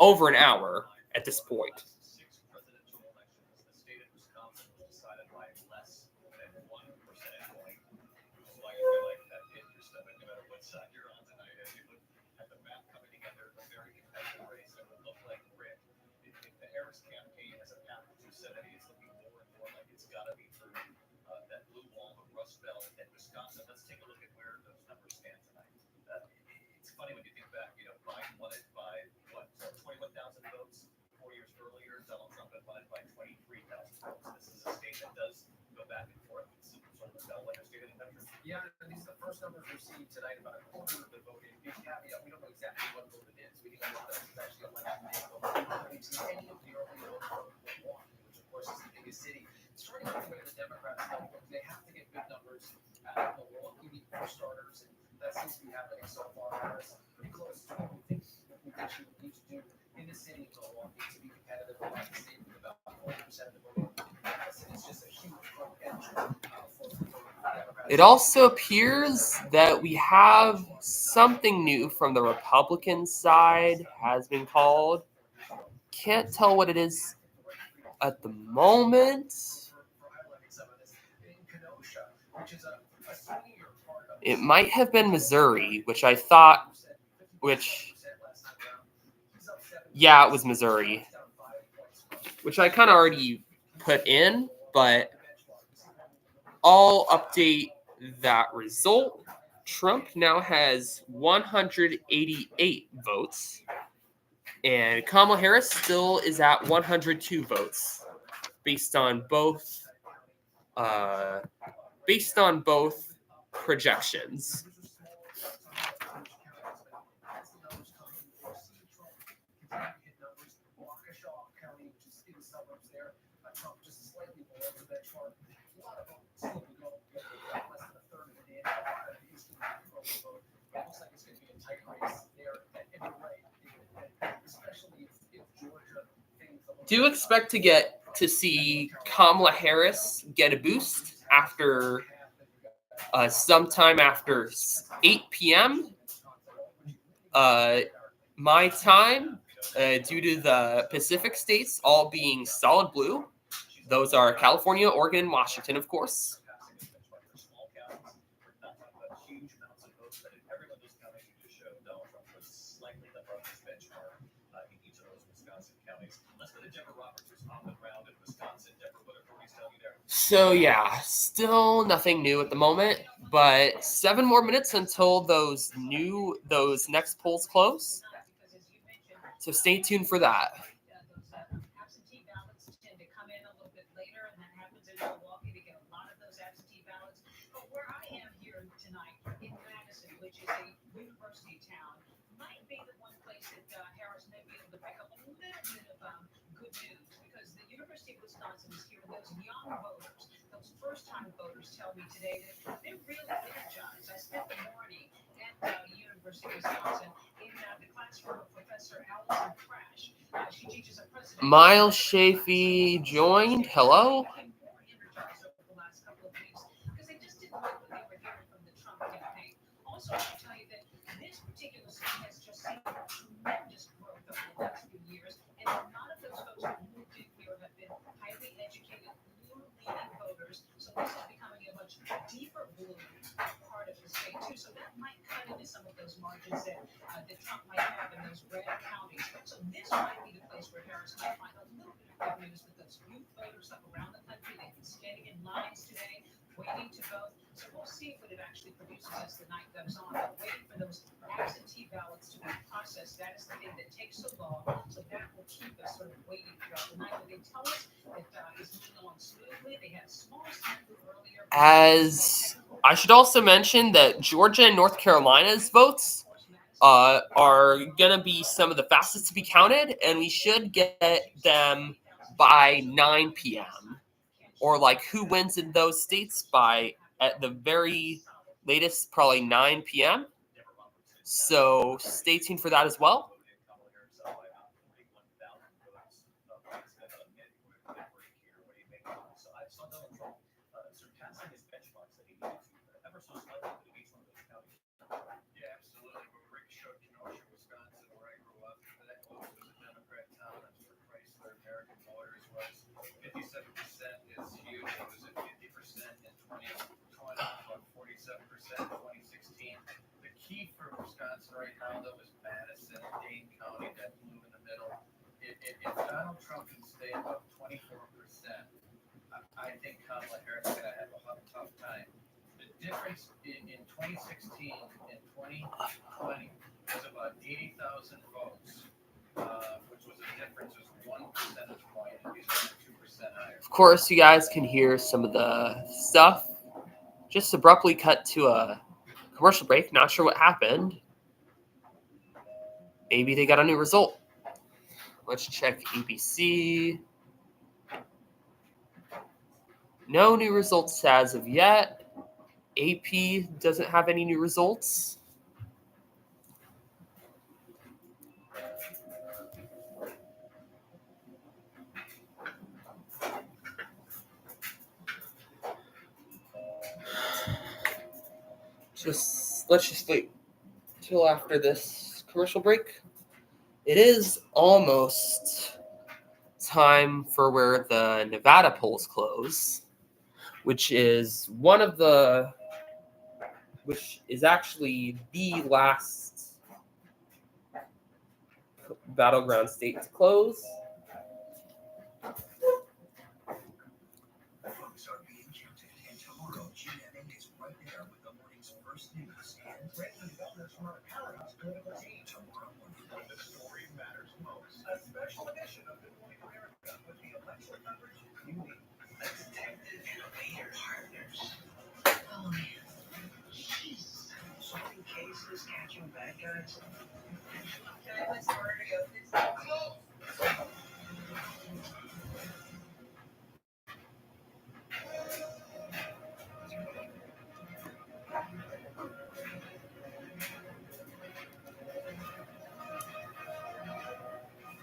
over an hour at this point. Yeah, these are the first numbers received tonight. About a quarter of the vote. Big caveat: we don't know exactly what vote it is. We don't know if it's actually election day vote. We've seen any of the early votes from Milwaukee, which of course is the biggest city. Starting with where the Democrats go, they have to get good numbers out of Milwaukee for starters, and that seems to be happening so far. Harris pretty close to what we think she would need to do in the city of Milwaukee to be competitive with the state with about 40% of the vote. It's just a huge vote entry for the Democrats. It also appears that we have something new from the Republican side has been called. can't tell what it is at the moment. It might have been Missouri, which I thought, yeah, it was Missouri, which I kind of already put in, but I'll update that result. Trump now has 188 votes, and Kamala Harris still is at 102 votes, based on both projections. Do expect to see Kamala Harris get a boost after sometime after 8 p.m. My time, due to the Pacific states all being solid blue. Those are California, Oregon, and Washington, of course. So yeah, still nothing new at the moment, but 7 more minutes until those next polls close. So stay tuned for that. Absentee ballots tend to come in a little bit later, and that happens in Milwaukee. They get a lot of those absentee ballots. But where I am here tonight in Madison, which is a university town, might be the one place that Harris may be able to pick up a little bit of good news, because the University of Wisconsin is here. Those young voters, those first-time voters, tell me today that they're really energized. I spent the morning at the University of Wisconsin in the classroom of Professor Allison Crash. She teaches a president. Miles Chafee joined. Hello. Because they just didn't like what they were hearing from the Trump campaign. Also, I can tell you that this particular city has just seen tremendous growth over the last few years, and a lot of those folks who moved in here have been highly educated, blue-leaning voters. So this is becoming a much deeper blue part of the state too. So that might cut into some of those margins that Trump might have in those red counties. So this might be the place where Harris might find a little bit of good news with those youth voters up around the country. They've been standing in lines today, waiting to vote. So we'll see what it actually produces as the night goes on. But waiting for those absentee ballots to be processed, that is the thing that takes so long. So that will keep us sort of waiting throughout the night. But they tell us that it's moving along smoothly. They had a small sample earlier. As I should also mention that Georgia and North Carolina's votes are going to be some of the fastest to be counted, and we should get them by 9 p.m. Or like who wins in those states by at the very latest, probably 9 p.m. So stay tuned for that as well. Right now, though, is Madison and Dane County, that blue in the middle. If Donald Trump can stay above 24%, I think Kamala Harris is going to have a tough time. The difference in 2016 and 2020 was about 80,000 votes, which was a difference of 1 percentage point, and he's running 2% higher. Of course, you guys can hear some of the stuff. Just abruptly cut to a commercial break. Not sure what happened. Maybe they got a new result. Let's check ABC. No new results as of yet. AP doesn't have any new results. Let's just wait till after this commercial break. It is almost time for where the Nevada polls close, which is actually the last battleground state to close. Votes are being counted, and tomorrow GMA is right there with the morning's first news and breaking developments from our powerhouse political team. Tomorrow morning, when the story matters most. A special edition of Good Morning America with the election coverage you need. A detective and a mayor partners. Oh man. Jeez. Solving cases, catching bad guys. Okay, let's order to go.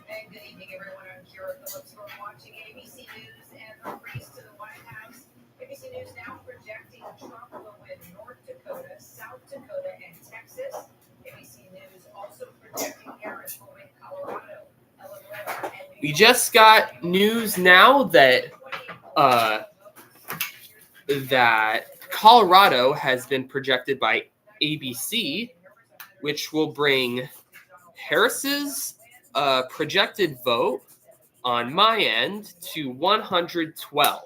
And good evening, everyone. I'm Kira Phillips. We're watching ABC News and the race to the White House. ABC News now projecting Trump will win North Dakota, South Dakota, and Texas. ABC News also projecting Harris will win Colorado, Illinois, and New We York. just got news now that Colorado has been projected by ABC, which will bring Harris's projected vote on my end to 112.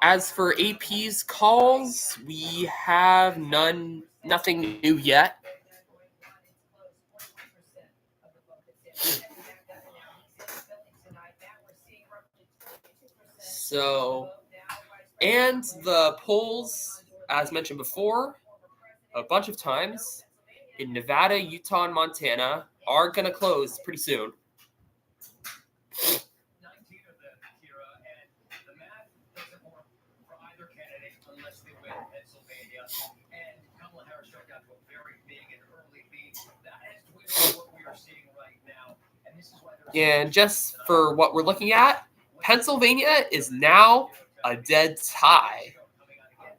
As for AP's calls, we have nothing new yet. So, and the polls, as mentioned before, a bunch of times in Nevada, Utah, and Montana are going to close pretty soon. 19 of them, Kira, and the math doesn't work for either candidate unless they win Pennsylvania. And Kamala Harris struck out to a very big and early lead. That is what we are seeing right now. And this is why And just for what we're looking at, Pennsylvania is now a dead tie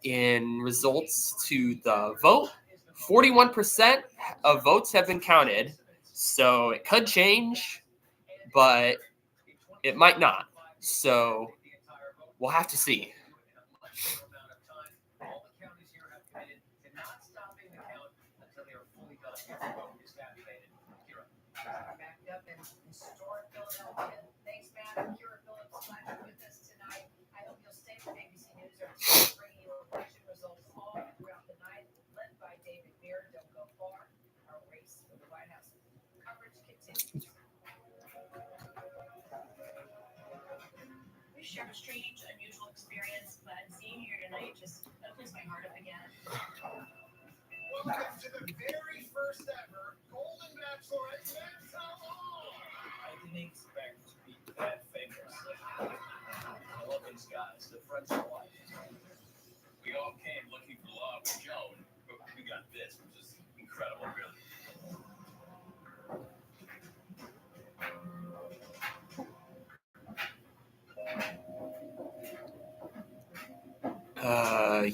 in results to the vote. 41% of votes have been counted, so it could change, but it might not. So we'll have to see. Thanks, Matt. I'm Kira Phillips. Glad you're with us tonight. I hope you'll stay with ABC News. Our team is bringing you election results all throughout the night, led by David Beard. Don't go far. Our race for the White House coverage continues. We shared a strange, unusual experience, but seeing you here tonight just opens my heart up again. Welcome to the very first ever Golden Bachelorette Men's Salon. I didn't expect to be that famous. I love these guys. They're friends for life. We all came looking for love with Joan, but we got this, which is incredible, really.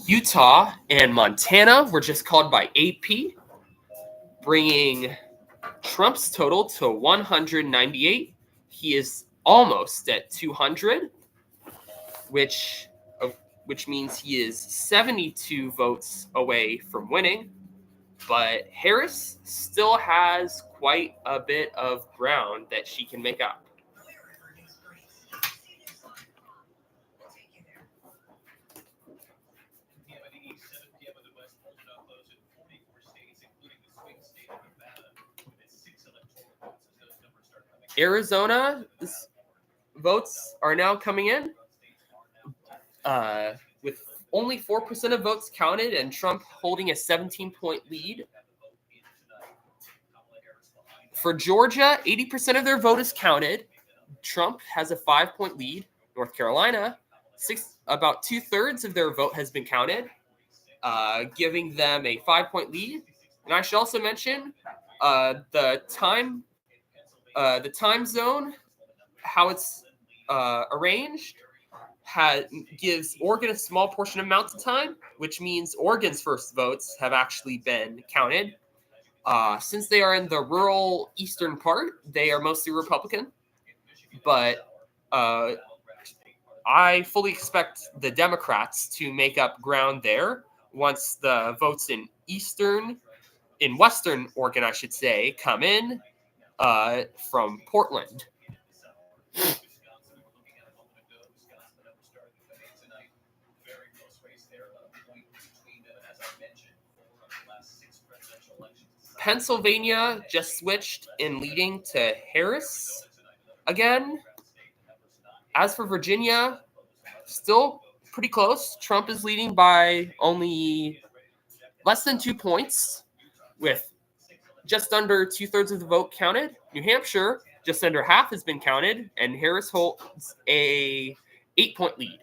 Utah and Montana were just called by AP, bringing Trump's total to 198. He is almost at 200, which means he is 72 votes away from winning. But Harris still has quite a bit of ground that she can make up. Wherever news breaks, CNews.com will take you there. 10 p.m. in the east, 7 p.m. in the west, polls now close in 44 states, including the swing state of Nevada, with 6 electoral votes as those numbers start coming in. Arizona's votes are now coming in, with only 4% of votes counted and Trump holding a 17-point lead. For Georgia, 80% of their vote is counted. Trump has a 5-point lead. North Carolina, about 2/3 of their vote has been counted, giving them a 5-point lead. And I should also mention the time zone, how it's arranged. gives Oregon a small portion of mountain time, which means Oregon's first votes have actually been counted. Since they are in the rural eastern part, they are mostly Republican, but I fully expect the Democrats to make up ground there once the votes in Western Oregon, I should say, come in from Portland. Pennsylvania just switched in leading to Harris again. As for Virginia, still pretty close. Trump is leading by only less than 2 points, with just under 2/3 of the vote counted. New Hampshire, just under half has been counted, and Harris holds a 8-point lead.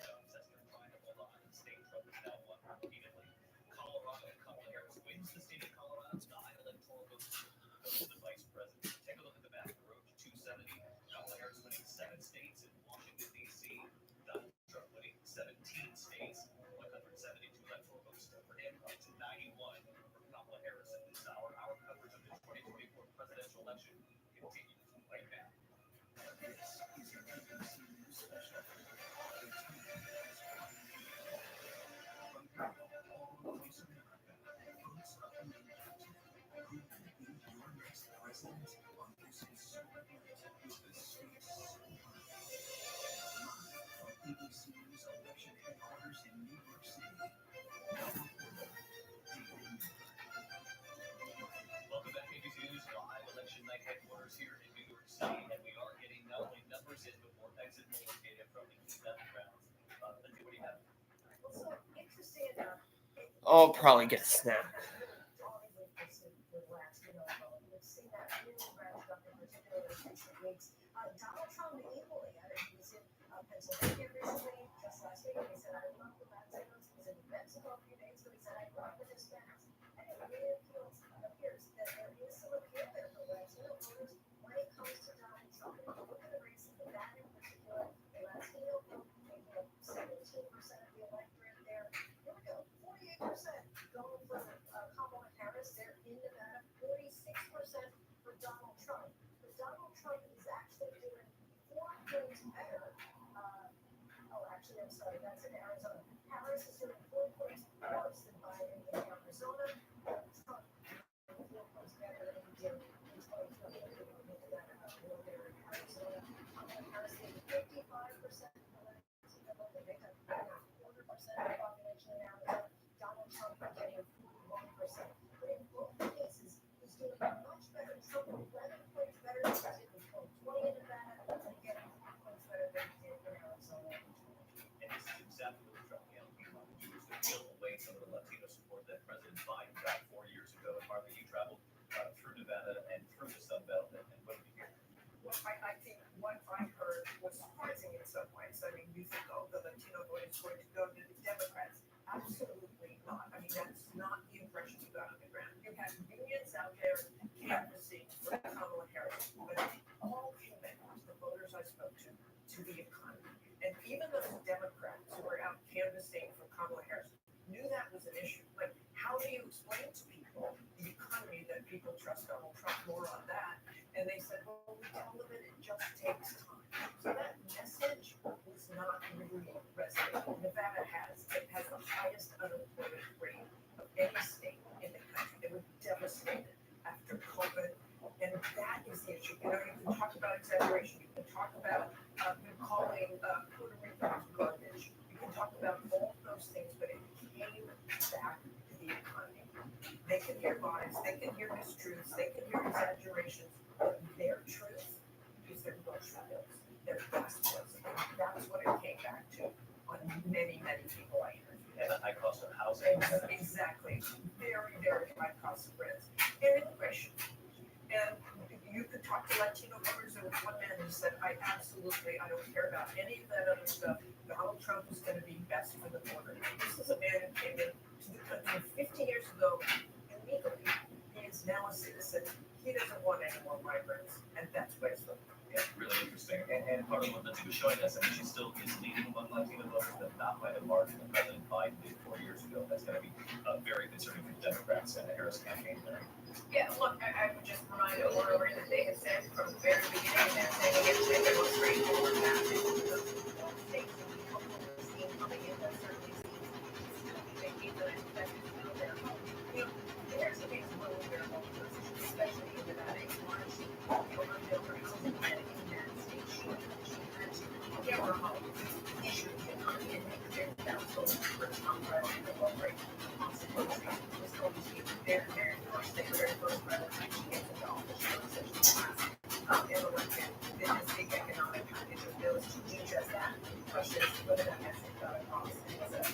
Welcome back, ABC News live election night headquarters here in New York City, and we are getting not only numbers in but more exit poll data from the key battlegrounds. Lindsay, what do you have? I'll probably get a snack. Donald Trump equally. He was in Pennsylvania recently, just last week, and he said, I love the Latinos. He was in New Mexico a few days ago. He said, I love the Hispanics. And it really appears that there is some appeal there for Latino voters when it comes to Donald Trump. And if you look at the race in Nevada in particular, the Latino vote making up 17% of the electorate there. Here we go, 48% going for Kamala Harris there in Nevada, 46% for Donald Trump. But Donald Trump is actually doing 4 points better. I'm sorry, that's in Arizona. Harris is doing 4 points worse than Biden in Arizona. Trump doing 4 points better than he did in 2020. In Arizona, Harris getting 55% of the vote. They make up 1/4% of the population in Arizona. Donald Trump getting 41%. But in both cases, he's doing much better. Trump 11 points better than he did in 2020 in Nevada, and getting 4 points better than he did in Arizona. And this is exactly what Trump campaign wanted to do, is to peel away some of the Latino support that President Biden got 4 years ago. And Harvey, you traveled through Nevada and through the Sun Belt, and what did you hear? Well, I think what I heard was surprising in some ways. I mean, you think, oh, the Latino vote is going to go to the Democrats. Absolutely not. I mean, that's not the impression you got on the ground. You had unions out there canvassing for Kamala Harris, but all came in, the voters I spoke to the economy. And even those Democrats who were out canvassing for Kamala Harris knew that was an issue. Like, how do you explain to people the economy that people trust Donald Trump more on that? And they said, well, we tell them that it just takes time. So that message was not really resonating. Nevada has the highest unemployment rate of any state in the country. They were devastated after COVID. And that is the issue. You know, you can talk about exaggeration. You can talk about calling Puerto Ricans garbage. You can talk about all those things, but it came back to the economy. They can hear lies, they can hear mistruths, they can hear exaggerations, but their truth is their grocery bills, their gas bills. And that's what it came back to on many, many people I interviewed. And the high cost of housing. Exactly. Very, very high cost of rent. And immigration. And you could talk to Latino voters. There was one man who said, I don't care about any of that other stuff. Donald Trump is going to be best for the border. This is a man who came into the country 50 years ago illegally. He is now a citizen. He doesn't want any more migrants. And that's what it's looking for. Yeah, really interesting. And part of what Lindsay was showing us, I mean, she still is leading among Latino voters. the margin that President Biden did 4 years ago. That's going to be very concerning for the Democrats and the Harris campaign there. Yeah, look, I would just remind over and over that they had said from the very beginning that they would get to make the most straightforward path into the states and we hope what we're seeing coming in that certainly seems to be making the effective bill there. You know, there's a case where we're going to especially in Nevada, it's large overbuilt for housing and in that state she had to get her home, issue the economy and make clear that that was going to be first on priority, the low rate consequences was going to be very, very first thing, very first priority she gets into office. She was such a class and elected this big economic package of bills to do just that. The question is whether that message got across and was a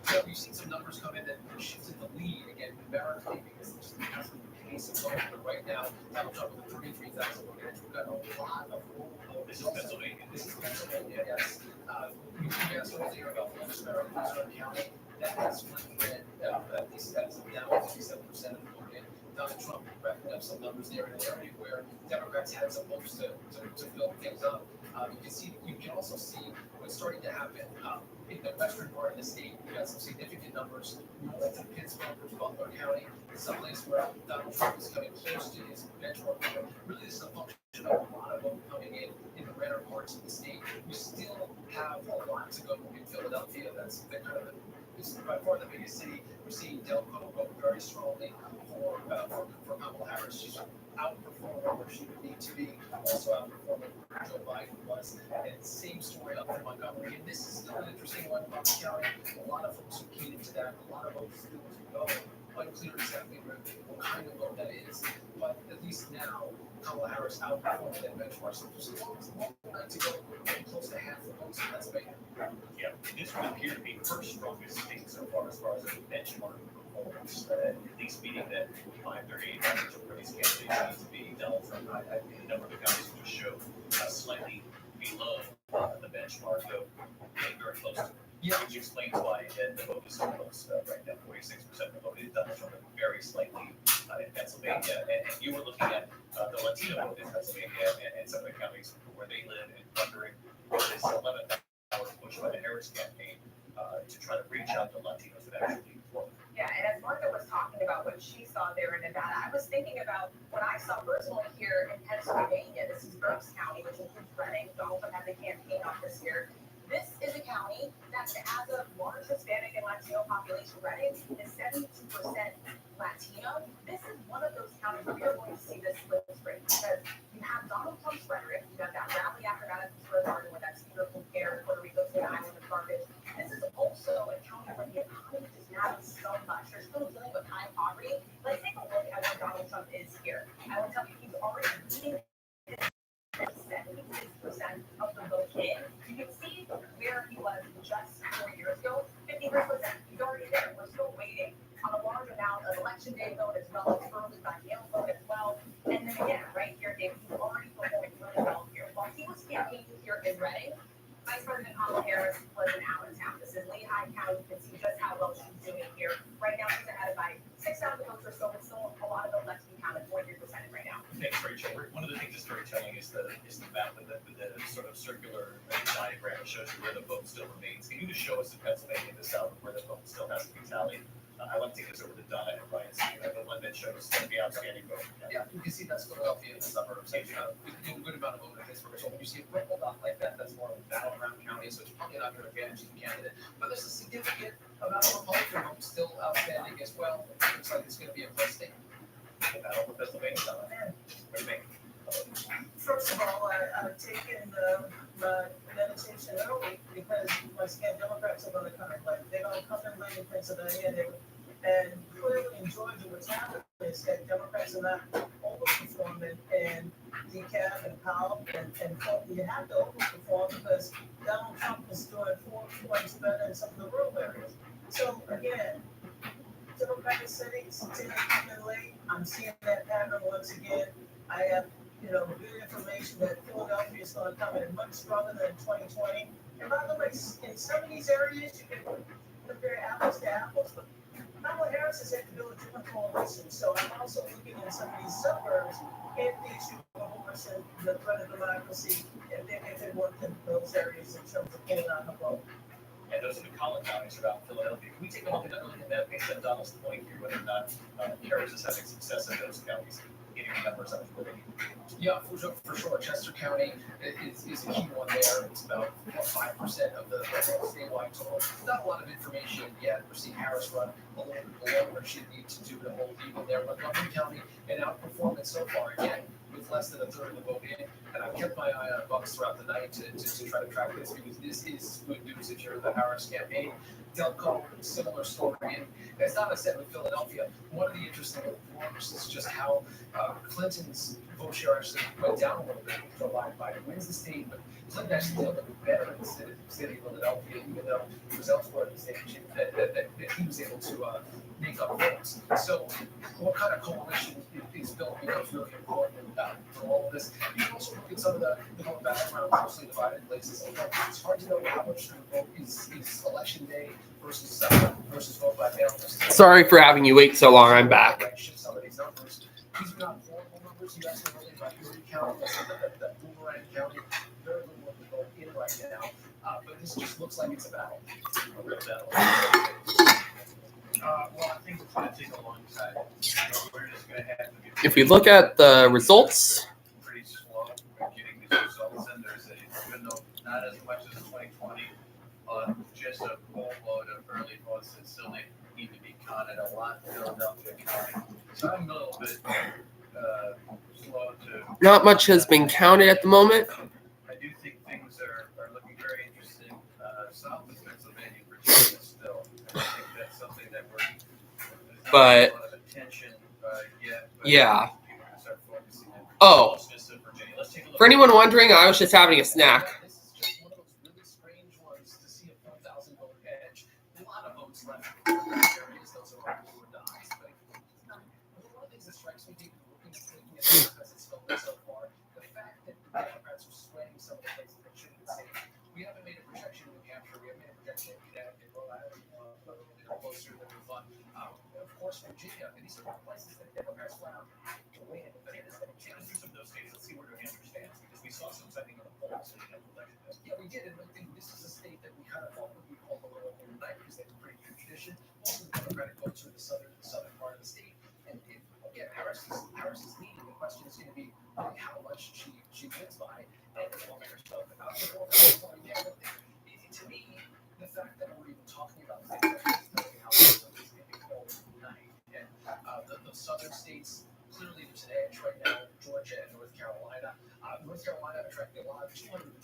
So we've seen some numbers come in that shifted the lead again numerically because it just hasn't been the case of voting. But right now, Donald Trump with 33,000 voters. We've got a lot of This is Pennsylvania. This is Pennsylvania, yes. We asked earlier about the Livestream County. That has flipped red. At least that's down 57% of the vote. Donald Trump racking up some numbers there in an area where Democrats had some hopes to fill things up. You can also see what's starting to happen in the western part of the state. We got some significant numbers. North of Pittsburgh, Butler County, someplace where Donald Trump is coming close to his benchmark number. Really, this is a function of a lot of them coming in the redder parts of the state. We still have a lot to go in Philadelphia. That's the kind of this is by far the biggest city. We're seeing Delco go very strongly for Kamala Harris. She's outperforming where she would need to be, also outperforming where Joe Biden was. And same story up in Montgomery. And this is still an interesting one. Bucks County, a lot of folks who keyed into that, a lot of folks still to go. Unclear exactly what kind of vote that is, but at least now Kamala Harris outperformed that benchmark. So there's a long way to go. We're close to half the votes in Pennsylvania. Yeah, this would appear to be her strongest state so far as a benchmark performance, at least meaning that 538 average of these candidates needs to be Donald Trump. I think a number of the counties would show slightly below the benchmark, though getting very close to it. Yeah. Which explains why the vote is so close right now. 46% of the vote is Donald Trump, very slightly in Pennsylvania. And you were looking at the Latino vote in Pennsylvania and some of the counties where they live and wondering if this 11th-hour push by the Harris campaign to try to reach out to Latinos would actually work. Yeah, and as Martha was talking about what she saw there in Nevada, I was thinking about what I saw personally here in Pennsylvania. This is Berks County, which includes Reading. Donald Trump had the campaign office here. This is a county that has a large Hispanic and Latino population. Reading is 72% Latino. This is one of those counties where you're going to see this split rate because you have Donald Trump's rhetoric. You have that rally after that at Pittsburgh Garden where that's beautiful air, Puerto Rico, the island of garbage. This is also a county where the economy is not so much. They're still dealing with high poverty. Let's take a look at where Donald Trump is here. I will tell you, he's already leading 76% of the vote in. You can see where he was just 4 years ago, 53%. He's already there. We're still waiting on a large amount of election day vote as well as early by mail vote as well. And then again, right here, David, he's already performing really well here. While he was campaigning here in Reading, Vice President Kamala Harris was in Allentown. This is Lehigh County. You can see just how well she's doing here. Right now, she's ahead by 6,000 votes or so, but still a lot of them left to be counted. 43% right now. Thanks, Rachel. One of the things that's storytelling is the map of the sort of circular diagram that shows you where the vote still remains. Can you just show us in Pennsylvania, the South, where the vote still has to be tallied? I want to take this over to Donna and Ryan. The one that shows the outstanding vote. Yeah, you can see that's Philadelphia in the suburbs. We do a good amount of vote in Pittsburgh. So when you see a purple dot like that, that's more of a battleground county. So it's probably not going to advantage the candidate. But there's a significant amount of Republican vote still outstanding as well. Looks like it's going to be a close thing. The battle for Pennsylvania, Donna. What do you think? First of all, I've taken my meditation early because once again, Democrats are going to come in late. They're going to come in late in Pennsylvania, and clearly in Georgia, what's happening is that Democrats are not overperforming in DeKalb and Powell, and you have to overperform because Donald Trump is doing 4 points better in some of the rural areas. So again, Democratic cities continue to come in late. I'm seeing that pattern once again. I have good information that Philadelphia is going to come in much stronger than 2020. And by the way, in some of these areas, you can compare apples to apples, but Kamala Harris has had to build a different coalition, so I'm also looking at some of these suburbs, if the issue of homelessness, the threat of democracy, if they work in those areas in terms of pulling out the vote. And those are the collar counties around Philadelphia. Can we take a look at that based on Donald's point here, whether or not Harris is having success in those counties, getting the numbers up to where they need to be? Yeah, for sure. Chester County is a key one there. It's about 5% of the statewide total. Not a lot of information yet. We're seeing Harris run a little bit below where she needs to do to hold people there. But Montgomery County, an outperformance so far, again, with less than a third of the vote in. And I've kept my eye on Bucks throughout the night to try to track this, because this is good news if you're the Harris campaign. Delco, similar story. And as Donna said with Philadelphia, one of the interesting reports is just how Clinton's vote share actually went down a little bit for Biden. Wins the state, but Clinton actually did a little bit better in the city of Philadelphia, even though it was elsewhere in the state that he was able to make up votes. So what kind of coalition is built becomes really important for all of this. You can also look at some of the vote battleground mostly divided places. It's hard to know how much the vote is election day versus vote by mail. Sorry for having you wait so long. I'm back. Some of these numbers. These are not horrible numbers. You guys are really about Erie County, that Boomerang County. Very little of the vote in right now. But this just looks like it's a battle. A real battle. Well, I think it's going to take a long time. We're just going to have to be If we look at the results, pretty slow at getting these results, and even though not as much as 2020, just a whole load of early votes that still need to be counted. A lot in Philadelphia County. So I'm a little bit slow to. not much has been counted at the moment. I do think things are looking very interesting south of Pennsylvania, Virginia still. I think that's something that we're But a lot of attention yet. yeah. People can start focusing on Oh, Closeness of Virginia. Let's take a look. for anyone wondering, I was just having a snack. This is just one of those really strange ones to see a 4,000 vote edge. A lot of votes left. Areas, those are all blue or dots. But one of the things that strikes me, looking at this as it's going so far, the fact that the Democrats are swaying some of the places they shouldn't be saying. We haven't made a projection in New Hampshire. We haven't made a projection in Connecticut, Rhode Island, closer than we thought. Of course, Virginia. And these are all places that Democrats went out to win. But it is going to Take us through some of those states. Let's see where New Hampshire stands, because we saw some setting on the polls in the election. Yeah, we did, and I think this is a state that we kind of thought would be called a little overnight because they have a pretty good tradition. Most of the Democratic votes are in the southern part of the state, and again, Harris is leading. The question is going to be how much she wins by, and lawmakers talk about the yeah, but to me, the fact that we're even talking about things like this, how somebody's going to be called overnight, and the southern states. Clearly, there's an edge right now, Georgia and North Carolina. North Carolina attracting a lot of 230,000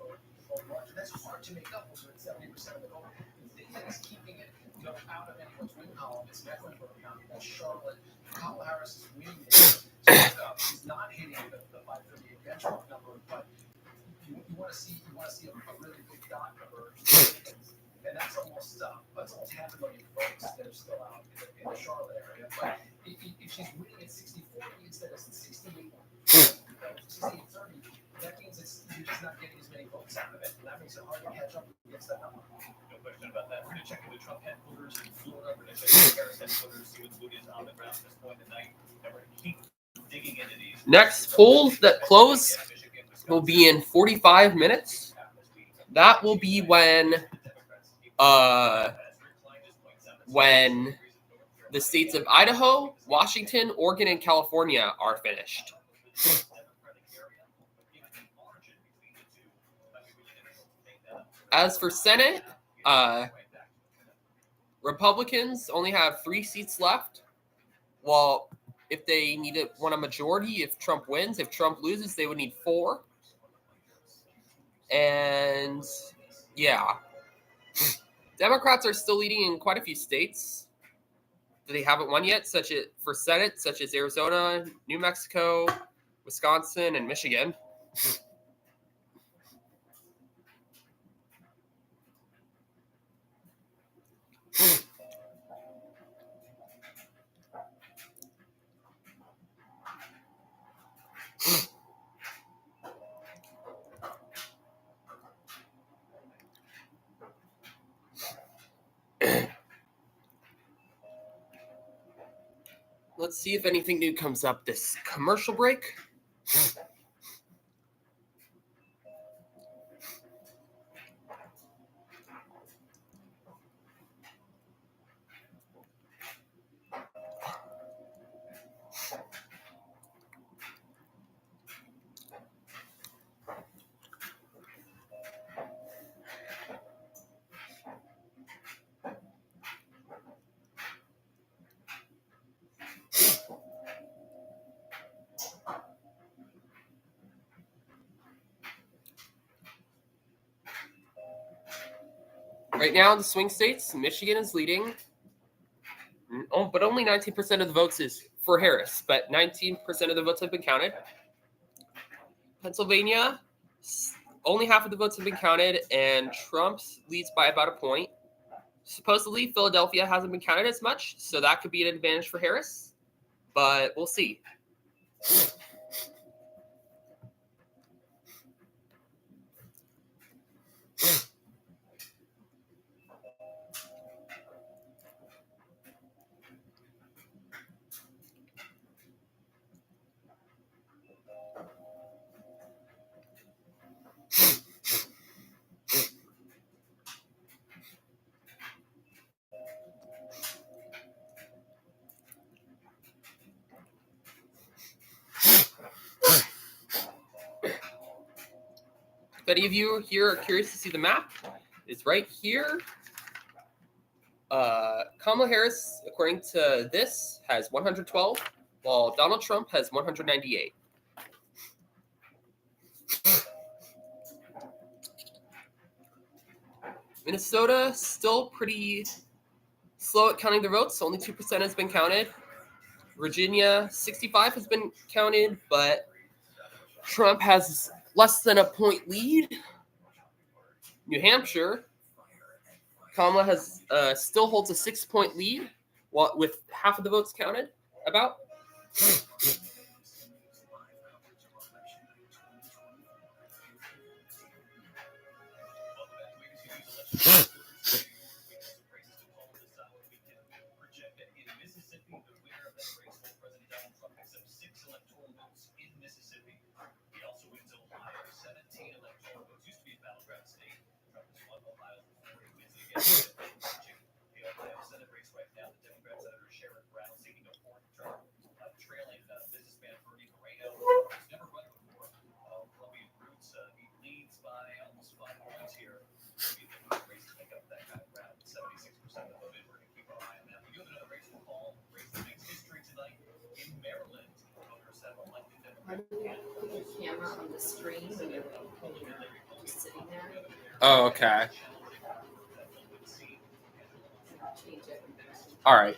vote margin. That's hard to make up when you're at 70% of the vote. The thing that is keeping it out of anyone's win column is Mecklenburg County. That's Charlotte. Kamala Harris is winning this. She's not hitting the 538 benchmark number, but you want to see a really big dot emerge. And that's almost half a million votes that are still out in the Charlotte area. But if she's winning at 60-40 instead of 68-30, that means you're just not getting as many votes out of it. And that makes it hard to catch up against that number. No question about that. We're going to check into Trump headquarters in Florida. We're going to check into Harris headquarters, see what's moving on the ground at this point in the night. And we're going to keep digging into these. Next polls that close will be in 45 minutes. That will be when the states of Idaho, Washington, Oregon, and California are finished. As for Senate, Republicans only have 3 seats left. Well, if they want a majority, if Trump wins, if Trump loses, they would need 4. And yeah, Democrats are still leading in quite a few states that they haven't won yet, such as Arizona, New Mexico, Wisconsin, and Michigan. let's see if anything new comes up this commercial break. Right now, in the swing states, Michigan is leading, but only 19% of the votes is for Harris, but 19% of the votes have been counted. Pennsylvania, only half of the votes have been counted, and Trump leads by about a point. Supposedly, Philadelphia hasn't been counted as much, so that could be an advantage for Harris, but we'll see. If any of you here are curious to see the map, it's right here. Kamala Harris, according to this, has 112, while Donald Trump has 198. Minnesota, still pretty slow at counting their votes. Only 2% has been counted. Virginia, 65 has been counted, but Trump has less than a point lead. New Hampshire, Kamala has still holds a 6-point lead, with half of the votes counted. About. Why do you put your camera on the screen when you're just sitting there? Oh, okay. Change it. All right.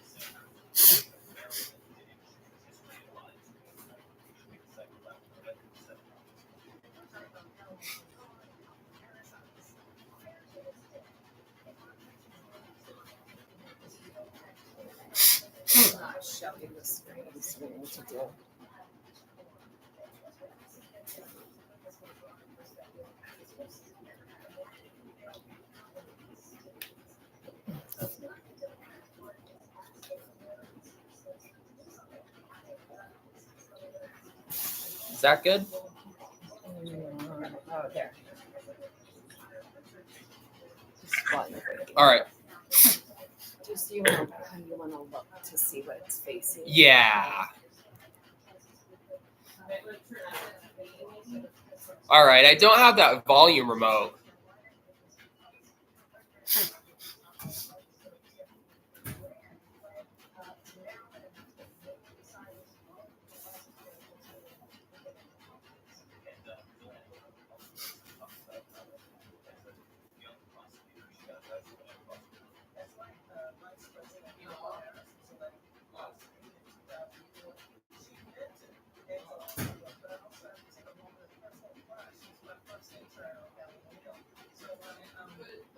It's not showing the screen, so we need to do. Is that good? Oh, there. Just one. All right. Just you want to look to see what it's facing. Yeah. All right. I don't have that volume remote.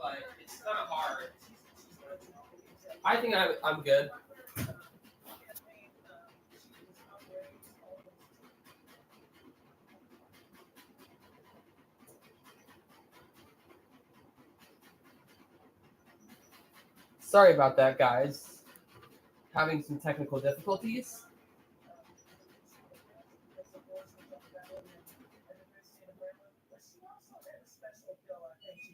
But it's kind of hard. I think I'm good. Sorry about that, guys. Having some technical difficulties.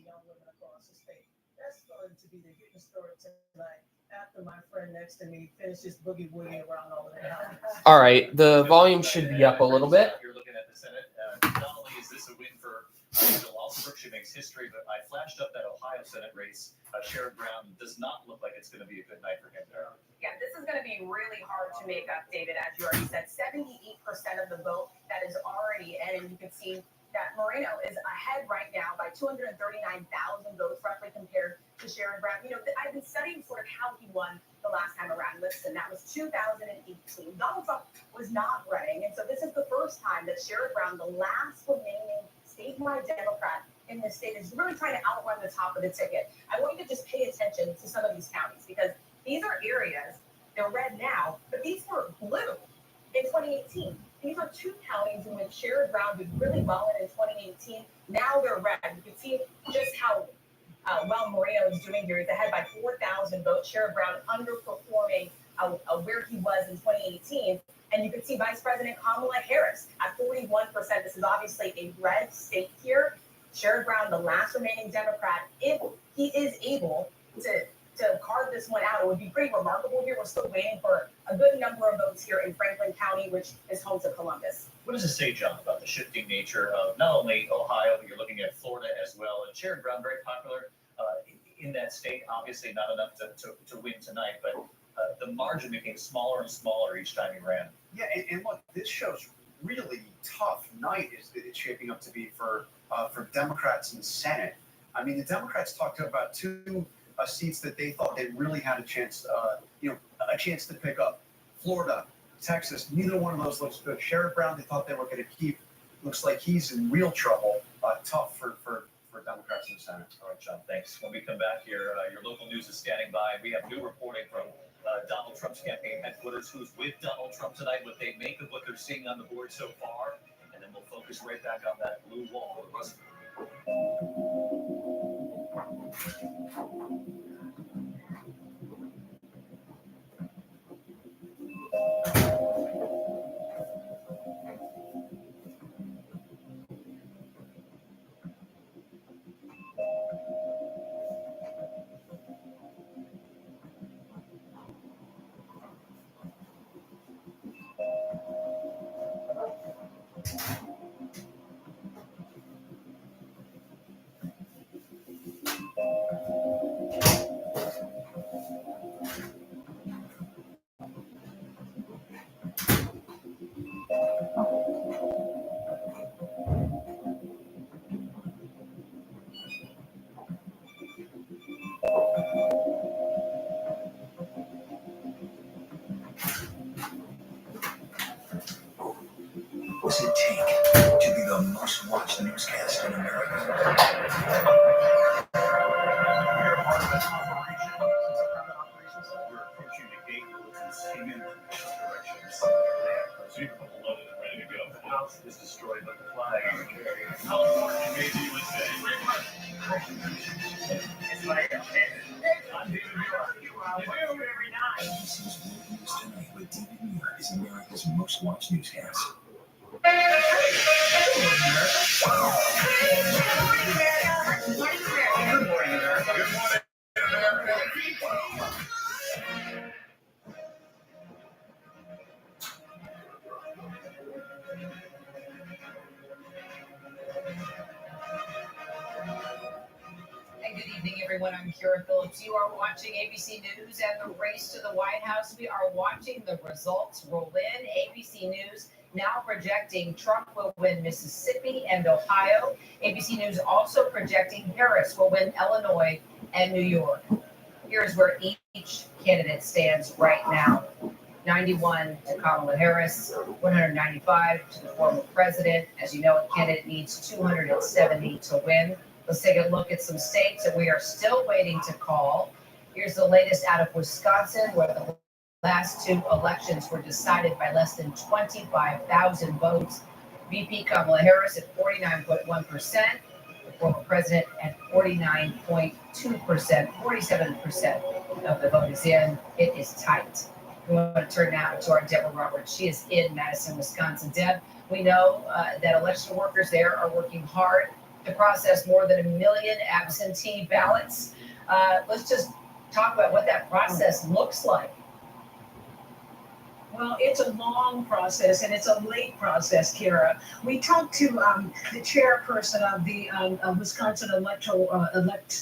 young women across the state. That's going to be the hidden story tonight after my friend next to me finishes boogie woogie around all of the houses. All right, the volume should be up a little bit. You're looking at the Senate. Not only is this a win for Bill Alsbrook, she makes history, but I flashed up that Ohio Senate race. Sherrod Brown does not look like it's going to be a good night for him there. Yeah, this is going to be really hard to make up, David, as you already said. 78% of the vote that is already in, and you can see that Moreno is ahead right now by 239,000 votes, roughly compared to Sherrod Brown. You know, I've been studying sort of how he won the last time around. Listen, that was 2018. Donald Trump was not running, and so this is the first time that Sherrod Brown, the last remaining statewide Democrat in the state, is really trying to outrun the top of the ticket. I want you to just pay attention to some of these counties because these are areas, they're red now, but these were blue in 2018. These are two counties in which Sherrod Brown did really well in 2018. Now they're red. You can see just how well Moreno is doing here. He's ahead by 4,000 votes. Sherrod Brown underperforming where he was in 2018. And you can see Vice President Kamala Harris at 41%. This is obviously a red state here. Sherrod Brown, the last remaining Democrat, if he is able to carve this one out, it would be pretty remarkable here. We're still waiting for a good number of votes here in Franklin County, which is home to Columbus. What does it say, John, about the shifting nature of not only Ohio, but you're looking at Florida as well? And Sherrod Brown, very popular in that state, obviously not enough to win tonight, but the margin became smaller and smaller each time he ran. Yeah, and look, this show's really tough night is it's shaping up to be for Democrats in the Senate. I mean, the Democrats talked about two seats that they thought they really had a chance to pick up. Florida, Texas, neither one of those looks good. Sherrod Brown, they thought they were going to keep. Looks like he's in real trouble. Tough for Democrats in the Senate. All right, John, thanks. When we come back here, your local news is standing by. We have new reporting from Donald Trump's campaign headquarters, who's with Donald Trump tonight, what they make of what they're seeing on the board so far, and then we'll focus right back on that blue wall with Russ. What's it take to be the most watched newscast in America? We are part of this operation. We're approaching the gate. Militants came in from directions. So you're loaded and ready to go. The house is destroyed, but the flag is carried. How important it may be with that. It's like a I'm David Muir. You do every night. ABC's World News Tonight with David Muir is America's most watched newscast. Good morning, America. Good morning, America. And good evening, everyone. I'm Kira Phillips. You are watching ABC News and the race to the White House. We are watching the results roll in. ABC News now projecting Trump will win Mississippi and Ohio. ABC News also projecting Harris will win Illinois and New York. Here's where each candidate stands right now. 91 to Kamala Harris, 195 to the former president. As you know, a candidate needs 270 to win. Let's take a look at some states that we are still waiting to call. Here's the latest out of Wisconsin, where the last two elections were decided by less than 25,000 votes. VP Kamala Harris at 49.1%, the former president at 49.2%. 47% of the vote is in. It is tight. We want to turn now to our Deborah Roberts. She is in Madison, Wisconsin. Deb, we know that election workers there are working hard to process more than 1 million absentee ballots. Let's just talk about what that process looks like. Well, it's a long process and it's a late process, Kira. We talked to the chairperson of the Wisconsin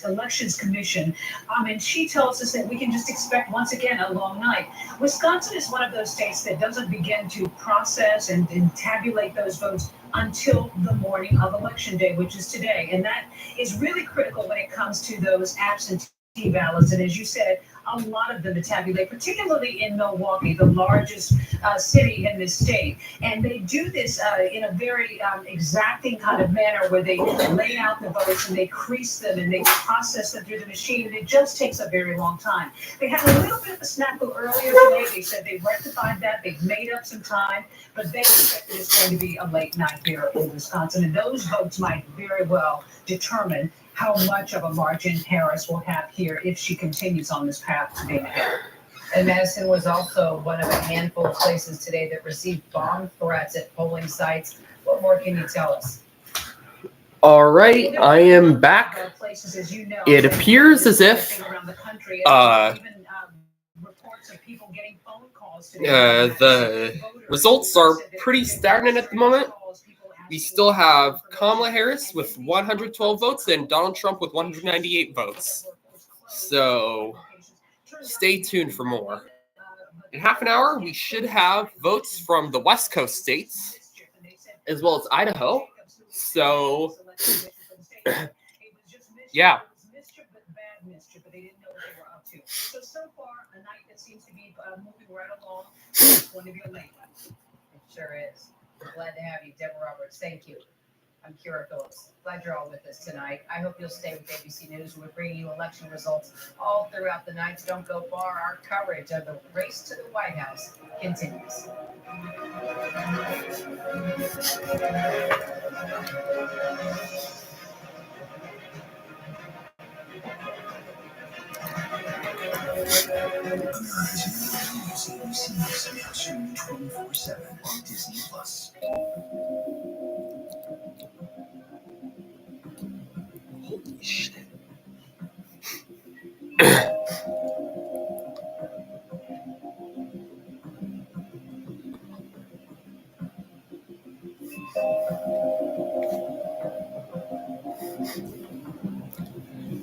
Elections Commission, and she tells us that we can just expect, once again, a long night. Wisconsin is one of those states that doesn't begin to process and tabulate those votes until the morning of Election Day, which is today. And that is really critical when it comes to those absentee ballots. And as you said, a lot of them to tabulate, particularly in Milwaukee, the largest city in this state. And they do this in a very exacting kind of manner where they lay out the votes and they crease them and they process them through the machine. And it just takes a very long time. They had a little bit of a snafu earlier today. They said they rectified that. They've made up some time, but they expect that it's going to be a late night here in Wisconsin. And those votes might very well determine how much of a margin Harris will have here if she continues on this path to being ahead. And Madison was also one of a handful of places today that received bomb threats at polling sites. What more can you tell us? All right, I am back. It appears as if the results are pretty stagnant at the moment. We still have Kamala Harris with 112 votes and Donald Trump with 198 votes. So stay tuned for more. In half an hour, we should have votes from the West Coast states as well as Idaho. So, yeah. So far, a night that seems to be moving right along. It's going to be a late one. It sure is. We're glad to have you, Deborah Roberts. Thank you. I'm Kira Phillips. Glad you're all with us tonight. I hope you'll stay with ABC News. We're bringing you election results all throughout the night. So don't go far. Our coverage of the race to the White House continues. America's ABC News now streaming 24/7 on Disney Plus. Holy shit.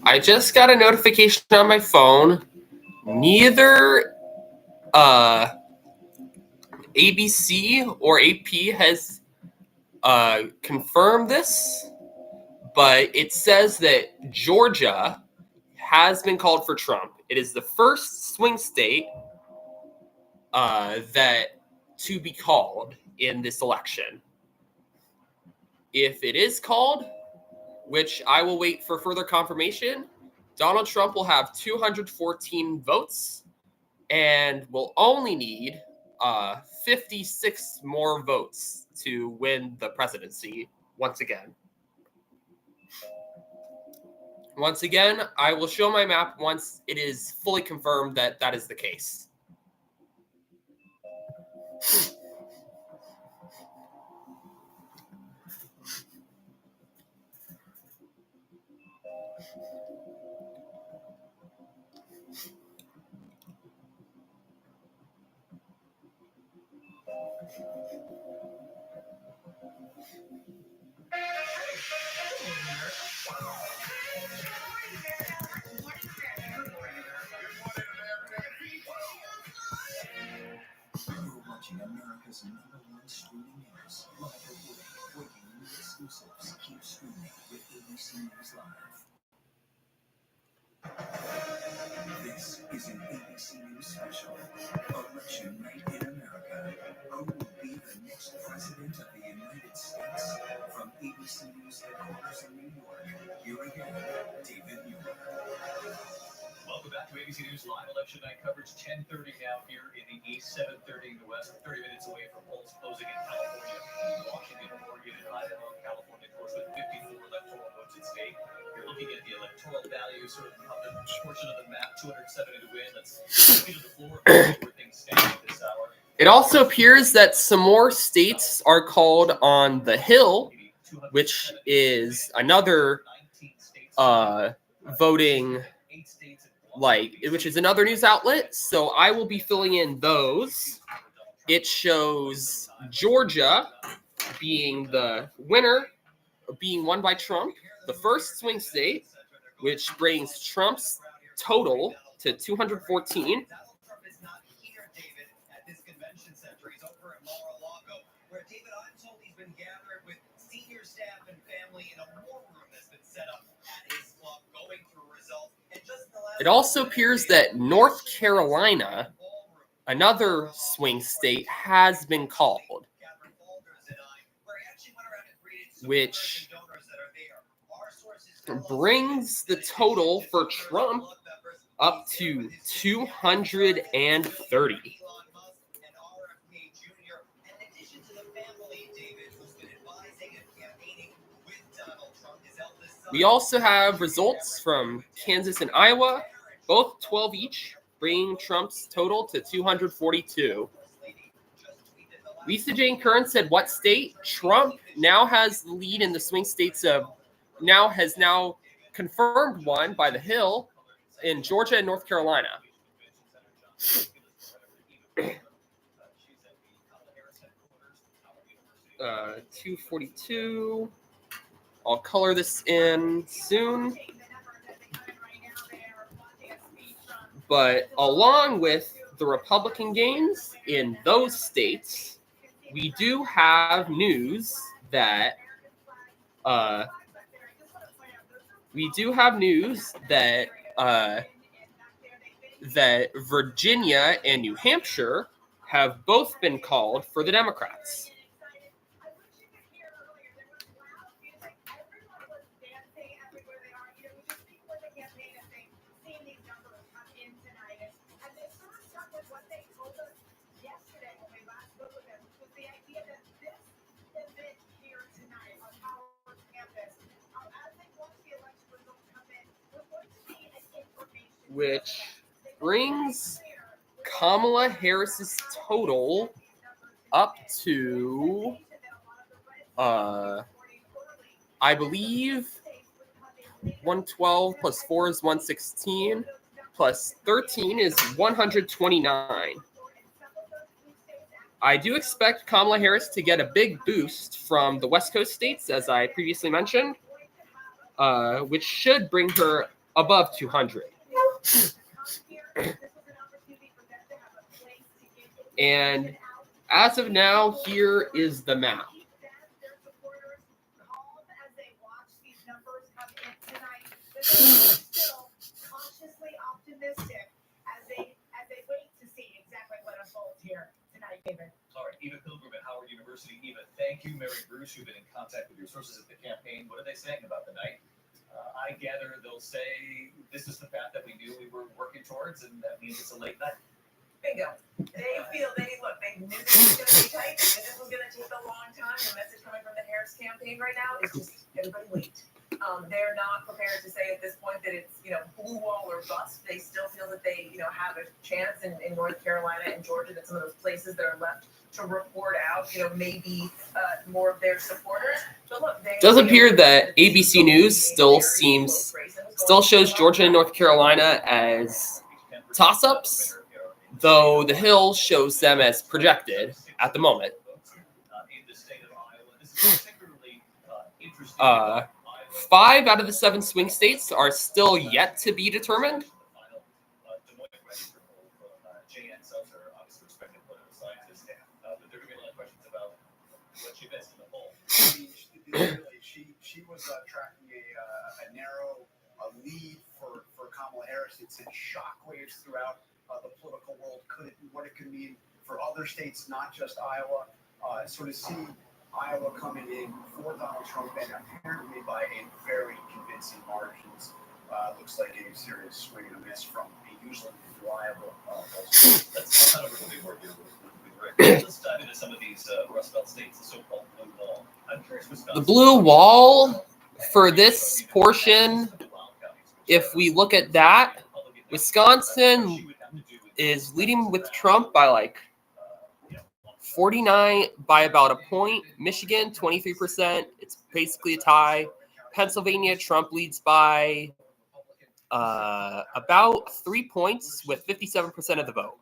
I just got a notification on my phone. Neither ABC or AP has confirmed this, but it says that Georgia has been called for Trump. It is the first swing state that to be called in this election. If it is called, which I will wait for further confirmation, Donald Trump will have 214 votes and will only need 56 more votes to win the presidency once again. Once again, I will show my map once it is fully confirmed that that is the case. You're watching America's #1 streaming news. Live reporting, breaking news exclusives. Keep streaming with ABC News Live. This is an ABC News special. Election Night in America. Who will be the next president of the United States? From ABC News headquarters in New York, here again, David Muir. Welcome back to ABC News Live Election Night coverage. 10:30 now here in the East, 7:30 in the West. 30 minutes away from polls closing in California, Washington, Oregon, and Idaho. California, of course, with 54 electoral votes at stake. You're looking at the electoral value, sort of the portion of the map, 270 to win. Let's get to the floor where things stand at this hour. It also appears that some more states are called on the Hill which is another voting, which is another news outlet. So I will be filling in those. It shows Georgia being the winner, being won by Trump, the first swing state, which brings Trump's total to 214. Where David, I'm told he's been gathered with senior staff and family in a war room that's been set up at his club, going through results. And just in the last It also appears that North Carolina, another swing state, has been called, which brings the total for Trump up to 230. We also have results from Kansas and Iowa, both 12 each, bringing Trump's total to 242. Lisa Jane Kern said, what state? Trump now has the lead in the swing states has now confirmed one by the Hill in Georgia and North Carolina. 242. I'll color this in soon. But along with the Republican gains in those states, we do have news that that Virginia and New Hampshire have both been called for the Democrats. Which brings Kamala Harris's total up to, I believe, 112 plus 4 is 116, plus 13 is 129. I do expect Kamala Harris to get a big boost from the West Coast states, as I previously mentioned, which should bring her above 200. And as of now, here is the map. All right, Eva Pilgrim at Howard University. Eva, thank you. Mary Bruce, who've been in contact with your sources at the campaign. What are they saying about the night? I gather they'll say this is the path that we knew we were working towards, and that means it's a late night. Bingo. They knew this was going to be tight. They knew this was going to take a long time. The message coming from the Harris campaign right now is just everybody wait. They're not prepared to say at this point that it's, blue wall or bust. They still feel that they, have a chance in North Carolina and Georgia, that some of those places that are left to report out, maybe more of their supporters. But look, it does appear that ABC News still shows Georgia and North Carolina as toss-ups, though the Hill shows them as projected at the moment. 5 out of the 7 swing states are still yet to be determined. She was tracking a narrow lead for Kamala Harris. It sent shockwaves throughout the political world. What it could mean for other states, not just Iowa. Sort of see Iowa coming in for Donald Trump and apparently by a very convincing margins. Looks like a serious swing and a miss from a usually reliable. That's kind of a big word here with Rick. Let's dive into some of these Rust Belt states, the so-called blue wall. I'm curious, Wisconsin. The blue wall for this portion, if we look at that, Wisconsin is leading with Trump by 49 by about a point. Michigan, 23%. It's basically a tie. Pennsylvania, Trump leads by about 3 points with 57% of the vote.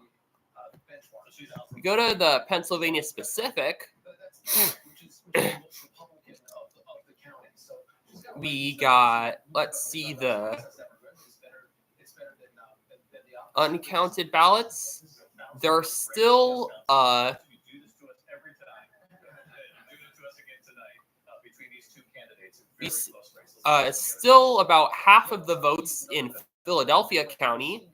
We go to the Pennsylvania specific. We got, let's see, the uncounted ballots. There are still still about half of the votes in Philadelphia County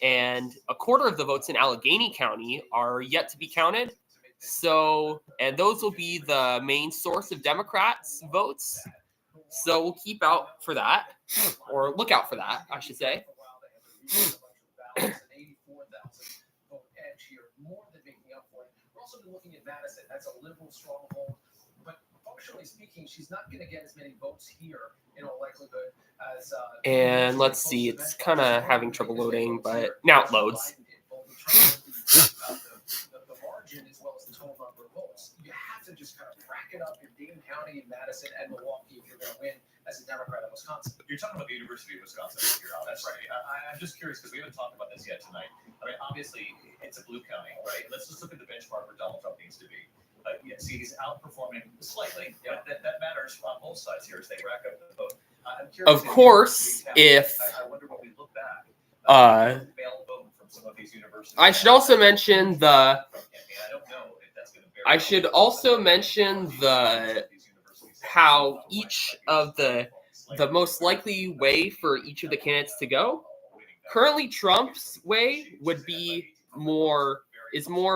and a quarter of the votes in Allegheny County are yet to be counted. So, and those will be the main source of Democrats' votes. So we'll keep out for that, or look out for that, I should say. We're also looking at Madison. That's a liberal stronghold. But functionally speaking, she's not going to get as many votes here in all likelihood as. And let's see, it's kind of having trouble loading, but now it loads. The margin as well as the total number of votes. You have to just kind of rack it up in Dane County, Madison, and Milwaukee if you're going to win as a Democrat in Wisconsin. You're talking about the University of Wisconsin here. That's right. I'm just curious because we haven't talked about this yet tonight. I mean, obviously, it's a blue county, right? Let's just look at the benchmark where Donald Trump needs to be. Yeah, see, he's outperforming slightly. Yeah, that matters on both sides here as they rack up the vote. I'm curious. Of course, if I wonder when we look back. Mail vote from some of these universities. I should also mention the. I don't know if that's going to. I should also mention the how each of the most likely way for each of the candidates to go. Currently, Trump's way would be more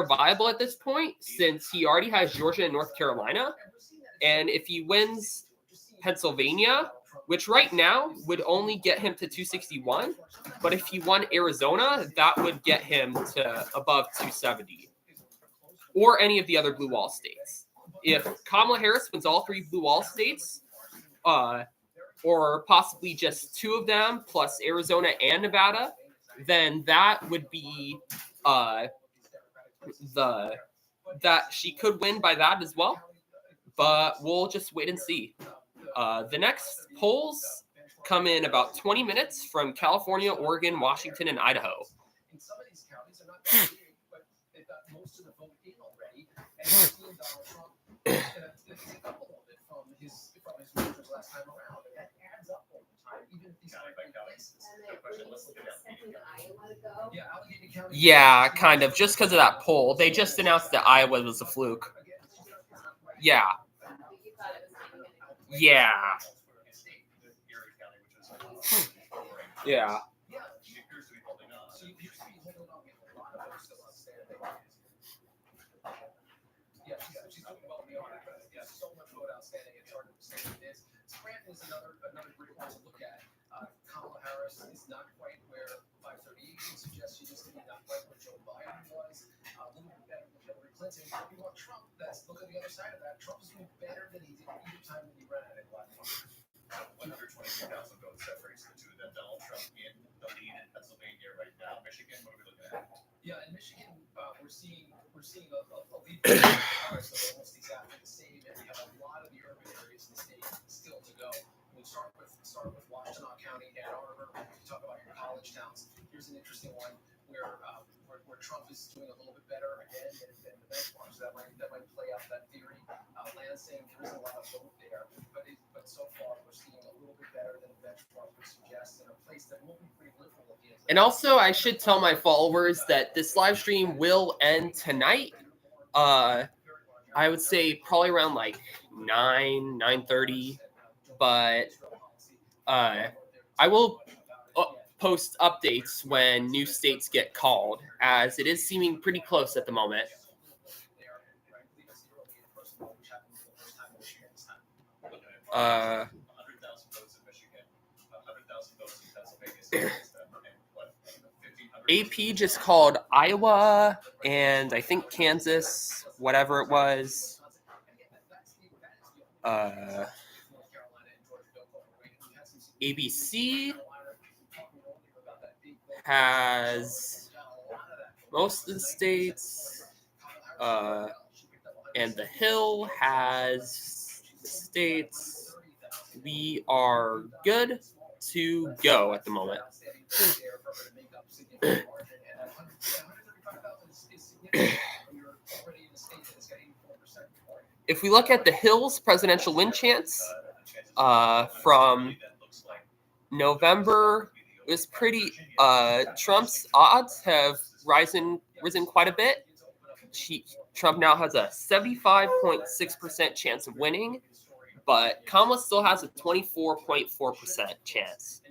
viable at this point since he already has Georgia and North Carolina, and if he wins Pennsylvania, which right now would only get him to 261, but if he won Arizona, that would get him to above 270, or any of the other blue wall states. If Kamala Harris wins all 3 blue wall states, or possibly just 2 of them plus Arizona and Nevada, then that would be that she could win by that as well. But we'll just wait and see. The next polls come in about 20 minutes from California, Oregon, Washington, and Idaho. In some of these counties, they're not that big, but they've got most of the vote in already. And we've seen Donald Trump take up a little bit from his voters last time around. And that adds up over time, even if these aren't big places. Yeah, Allegheny County. Yeah, kind of. Just because of that poll. They just announced that Iowa was a fluke. Yeah. Yeah. Yeah. Scranton is another great one to look at. Kamala Harris is not quite where 538 would suggest she used to be, not quite where Joe Biden was. A little bit better than Hillary Clinton. If you want Trump, look at the other side of that. Trump is doing better than he did either time when he ran at it last time. 122,000 votes separates the two of them. Donald Trump in the lead in Pennsylvania right now. Michigan, what are we looking at? Yeah, in Michigan, we're seeing a lead for Harris of almost exactly the same, and we have a lot of the urban areas in the state still to go. We'll start with Washtenaw County, Ann Arbor. You talk about your college towns. Here's an interesting one where Trump is doing a little bit better again than the benchmark. So that might play out that theory. Lansing, there isn't a lot of vote there, but so far we're seeing a little bit better than the benchmark would suggest, in a place that will be pretty liberal at the end. And also, I should tell my followers that this live stream will end tonight. I would say probably around like 9:30, but I will post updates when new states get called, as it is seeming pretty close at the moment. AP just called Iowa and I think Kansas, whatever it was. ABC has most of the states, and the Hill has the states. we are good to go at the moment. If we look at the Hills presidential win chance from November, it was pretty. Trump's odds have risen quite a bit. Trump now has a 75.6% chance of winning, but Kamala still has a 24.4% chance.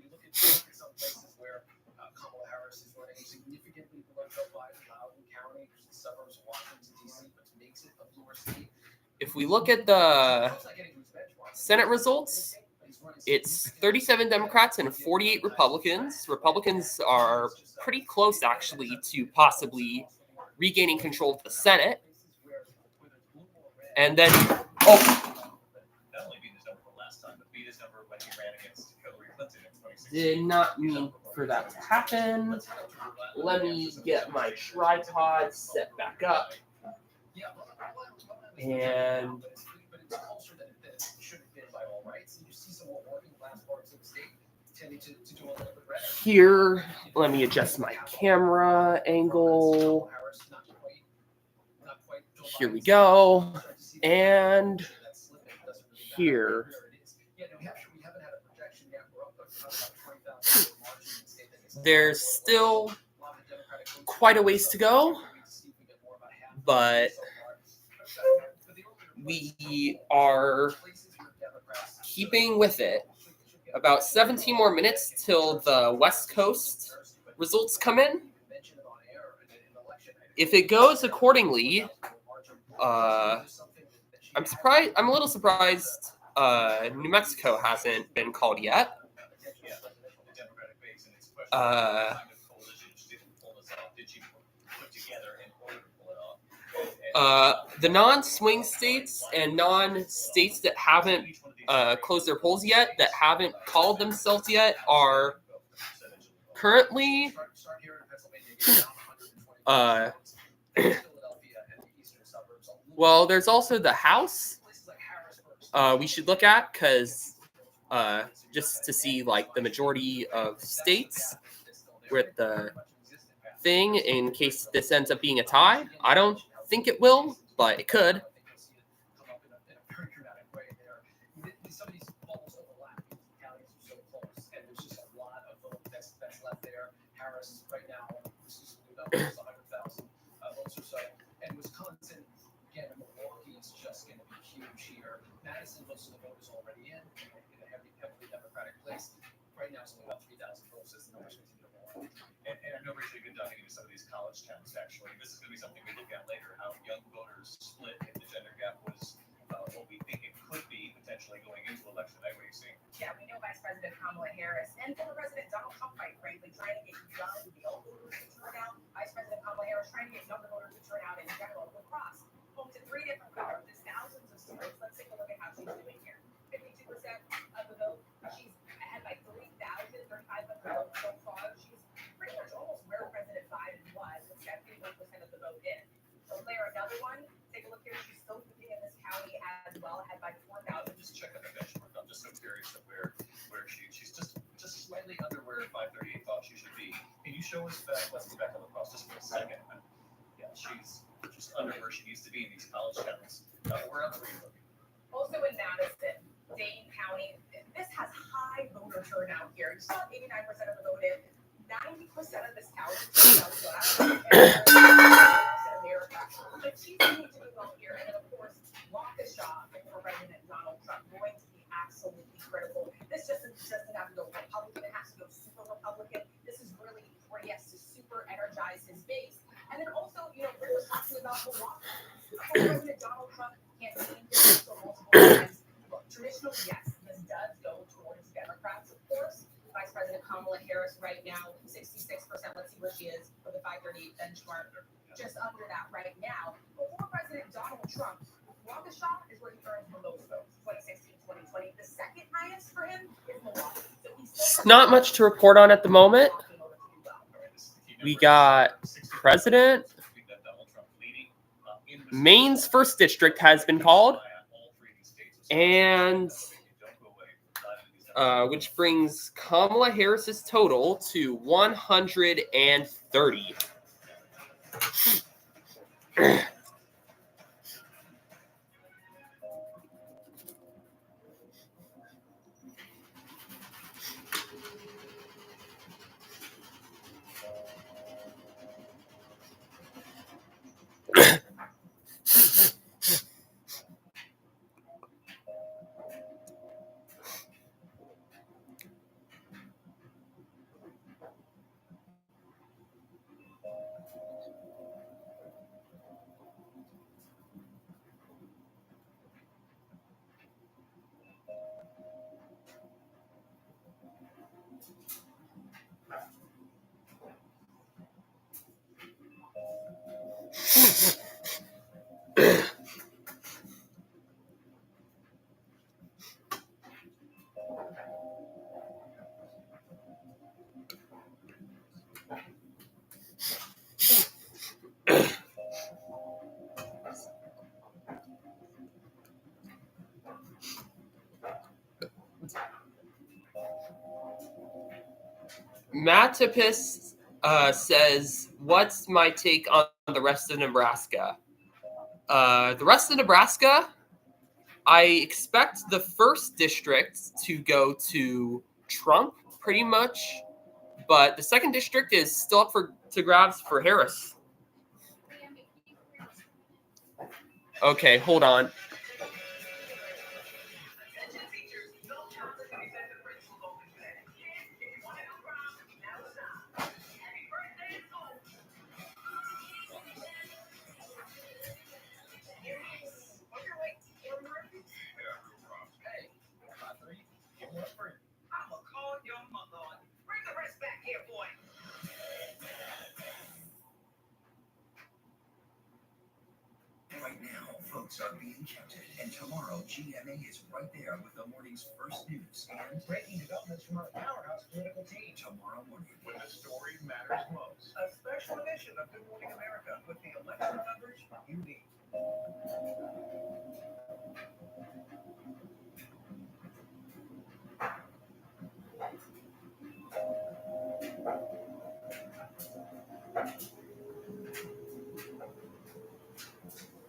If we look at the Senate results, it's 37 Democrats and 48 Republicans. Republicans are pretty close, actually, to possibly regaining control of the Senate. And then, Not only beat his number from last time, but beat his number when he ran against Hillary Clinton in 2016. did not mean for that to happen. Let me get my tripod set back up. And here, let me adjust my camera angle. Here we go. And here. There's still quite a ways to go, but we are keeping with it. About 17 more minutes till the West Coast results come in. If it goes accordingly, I'm a little surprised New Mexico hasn't been called yet. The non-swing states and non-states that haven't closed their polls yet, that haven't called themselves yet, are currently well, there's also the House we should look at, because just to see like the majority of states with the thing in case this ends up being a tie. I don't think it will, but it could. And Wisconsin, again, Milwaukee is just going to be huge here. Madison, most of the voters already in a heavily Democratic place. Right now, it's only about 3,000 votes. As the numbers continue to go on. And I know Rachel, you've been diving into some of these college towns, actually. This is going to be something we look at later, how young voters split if the gender gap was what we think it could be potentially going into election night. What are you seeing? Yeah, we know Vice President Kamala Harris and former President Donald Trump, quite frankly, trying to get young male voters to turn out. Vice President Kamala Harris trying to get younger voters to turn out in general. Lacrosse, home to 3 different colleges, thousands of students. Let's take a look at how she's doing here. 52% of the vote. She's ahead by 3,500 votes so far. She's pretty much almost where President Biden was, with 71% of the vote in. So Blair, another one. Take a look here. She's still moving in this county as well, ahead by 4,000. Just check on the benchmark. I'm just so curious of where she's just slightly under where 538 thought she should be. Can you show us that? Let's go back on the cross just for a second. Yeah, she's just under where she needs to be in these college towns. Where else are you looking? Also in Madison, Dane County, this has high voter turnout here. You saw 89% of the vote in. 90% of this county is America. But she's going to do well here. And then, of course, Waukesha for President Donald Trump going to be absolutely critical. This just doesn't have to go Republican. It has to go super Republican. This is really where he has to super energize his base. And then also, we were talking about Milwaukee. President Donald Trump campaigned for multiple times. Look, traditionally, yes, this does go towards Democrats, of course. Vice President Kamala Harris right now, 66%. Let's see where she is for the 538 benchmark. Just under that right now. Before President Donald Trump, Waukesha is where he earns the most votes. 2016, 2020. The second highest for him is Milwaukee. So he's still Not much to report on at the moment. We got president. Maine's first district has been called. And which brings Kamala Harris's total to 130. Matipus says, what's my take on the rest of Nebraska? The rest of Nebraska, I expect the first district to go to Trump pretty much, but the second district is still up to grabs for Harris. Okay, hold on. I'ma call your mother on. Bring the rest back here, boy. Right now, votes are being counted, and tomorrow GMA is right there with the morning's first news and Breaking developments from our powerhouse political team. tomorrow morning. When the story matters most. A special edition of Good Morning America with the election coverage you need.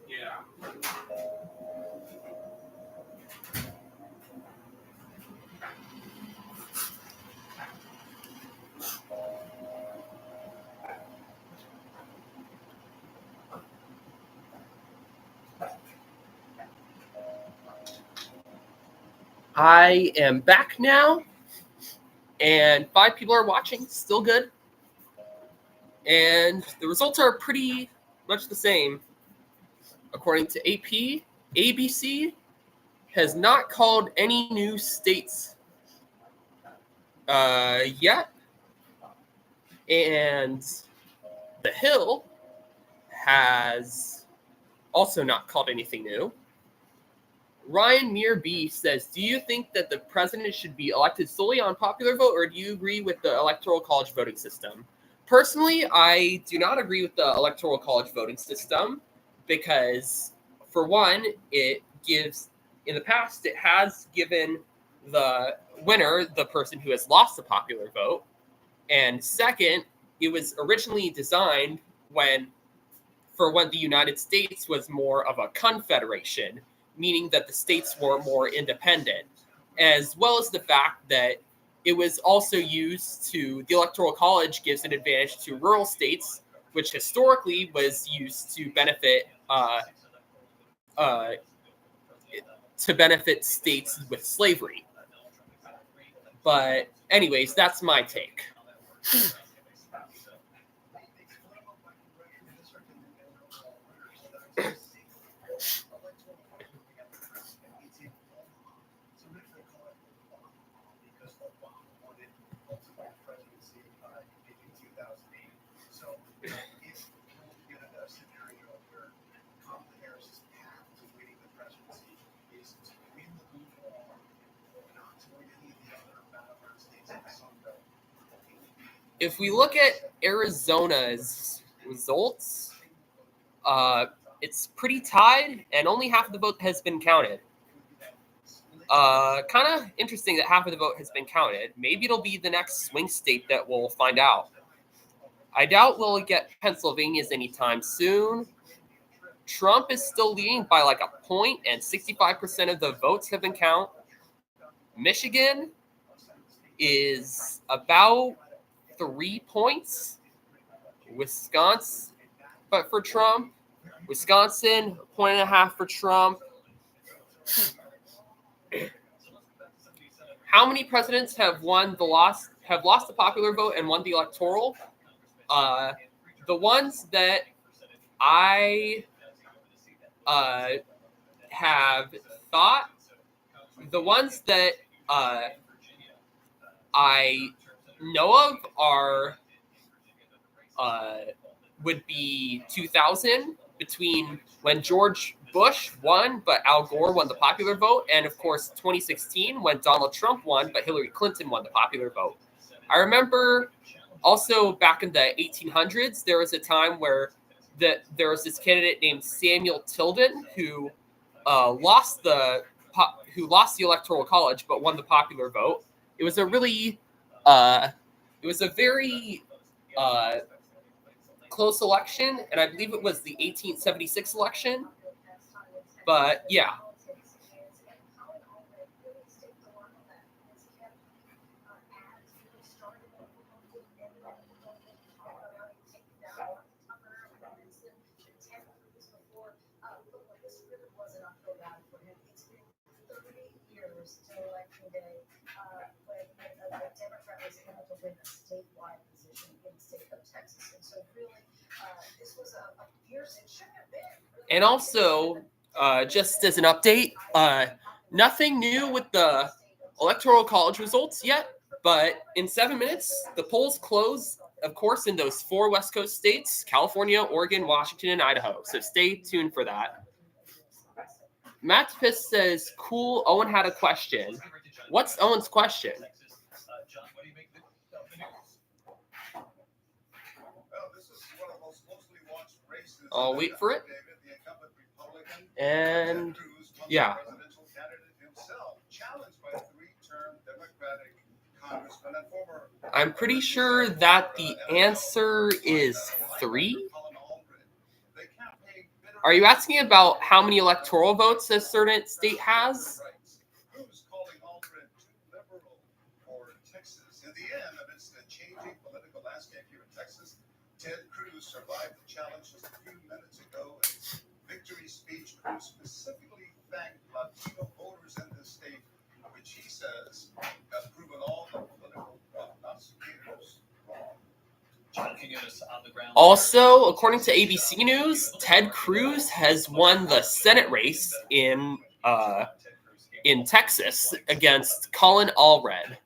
Yeah. I am back now, and 5 people are watching. Still good. And the results are pretty much the same. According to AP, ABC has not called any new states yet. And The Hill has also not called anything new. Ryan Muir B says, do you think that the president should be elected solely on popular vote, or do you agree with the Electoral College voting system? Personally, I do not agree with the Electoral College voting system because, for one, it gives, in the past, it has given the winner the person who has lost the popular vote. And second, it was originally designed when the United States was more of a confederation, meaning that the states were more independent, as well as the fact that it was also used the Electoral College gives an advantage to rural states, which historically was used to benefit states with slavery. But anyways, that's my take. If we look at Arizona's results, it's pretty tied, and only half of the vote has been counted. kind of interesting that half of the vote has been counted. Maybe it'll be the next swing state that we'll find out. I doubt we'll get Pennsylvania's anytime soon. Trump is still leading by like a point, and 65% of the votes have been counted. Michigan is about 3 points. Wisconsin, but for Trump. Wisconsin, 1.5 for Trump. How many presidents have lost the popular vote and won the electoral? The ones that I have thought, the ones that I know of are would be 2000, between when George Bush won, but Al Gore won the popular vote, and of course 2016 when Donald Trump won, but Hillary Clinton won the popular vote. I remember also back in the 1800s, there was a time where there was this candidate named Samuel Tilden who lost the Electoral College but won the popular vote. It was a very close election, and I believe it was the 1876 election. But yeah. Win a statewide position in the state of Texas. And so really, this was a fierce, it shouldn't have been. And also, just as an update, nothing new with the Electoral College results yet, but in 7 minutes, the polls close, of course, in those 4 West Coast states, California, Oregon, Washington, and Idaho. So stay tuned for that. Matt Piss says, cool, Owen had a question. What's Owen's question? I'll wait for it. And yeah. I'm pretty sure that the answer is 3. Are you asking about how many electoral votes a certain state has? Ted Cruz survived the challenge just a few minutes ago. In his victory speech, Cruz specifically thanked Latino voters in this state, which he says have proven all the political prognosticators wrong. Also, according to ABC News, Ted Cruz has won the Senate race in Texas against Colin Allred.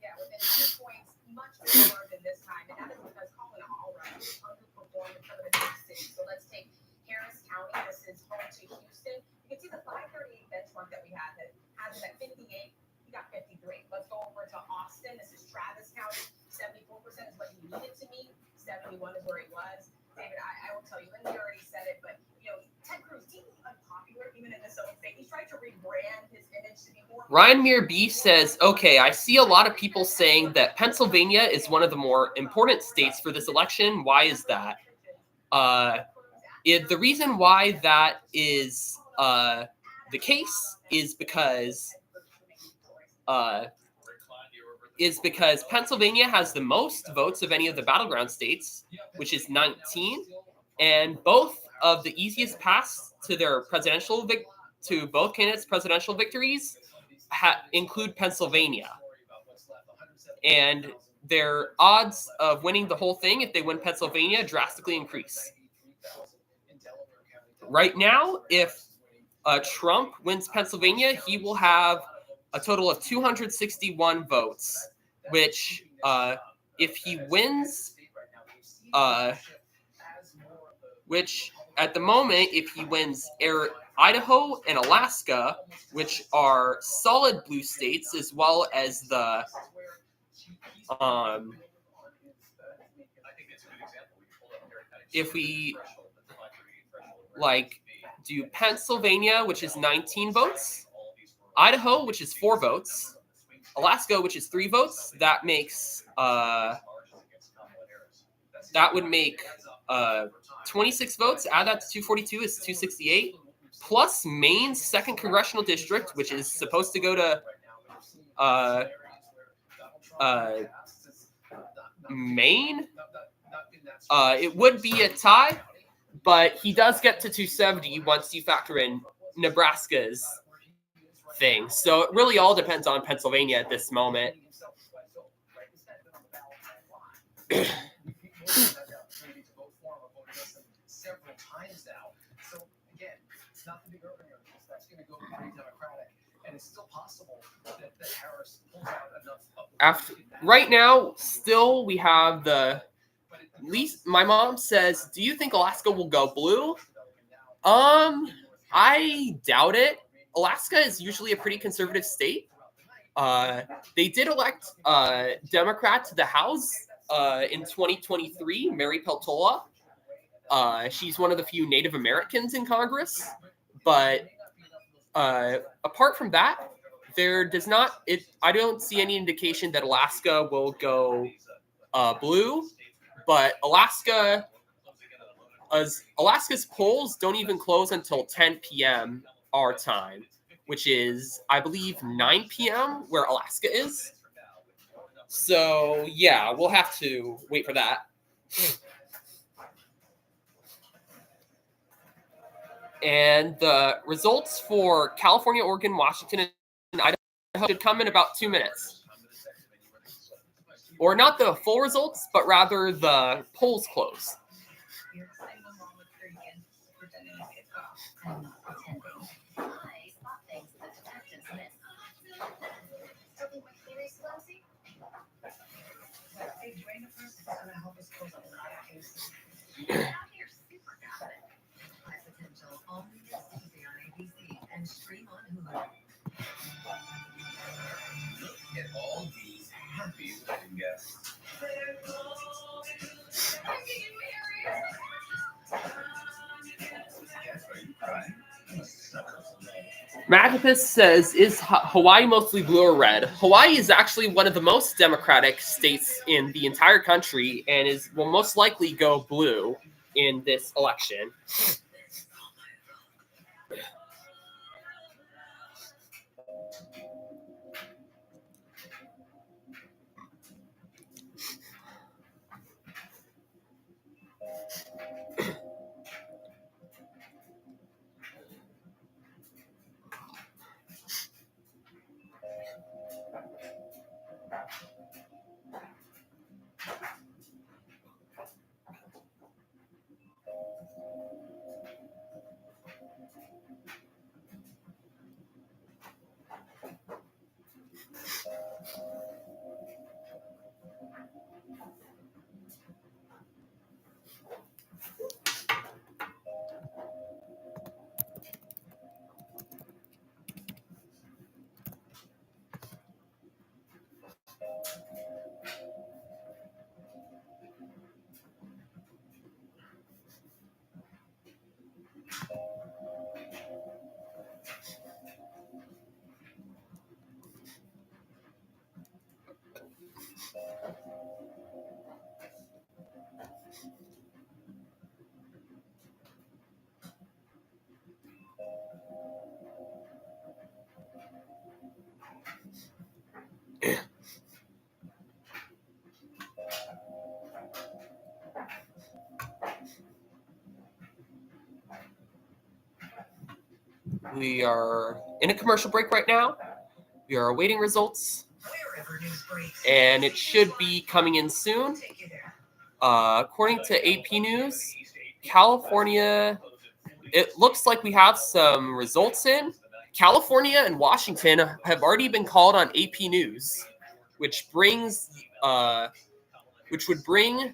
That we had that has it at 58, you got 53. Let's go over to Austin. This is Travis County. 74% is what he needed to meet. 71 is where he was. David, I will tell you, Lindsay already said it, but Ted Cruz, he's unpopular even in his own state. He's trying to rebrand his image to be more. Ryan Muir B says, okay, I see a lot of people saying that Pennsylvania is one of the more important states for this election. Why is that? The reason why that is the case is because Pennsylvania has the most votes of any of the battleground states, which is 19, and both of the easiest paths to their to both candidates' presidential victories include Pennsylvania, and their odds of winning the whole thing if they win Pennsylvania drastically increase. Right now, if Trump wins Pennsylvania, he will have a total of 261 votes, which if he wins, which at the moment, if he wins Idaho and Alaska, which are solid blue states, as well as the if we do Pennsylvania, which is 19 votes, Idaho, which is 4 votes. Alaska, which is 3 votes. That makes that would make 26 votes. Add that to 242 is 268. Plus Maine's 2nd congressional district, which is supposed to go to Maine. It would be a tie, but he does get to 270 once you factor in Nebraska's thing. So it really all depends on Pennsylvania at this moment. Several times now. So again, it's not the big urban areas. That's going to go pretty Democratic, and it's still possible that Harris pulls out enough. After right now, still we have the least. My mom says, "Do you think Alaska will go blue?" I doubt it. Alaska is usually a pretty conservative state. They did elect Democrat to the House in 2023, Mary Peltola. She's one of the few Native Americans in Congress. But apart from that, there does not. I don't see any indication that Alaska will go blue. But Alaska's polls don't even close until 10 p.m. our time, which is, I believe, 9 p.m. where Alaska is. So, yeah, we'll have to wait for that. And the results for California, Oregon, Washington, and Idaho should come in about 2 minutes. Or not the full results, but rather the polls close. And stream on Hulu. Look at all these happy wedding guests. Are you crying? Magapus says, is Hawaii mostly blue or red? Hawaii is actually one of the most democratic states in the entire country and will most likely go blue in this election. We are in a commercial break right now. We are awaiting results, and it should be coming in soon. According to AP News, California, it looks like we have some results in. California and Washington have already been called on AP News, which brings, which would bring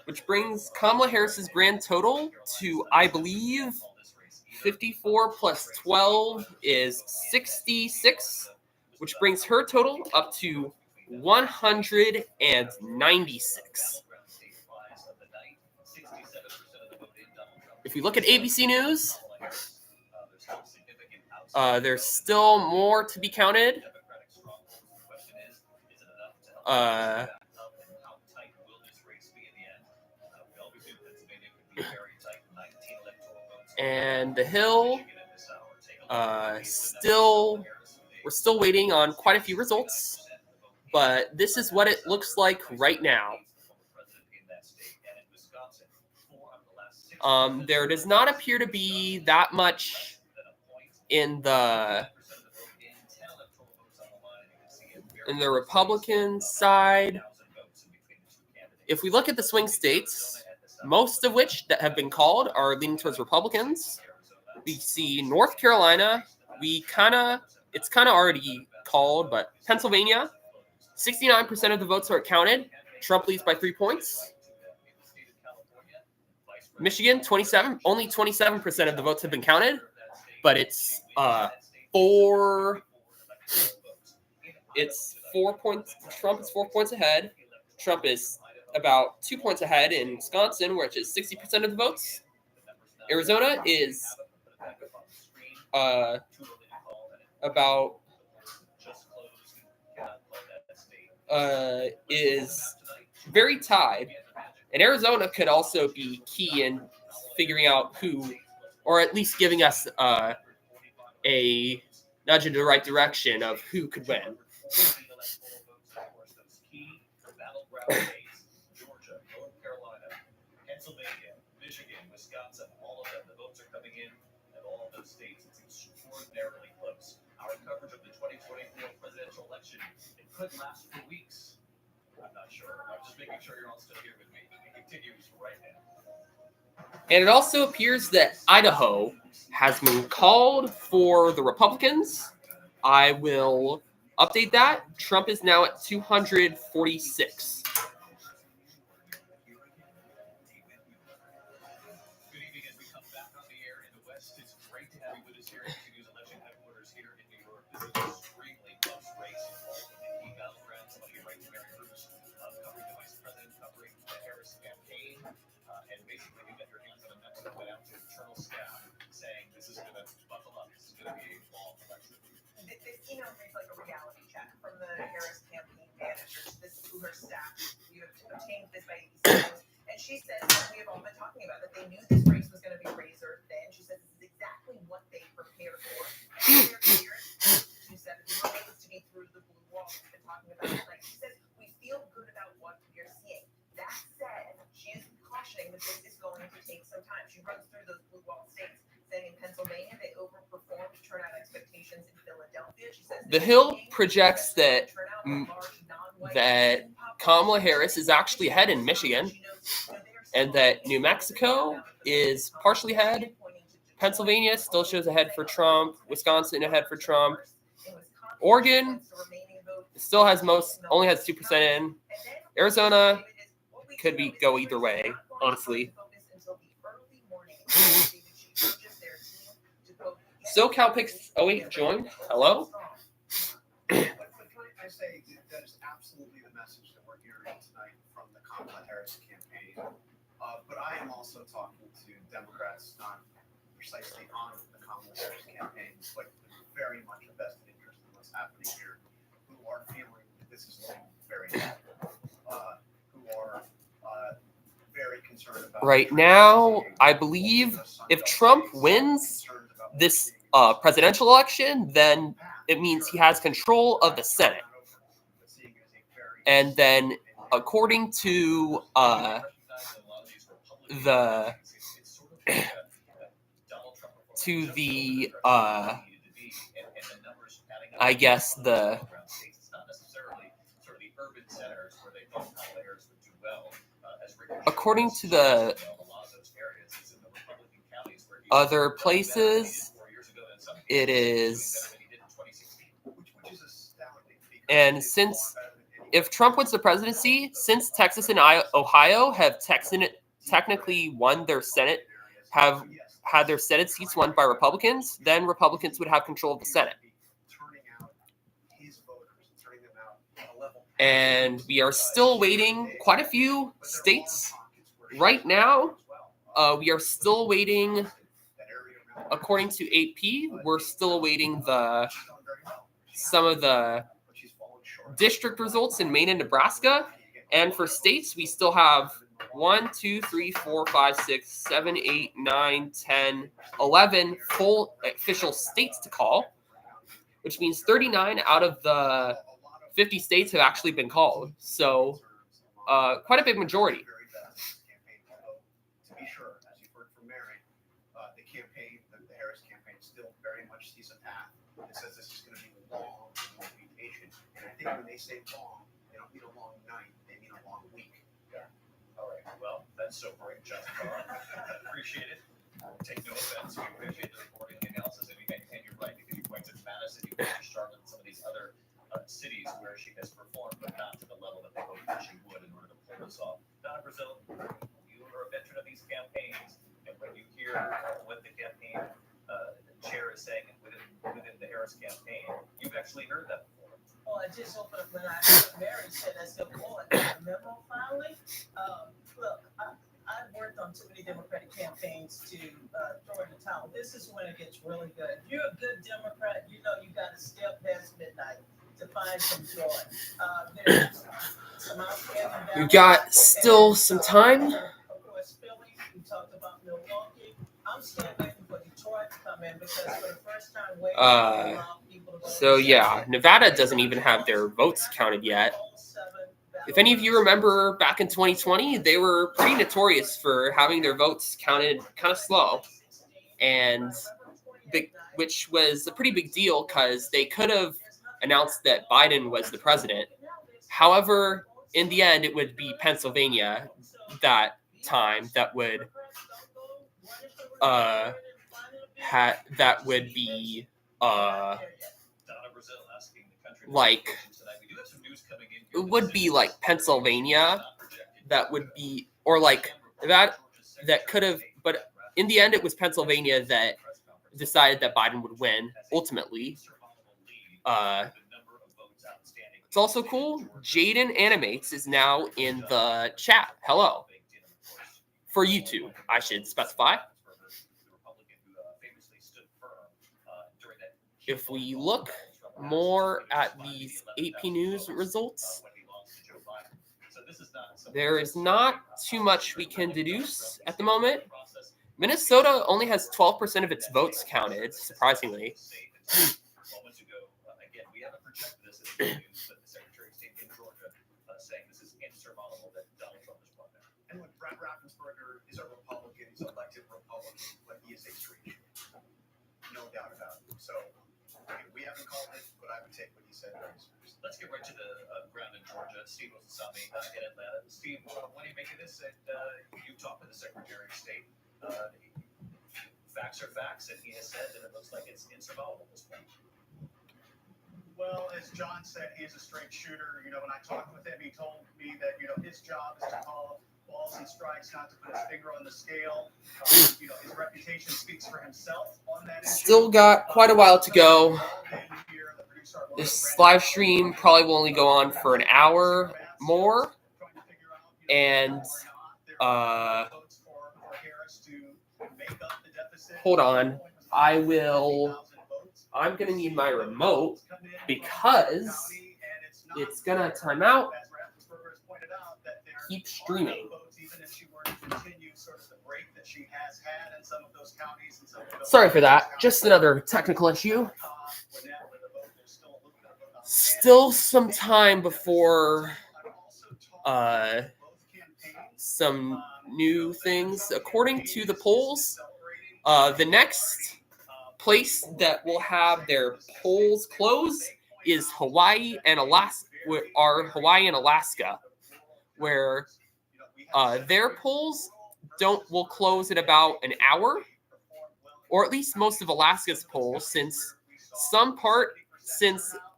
which brings Kamala Harris's grand total to, I believe, 54 plus 12 is 66, which brings her total up to 196. If we look at ABC News, There's still more to be counted. And the Hill, we're still waiting on quite a few results, but this is what it looks like right now. There does not appear to be that much in the Republican side. If we look at the swing states, most of which that have been called are leaning towards Republicans. We see North Carolina, it's kind of already called, but Pennsylvania, 69% of the votes are counted. Trump leads by 3 points. Michigan, only 27% of the votes have been counted, but it's 4 points. Trump is 4 points ahead. Trump is about 2 points ahead in Wisconsin, which is 60% of the votes. Arizona is is very tied. And Arizona could also be key in figuring out who, or at least giving us a nudge in the right direction of who could win. Georgia, North Carolina, Pennsylvania, Michigan, Wisconsin, all of them, the votes are coming in, and all of those states, it's extraordinarily close. Our coverage of the 2024 presidential election, it could last for weeks. I'm not sure. I'm just making sure you're all still here with me. It continues right now. And it also appears that Idaho has been called for the Republicans. I will update that. Trump is now at 246. Good evening as we come back on the air in the West. It's great to have you with us here at ABC News Election Headquarters here in New York. This is an extremely close race. All of the key battlegrounds. Somebody right to Mary Bruce, covering the vice president, covering the Harris campaign. And basically, you got your hands on a memo that went out to internal staff saying this is going to buckle up. This is going to be a long election. This email reads like a reality check from the Harris campaign managers. This is who her staff. You have obtained this by ABC News. And she says what we have all been talking about, that they knew this race was going to be razor thin. She says this is exactly what they prepared for. And they're clear. She said we were able to be through the blue wall. We've been talking about it. Like she says, we feel good about what we are seeing. That said, she is cautioning that this is going to take some time. She runs through those blue wall states, saying in Pennsylvania they overperformed turnout expectations in Philadelphia. She says The Hill projects that Kamala Harris is actually ahead in Michigan, and that New Mexico is partially ahead. Pennsylvania still shows ahead for Trump. Wisconsin ahead for Trump. Oregon still only has 2% in. Arizona could go either way, honestly. SoCal Picks 08 joined. Hello. I say that is absolutely the message that we're hearing tonight from the Kamala Harris campaign. But I am also talking to Democrats, not precisely on the Kamala Harris campaign, but very much a vested interest in what's happening here, who are feeling that this is looking very bad, who are very concerned about. Right now, I believe if Trump wins this presidential election, then it means he has control of the Senate. And then, according to the I guess the according to the other places, it is, and since if Trump wins the presidency, since Texas and Ohio have technically won their Senate, have had their Senate seats won by Republicans, then Republicans would have control of the Senate. And we are still waiting quite a few states right now. We are still waiting according to AP, we're still awaiting some of the district results in Maine and Nebraska. And for states, we still have 1, 2, 3, 4, 5, 6, 7, 8, 9, 10, 11 full official states to call, which means 39 out of the 50 states have actually been called. So quite a big majority. To be sure, as you've heard from Mary, the campaign, the Harris campaign, still very much sees a path. It says this is going to be long, it won't be patient. And I think when they say long, they don't mean a long night, they mean a long week. Yeah. All right. Well, that's sobering, Justin. Appreciate it. Take no offense. We appreciate the reporting and the analysis. And you're right, because you point to Madison, you point to Charlotte, and some of these other cities where she has performed, but not to the level that they hoped that she would in order to pull this off. Donna Brazil, you are a veteran of these campaigns, and when you hear what the campaign chair is saying within the Harris campaign, you've actually heard that before. Well, I just opened up when I heard Mary said that's the point. The memo finally. Look, I've worked on too many Democratic campaigns to throw in the towel. This is when it gets really good. If you're a good Democrat, you know you got to step past midnight to find some joy. There's some outstanding. We've got still some time. Of course, Philly. We talked about Milwaukee. I'm still waiting for Detroit to come in because for the first time, so yeah, Nevada doesn't even have their votes counted yet. If any of you remember back in 2020, they were pretty notorious for having their votes counted kind of slow, and which was a pretty big deal because they could have announced that Biden was the president. However, in the end, it would be Pennsylvania that time that would be like it would be like Pennsylvania that would be, or like that could have, but in the end it was Pennsylvania that decided that Biden would win ultimately. It's also cool, Jaden Animates is now in the chat. Hello. For YouTube, I should specify. If we look more at these AP News results, there is not too much we can deduce at the moment. Minnesota only has 12% of its votes counted, surprisingly. And when Brett Raffensperger is a Republican, he's an elected Republican, but he is a street. No doubt about it. So we haven't called it, but I would take what he said very seriously. Let's get right to the ground in Georgia. Steve Osasami in Atlanta. Steve, what do you make of this? You talked with the Secretary of State. Facts are facts, and he has said that it looks like it's insurmountable at this point. Well, as John said, he is a straight shooter. You know, when I talked with him, he told me that, you know, his job is to call balls and strikes, not to put his finger on the scale. You know, his reputation speaks for himself on that issue. Still got quite a while to go. This live stream probably will only go on for an hour more. And hold on. I'm going to need my remote because it's going to time out. Keep streaming. Sorry for that. Just another technical issue. Still some time before some new things. According to the polls, the next place that will have their polls closed is Hawaii and Alaska, where their polls will close in about an hour, or at least most of Alaska's polls, since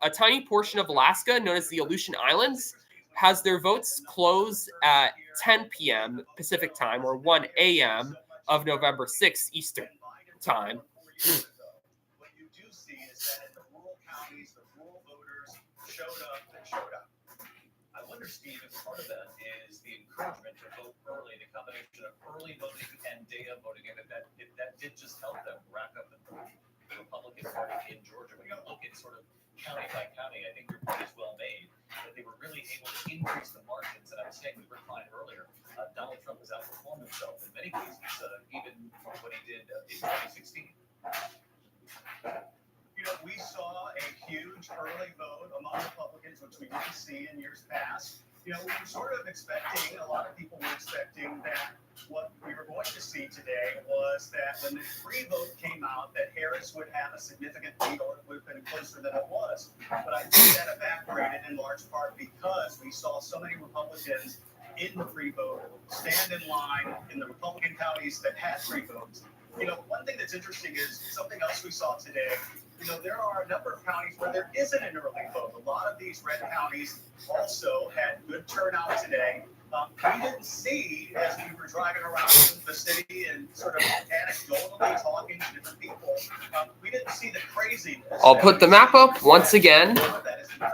a tiny portion of Alaska, known as the Aleutian Islands, has their votes closed at 10 p.m. Pacific time or 1 a.m. of November 6th Eastern time. What you do see is that in the rural counties, the rural voters showed up. I wonder, Steve, if part of that is the encouragement to vote early, the combination of early voting and day of voting, and if that did just help them rack up sort of county by county, I think your point is well made, that they were really able to increase the margins. And I was saying with Rick Klein earlier, Donald Trump has outperformed himself in many cases, even from what he did in 2016. We saw a huge early vote among Republicans, which we didn't see in years past. We were sort of expecting, a lot of people were expecting that what we were going to see today was that when the free vote came out, that Harris would have a significant lead, or it would have been closer than it was. But I think that evaporated in large part because we saw so many Republicans in the free vote stand in line in the Republican counties that had free votes. One thing that's interesting is something else we saw today. There are a number of counties where there isn't an early vote. A lot of these red counties also had good turnout today. We didn't see, as we were driving around the city and sort of anecdotally talking to different people, we didn't see the craziness. I'll put the map up once again.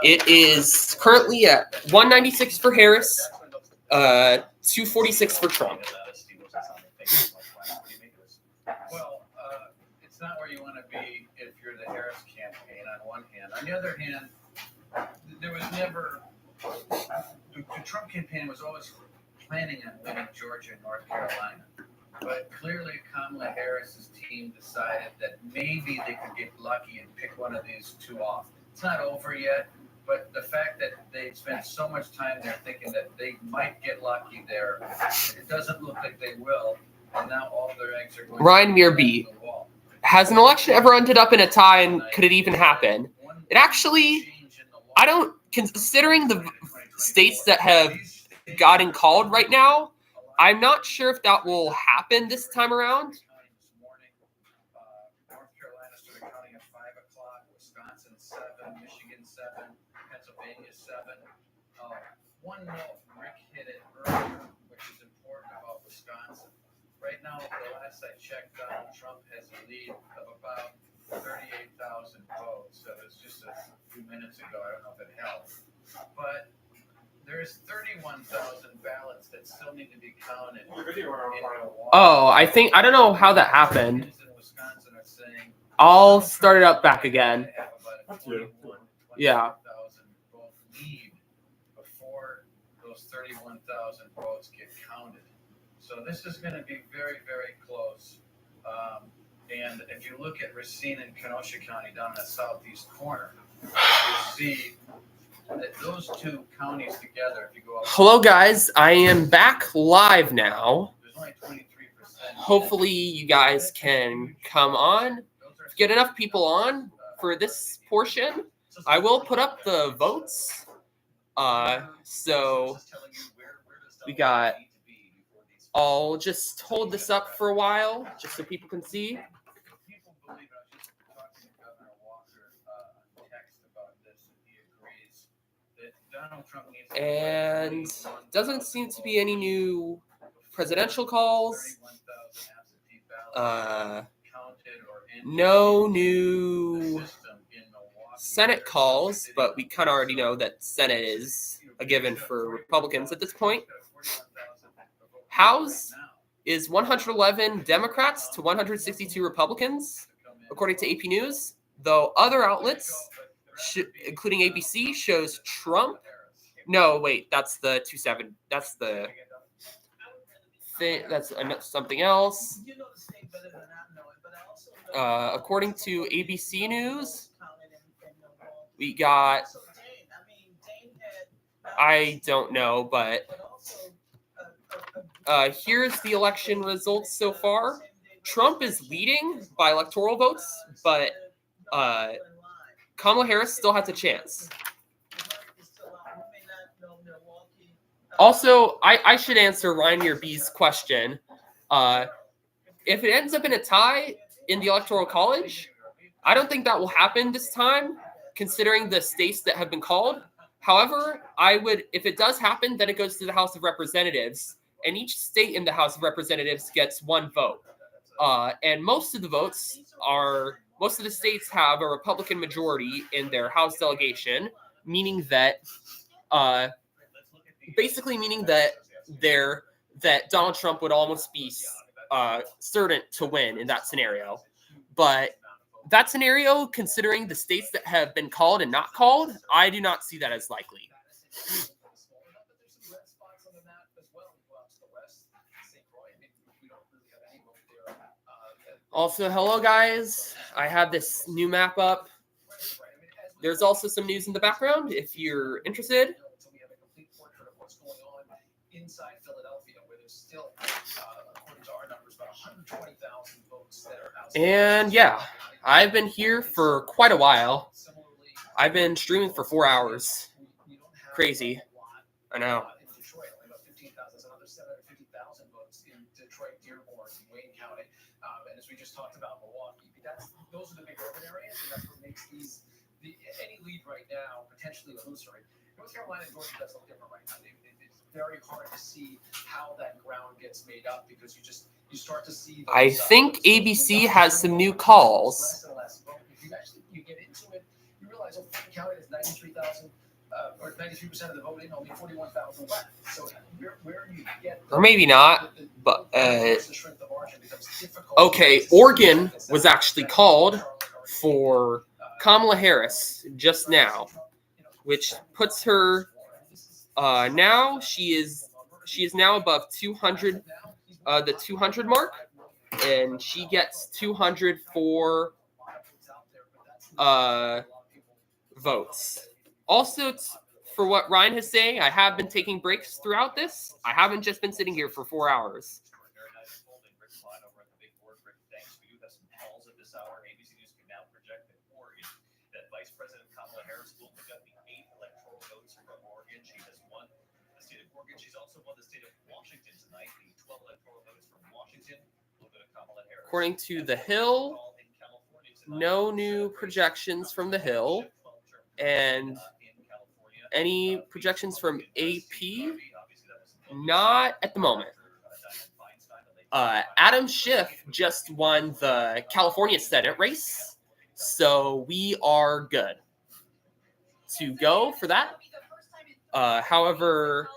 It is currently at 196 for Harris, 246 for Trump. Well, it's not where you want to be if you're the Harris campaign on one hand. On the other hand, there was never, the Trump campaign was always planning on winning Georgia and North Carolina. But clearly Kamala Harris's team decided that maybe they could get lucky and pick one of these two off. It's not over yet, but the fact that they spent so much time there thinking that they might get lucky there, it doesn't look like they will. And now all their eggs are going Ryan Mearby. Has an election ever ended up in a tie, and could it even happen? It actually, I don't, considering the states that have gotten called right now, I'm not sure if that will happen this time around. North Carolina started counting at 5 o'clock, Wisconsin 7, Michigan 7, Pennsylvania 7. One note, Rick hit it earlier, which is important about Wisconsin. Right now, the last I checked, Donald Trump has a lead of about 38,000 votes. So it was just a few minutes ago. I don't know if it helps. But there's 31,000 ballots that still need to be counted. Oh, I don't know how that happened. I'll start it up back again. Yeah. Lead before those 31,000 votes get counted. So this is going to be very, very close. And if you look at Racine and Kenosha County down in the southeast corner, you see that those two counties together, if you go up. Hello, guys. I am back live now. There's only 23%. Hopefully, you guys can come on. Get enough people on for this portion. I will put up the votes. So we got. I'll just hold this up for a while, just so people can see. People believe it. I was just talking to Governor Walker on text about this, and he agrees that Donald Trump needs to. And doesn't seem to be any new presidential calls. No new Senate calls, but we kind of already know that Senate is a given for Republicans at this point. House is 111 Democrats to 162 Republicans, according to AP News, though other outlets, including ABC, shows Trump. No, wait, that's the 27. That's the thing. That's something else. According to ABC News, we got, I don't know, but here's the election results so far. Trump is leading by electoral votes, but Kamala Harris still has a chance. Also, I should answer Ryan Mearby's question. If it ends up in a tie in the Electoral College, I don't think that will happen this time, considering the states that have been called. However, I would, if it does happen, then it goes to the House of Representatives, and each state in the House of Representatives gets one vote. And most of the states have a Republican majority in their House delegation, meaning that, that Donald Trump would almost be certain to win in that scenario. But that scenario, considering the states that have been called and not called, I do not see that as likely. Also, hello guys. I have this new map up. There's also some news in the background if you're interested. Inside Philadelphia, where there's still, according to our numbers, about 120,000 votes that are outside. And yeah, I've been here for quite a while. I've been streaming for 4 hours. Crazy. I know. In Detroit, only about 15,000, another 750,000 votes in Detroit, Dearborn, Wayne County, and as we just talked about, Milwaukee. Those are the big urban areas, and that's what makes any lead right now potentially illusory. North Carolina and Georgia does look different right now. It's very hard to see how that ground gets made up because you start to see. I think ABC has some new calls. Less and less vote. If you get into it, you realize Fulton County is 93,000. Or 93% of the voting, only 41,000 left. So where you get, or maybe not, but okay, Oregon was actually called for Kamala Harris just now, which puts her now she is now above 200, the 200 mark, and she gets 200 for votes. Also, for what Ryan is saying, I have been taking breaks throughout this. I haven't just been sitting here for 4 hours. Vice President Kamala Harris will pick up the 8 electoral votes from Oregon. She has won the state of Oregon. She's also won the state of Washington tonight. The 12 electoral votes from Washington will go to Kamala Harris. According to The Hill, no new projections from The Hill, and any projections from AP, not at the moment. Adam Schiff just won the California Senate race, so we are good to go for that. However,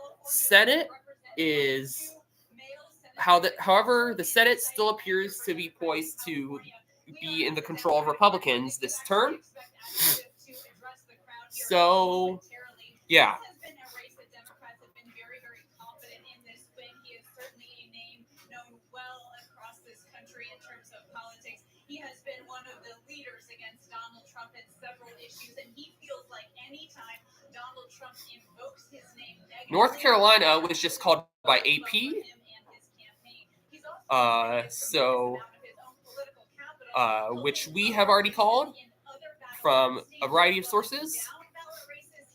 however, the Senate still appears to be poised to be in the control of Republicans this term. So, yeah. He has been one of the leaders against Donald Trump in several issues, and he feels like anytime Donald Trump invokes his name negatively, North Carolina was just called by AP. Which we have already called from a variety of sources.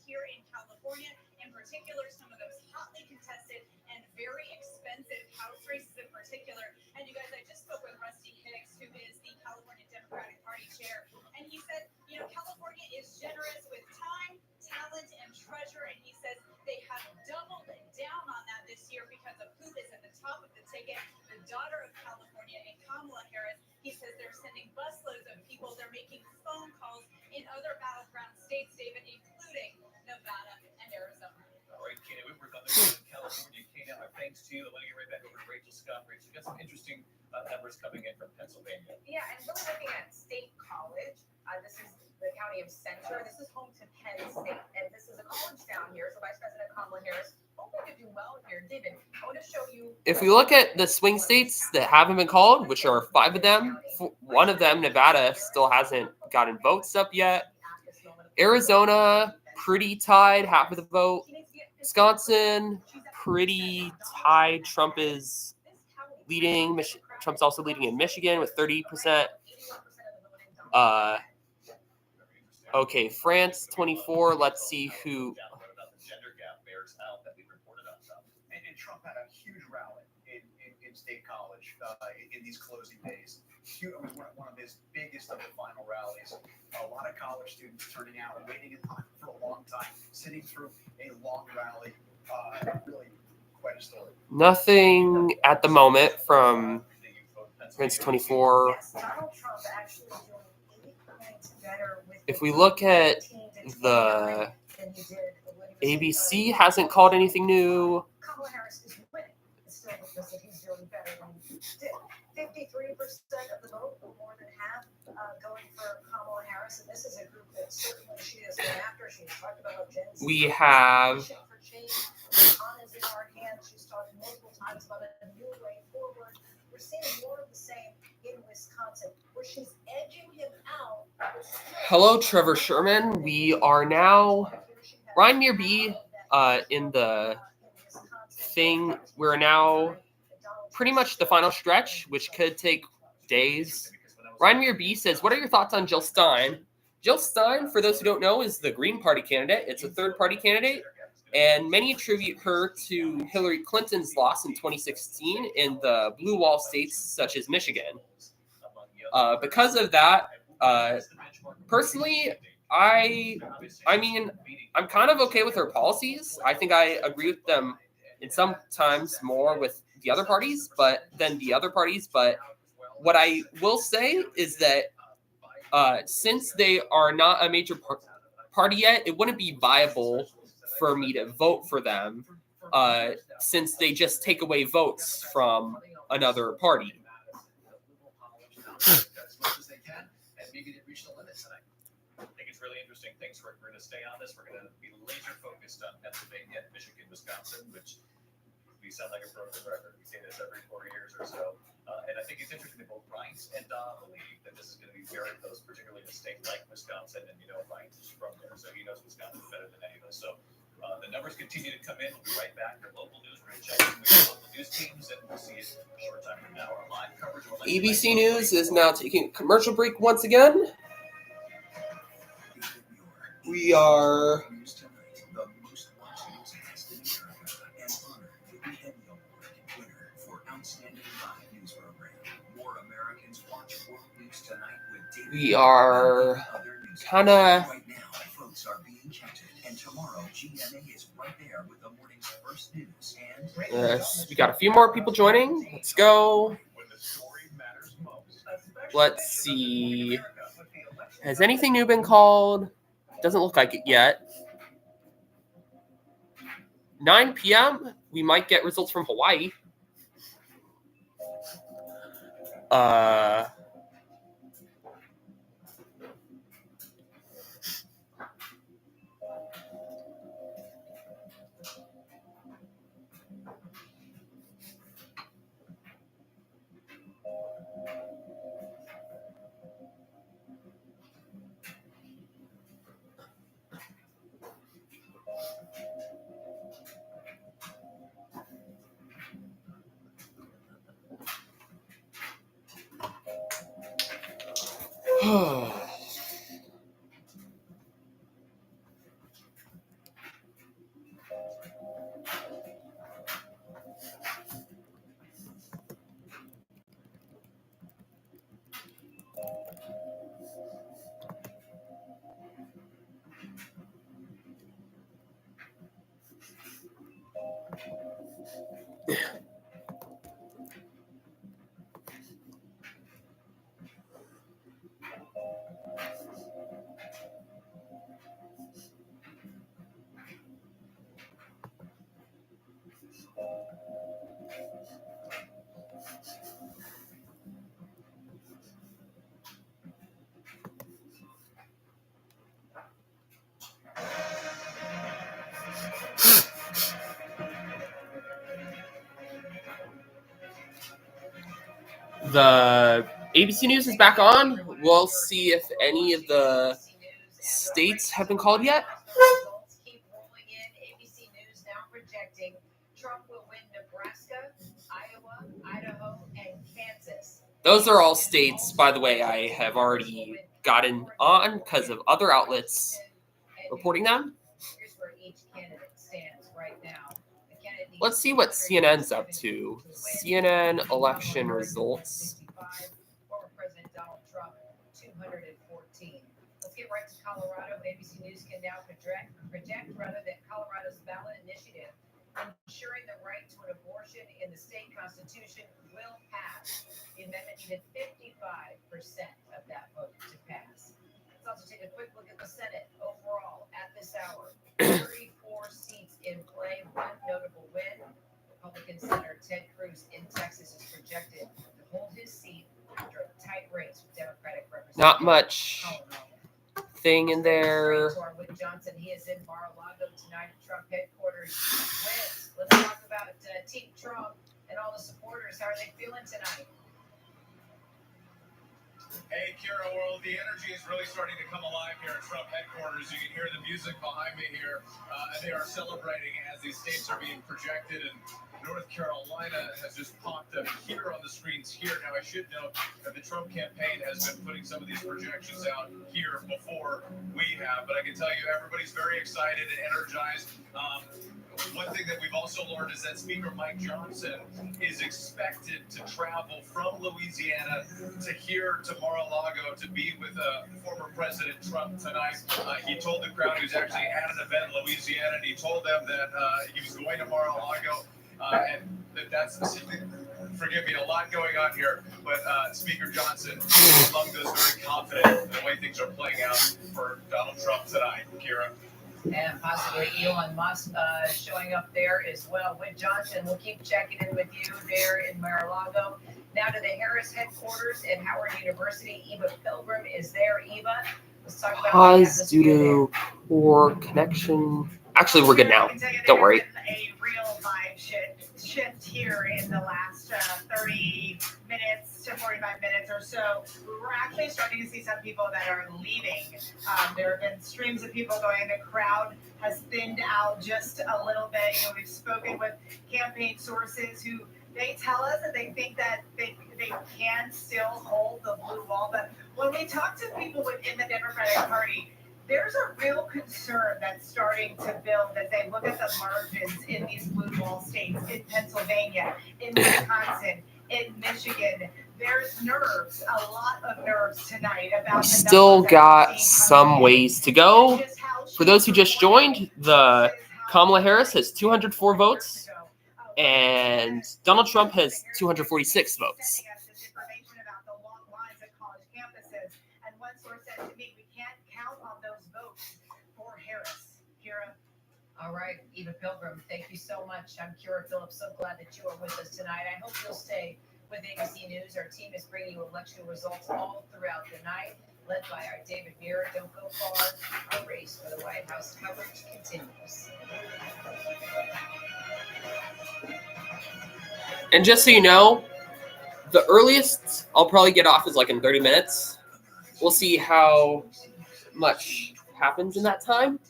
Here in California, in particular, some of those hotly contested and very expensive House races in particular. And you guys, I just spoke with Rusty Hicks, who is the California Democratic Party chair, and he said, California is generous with time, talent, and treasure, and he says they have doubled down on that this year because of who is at the top of the ticket, the daughter of California, and Kamala Harris. He says they're sending busloads of people. They're making phone calls in other battleground states, David, including Nevada and Arizona. All right, Kena, we were coming from California. Kena, our thanks to you. I want to get right back over to Rachel Scott. Rachel, we've got some interesting numbers coming in from Pennsylvania. Yeah, and really looking at State College. This is the county of Center. This is home to Penn State, and this is a college town here. So Vice President Kamala Harris hoping to do well here. David, I want to show you. If we look at the swing states that haven't been called, which are 5 of them, one of them, Nevada, still hasn't gotten votes up yet. Arizona, pretty tied, half of the vote. Wisconsin, pretty tied. Trump is leading. Trump's also leading in Michigan with 30%. Okay, France, 24. Let's see who. And Trump had a huge rally in State College in these closing days. One of his biggest of the final rallies. A lot of college students turning out, waiting in line for a long time, sitting through a long rally. Really quite a story. Nothing at the moment from France 24. Yes, Donald Trump actually doing 8 points better with If we look at the ABC, hasn't called anything new. Kamala Harris is winning. It's still because he's doing better than he did. 53% of the vote, more than half, going for Kamala Harris, and this is a group that certainly she has gone after. She has talked about how Gen Z We have for change. On is in our hands. She's talked multiple times about a new way forward. We're seeing more of the same in Wisconsin, where she's edging him out. hello, Trevor Sherman. We are now Ryan Muir B in the thing. We're now pretty much the final stretch, which could take days. Ryan Muir B says, "What are your thoughts on Jill Stein?" Jill Stein, for those who don't know, is the Green Party candidate. It's a third-party candidate, and many attribute her to Hillary Clinton's loss in 2016 in the blue wall states such as Michigan. Because of that, personally, I mean, I'm kind of okay with her policies. I think I agree with them in sometimes more with the other parties, but what I will say is that since they are not a major party yet, it wouldn't be viable for me to vote for them since they just take away votes from another party. I think it's really interesting. Thanks, Rick. We're going to stay on this. We're going to be laser focused on Pennsylvania, Michigan, Wisconsin, which we sound like a broken record. We say this every 4 years or so. And I think it's interesting that both Reince and Don believe that this is going to be very close, particularly in a state like Wisconsin. And Reince is from there, so he knows Wisconsin better than any of us. So the numbers continue to come in. We'll be right back. Your local news, we're going to check in with your local news teams, and we'll see you a short time from now. Our live coverage of ABC News is now taking a commercial break once again. We are kind of we got a few more people joining. Let's go. Let's see. Has anything new been called? Doesn't look like it yet. 9 p.m. We might get results from Hawaii. The ABC News is back on. We'll see if any of the states have been called yet. Results keep rolling in. ABC News now projecting Trump will win Nebraska, Iowa, Idaho, and Kansas. Those are all states, by the way, I have already gotten on because of other outlets reporting them. Here's where each candidate stands right now. Let's see what CNN's up to. CNN election results. Former President Donald Trump, 214. Let's get right to Colorado. ABC News can now project that Colorado's ballot initiative ensuring the right to an abortion in the state constitution will pass. The amendment needed 55% of that vote to pass. Let's also take a quick look at the Senate. Overall, at this hour, 34 seats in play, one notable win. Republican Senator Ted Cruz in Texas is projected to hold his seat after a tight race with Democratic Representative Not much thing in there. With Johnson, he is in Mar-a-Lago tonight at Trump headquarters. Let's talk about Team Trump and all the supporters. How are they feeling tonight? Hey, Kira World, the energy is really starting to come alive here at Trump headquarters. You can hear the music behind me here. They are celebrating as these states are being projected, and North Carolina has just popped up here on the screens here. Now, I should note that the Trump campaign has been putting some of these projections out here before we have, but I can tell you everybody's very excited and energized. One thing that we've also learned is that Speaker Mike Johnson is expected to travel from Louisiana to here to Mar-a-Lago to be with former President Trump tonight. He told the crowd he was actually at an event in Louisiana, and he told them that he was going to Mar-a-Lago, and that's forgive me, a lot going on here, but Speaker Johnson is among those very confident in the way things are playing out for Donald Trump tonight. Kira. And possibly Elon Musk showing up there as well with Johnson. We'll keep checking in with you there in Mar-a-Lago. Now to the Harris headquarters at Howard University. Eva Pilgrim is there. Eva, let's talk about Pause due to poor connection. Actually, we're good now. Don't worry. A real vibe shift here in the last 30 minutes to 45 minutes or so. We're actually starting to see some people that are leaving. There have been streams of people going. The crowd has thinned out just a little bit. You know, we've spoken with campaign sources who they tell us that they think that they can still hold the blue wall. But when we talk to people within the Democratic Party, there's a real concern that's starting to build as they look at the margins in these blue wall states, in Pennsylvania, in Wisconsin, in Michigan. There's nerves, a lot of nerves tonight about the Still got some ways to go. For those who just joined, the Kamala Harris has 204 votes, and Donald Trump has 246 votes. All right, Eva Pilgrim, thank you so much. I'm Kira Phillips. So glad that you are with us tonight. I hope you'll stay with ABC News. Our team is bringing you election results all throughout the night, led by our David Muir. Don't go far. Our race for the White House coverage continues. And just so you know, the earliest I'll probably get off is like in 30 minutes. We'll see how much happens in that time.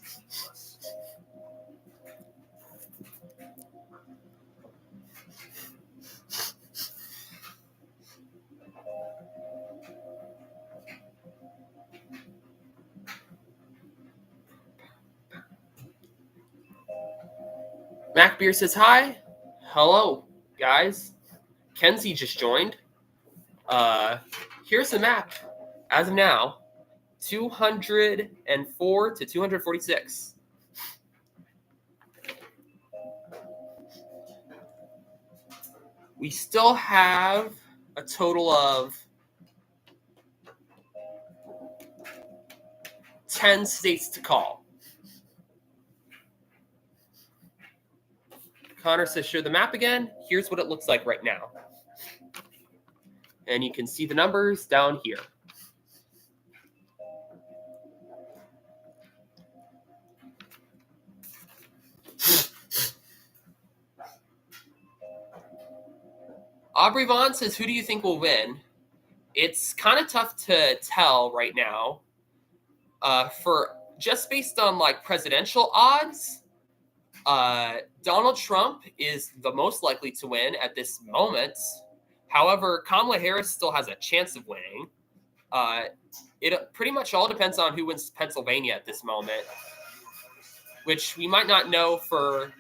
Mac Beer says hi. Hello, guys. Kenzie just joined. Here's the map. As of now, 204 to 246. We still have a total of 10 states to call. Connor says, show the map again. Here's what it looks like right now. And you can see the numbers down here. Aubrey Vaughn says, who do you think will win? It's kind of tough to tell right now. For just based on like presidential odds, Donald Trump is the most likely to win at this moment. However, Kamala Harris still has a chance of winning. It pretty much all depends on who wins Pennsylvania at this moment, which we might not know for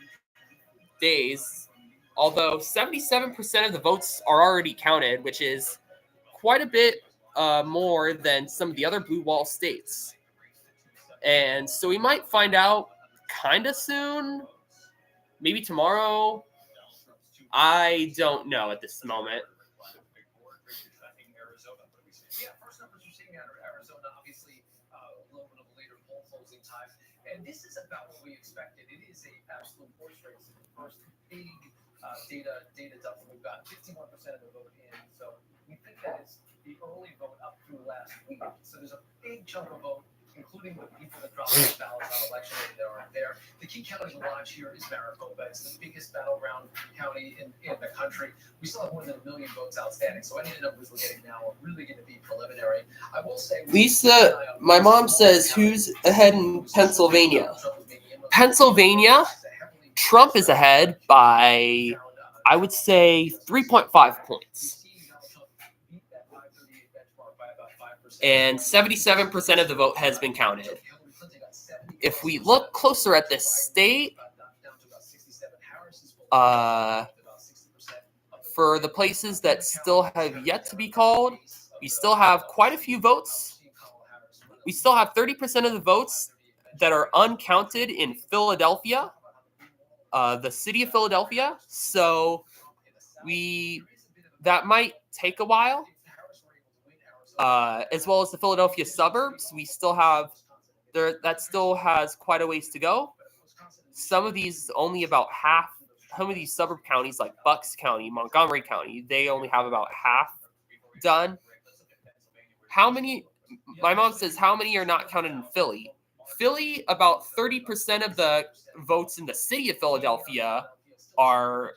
days, although 77% of the votes are already counted, which is quite a bit more than some of the other blue wall states. And so we might find out kind of soon, maybe tomorrow. I don't know at this moment. Yeah, first numbers we're seeing out of Arizona, obviously a little bit of a later poll closing time. And this is about what we expected. It is a absolute horse race. The first big data dump. We've got 51% of the vote in. So we think that the early vote up through last week. So there's a big chunk of vote, including the people that dropped their ballots on election day that aren't there. The key county to watch here is Maricopa. It's the biggest battleground county in the country. We still have more than 1 million votes outstanding. So any of the numbers we're getting now are really going to be preliminary. I will say, Lisa, my mom says, who's ahead in Pennsylvania? Pennsylvania, Trump is ahead by, I would say, 3.5 points. And 77% of the vote has been counted. If we look closer at this state, for the places that still have yet to be called, we still have quite a few votes. We still have 30% of the votes that are uncounted in Philadelphia, the city of Philadelphia. So that might take a while. As well as the Philadelphia suburbs, we still have that still has quite a ways to go. Some of these only about half. Some of these suburb counties like Bucks County, Montgomery County, they only have about half done. How many? My mom says how many are not counted in Philly? Philly, about 30% of the votes in the city of Philadelphia are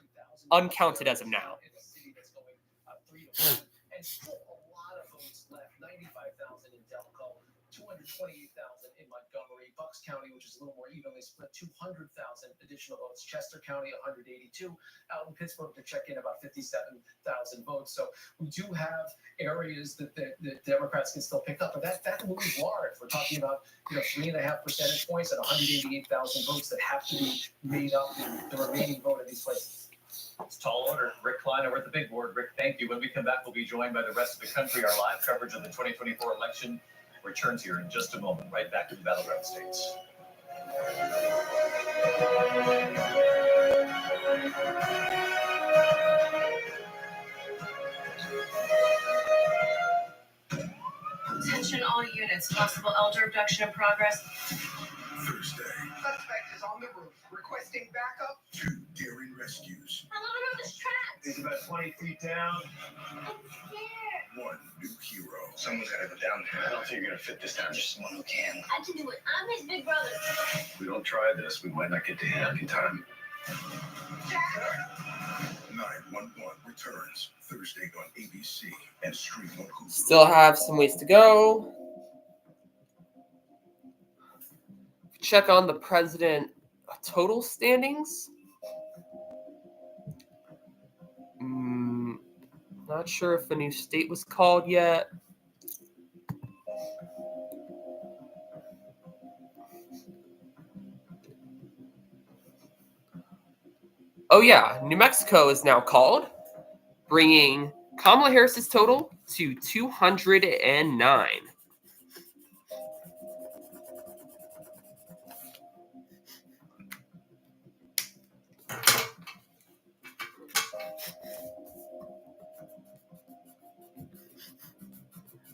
uncounted as of now. And still a lot of votes left. 95,000 in Delco, 228,000 in Montgomery, Bucks County, which is a little more evenly split, 200,000 additional votes. Chester County, 182. Out in Pittsburgh, to check in about 57,000 votes. So we do have areas that the Democrats can still pick up, but that moves large. We're talking about 3.5 percentage points and 188,000 votes that have to be made up in the remaining vote of these places. It's tall order. Rick Klein over at the big board. Rick, thank you. When we come back, we'll be joined by the rest of the country. Our live coverage of the 2024 election returns here in just a moment. Right back to the battleground states. Attention all units. Possible elder abduction in progress. Thursday, Suspect is on the roof, requesting backup. 2 daring rescues. I don't know this track. He's about 20 feet down. I'm scared. 1 new hero. Someone's got to go down there. I don't think you're going to fit this down. Just someone who can. I can do it. I'm his big brother. If we don't try this, we might not get to him in time. 911 returns Thursday on ABC and stream on Hulu. Still have some ways to go. Check on the president total standings. Not sure if a new state was called yet. Oh yeah, New Mexico is now called, bringing Kamala Harris's total to 209.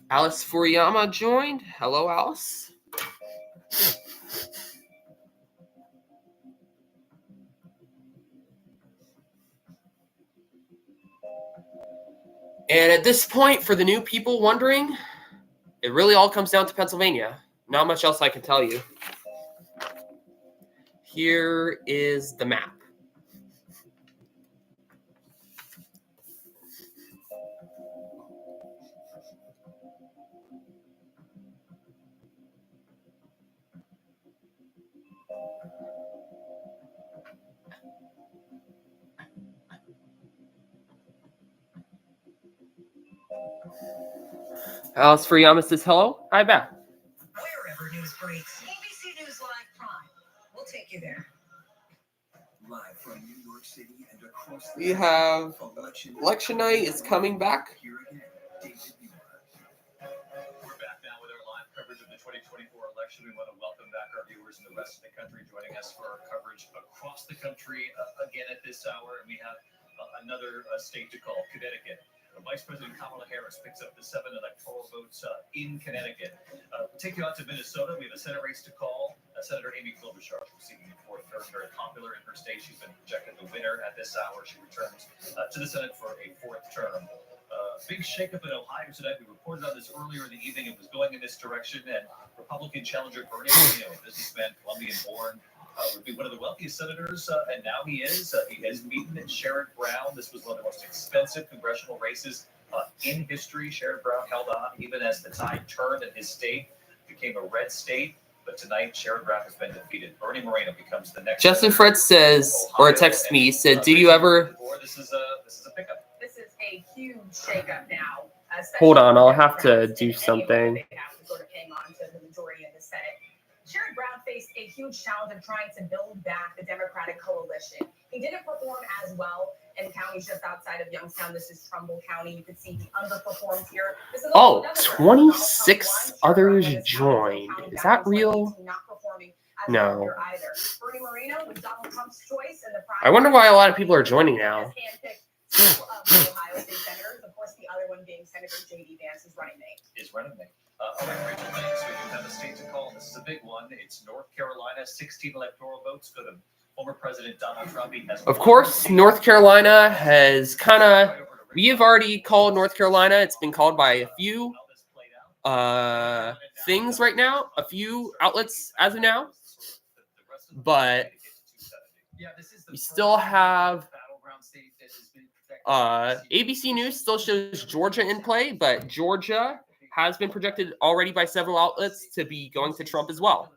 Alice Furiyama joined. Hello, Alice. And at this point, for the new people wondering, it really all comes down to Pennsylvania. Not much else I can tell you. Here is the map. Alice Furiyama says hello. Hi, Beth. Wherever news breaks, ABC News Live Prime. We'll take you there. Live from New York City and across the We have election night is coming back. Here again, David Muir. We're back now with our live coverage of the 2024 election. We want to welcome back our viewers in the rest of the country joining us for our coverage across the country again at this hour. And we have another state to call, Connecticut. Vice President Kamala Harris picks up the 7 electoral votes in Connecticut. Take you out to Minnesota. We have a Senate race to call. Senator Amy Klobuchar, who's seeking the 4th term, very popular in her state. She's been projected the winner at this hour. She returns to the Senate for a 4th term. Big shakeup in Ohio tonight. We reported on this earlier in the evening. It was going in this direction, and Republican challenger Bernie Moreno, a businessman, Colombian-born, would be one of the wealthiest senators, and now he is. He is meeting Sherrod Brown. This was one of the most expensive congressional races in history. Sherrod Brown held on even as the tide turned and his state became a red state. But tonight, Sherrod Brown has been defeated. Bernie Moreno becomes the next. Justin Fred says, or texted me, said, "Do you ever?" This is a pickup. This is a huge shakeup now. Hold on, I'll have to do something. They have to sort of hang on to the majority in the Senate. Sherrod Brown faced a huge challenge of trying to build back the Democratic coalition. He didn't perform as well in counties just outside of Youngstown. This is Trumbull County. You can see he underperformed here. This is Oh, 26 others joined. Is that real? No. Bernie Moreno was Donald Trump's choice in the I wonder why a lot of people are joining now. two of the Ohio State senators. Of course, the other one being Senator J.D. Vance, his running mate. All right, Rachel, thanks. We do have a state to call. This is a big one. It's North Carolina. 16 electoral votes go to former President Donald Trump. He has Of course, North Carolina has kind of. We have already called North Carolina. It's been called by a few things right now, a few outlets as of now. But we still have ABC News still shows Georgia in play, but Georgia has been projected already by several outlets to be going to Trump as well.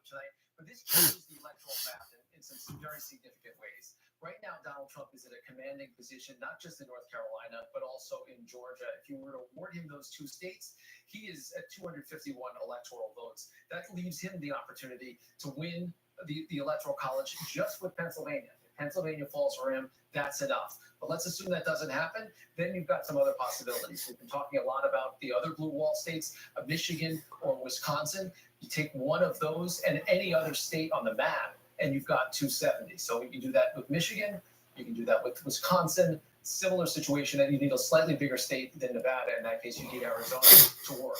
But this changes the electoral map in some very significant ways. Right now, Donald Trump is in a commanding position, not just in North Carolina, but also in Georgia. If you were to award him those two states, he is at 251 electoral votes. That leaves him the opportunity to win the Electoral College just with Pennsylvania. If Pennsylvania falls for him, that's enough. But let's assume that doesn't happen. Then you've got some other possibilities. We've been talking a lot about the other blue wall states of Michigan or Wisconsin. You take one of those and any other state on the map, and you've got 270. So you can do that with Michigan. You can do that with Wisconsin. Similar situation, and you need a slightly bigger state than Nevada. In that case, you need Arizona to work.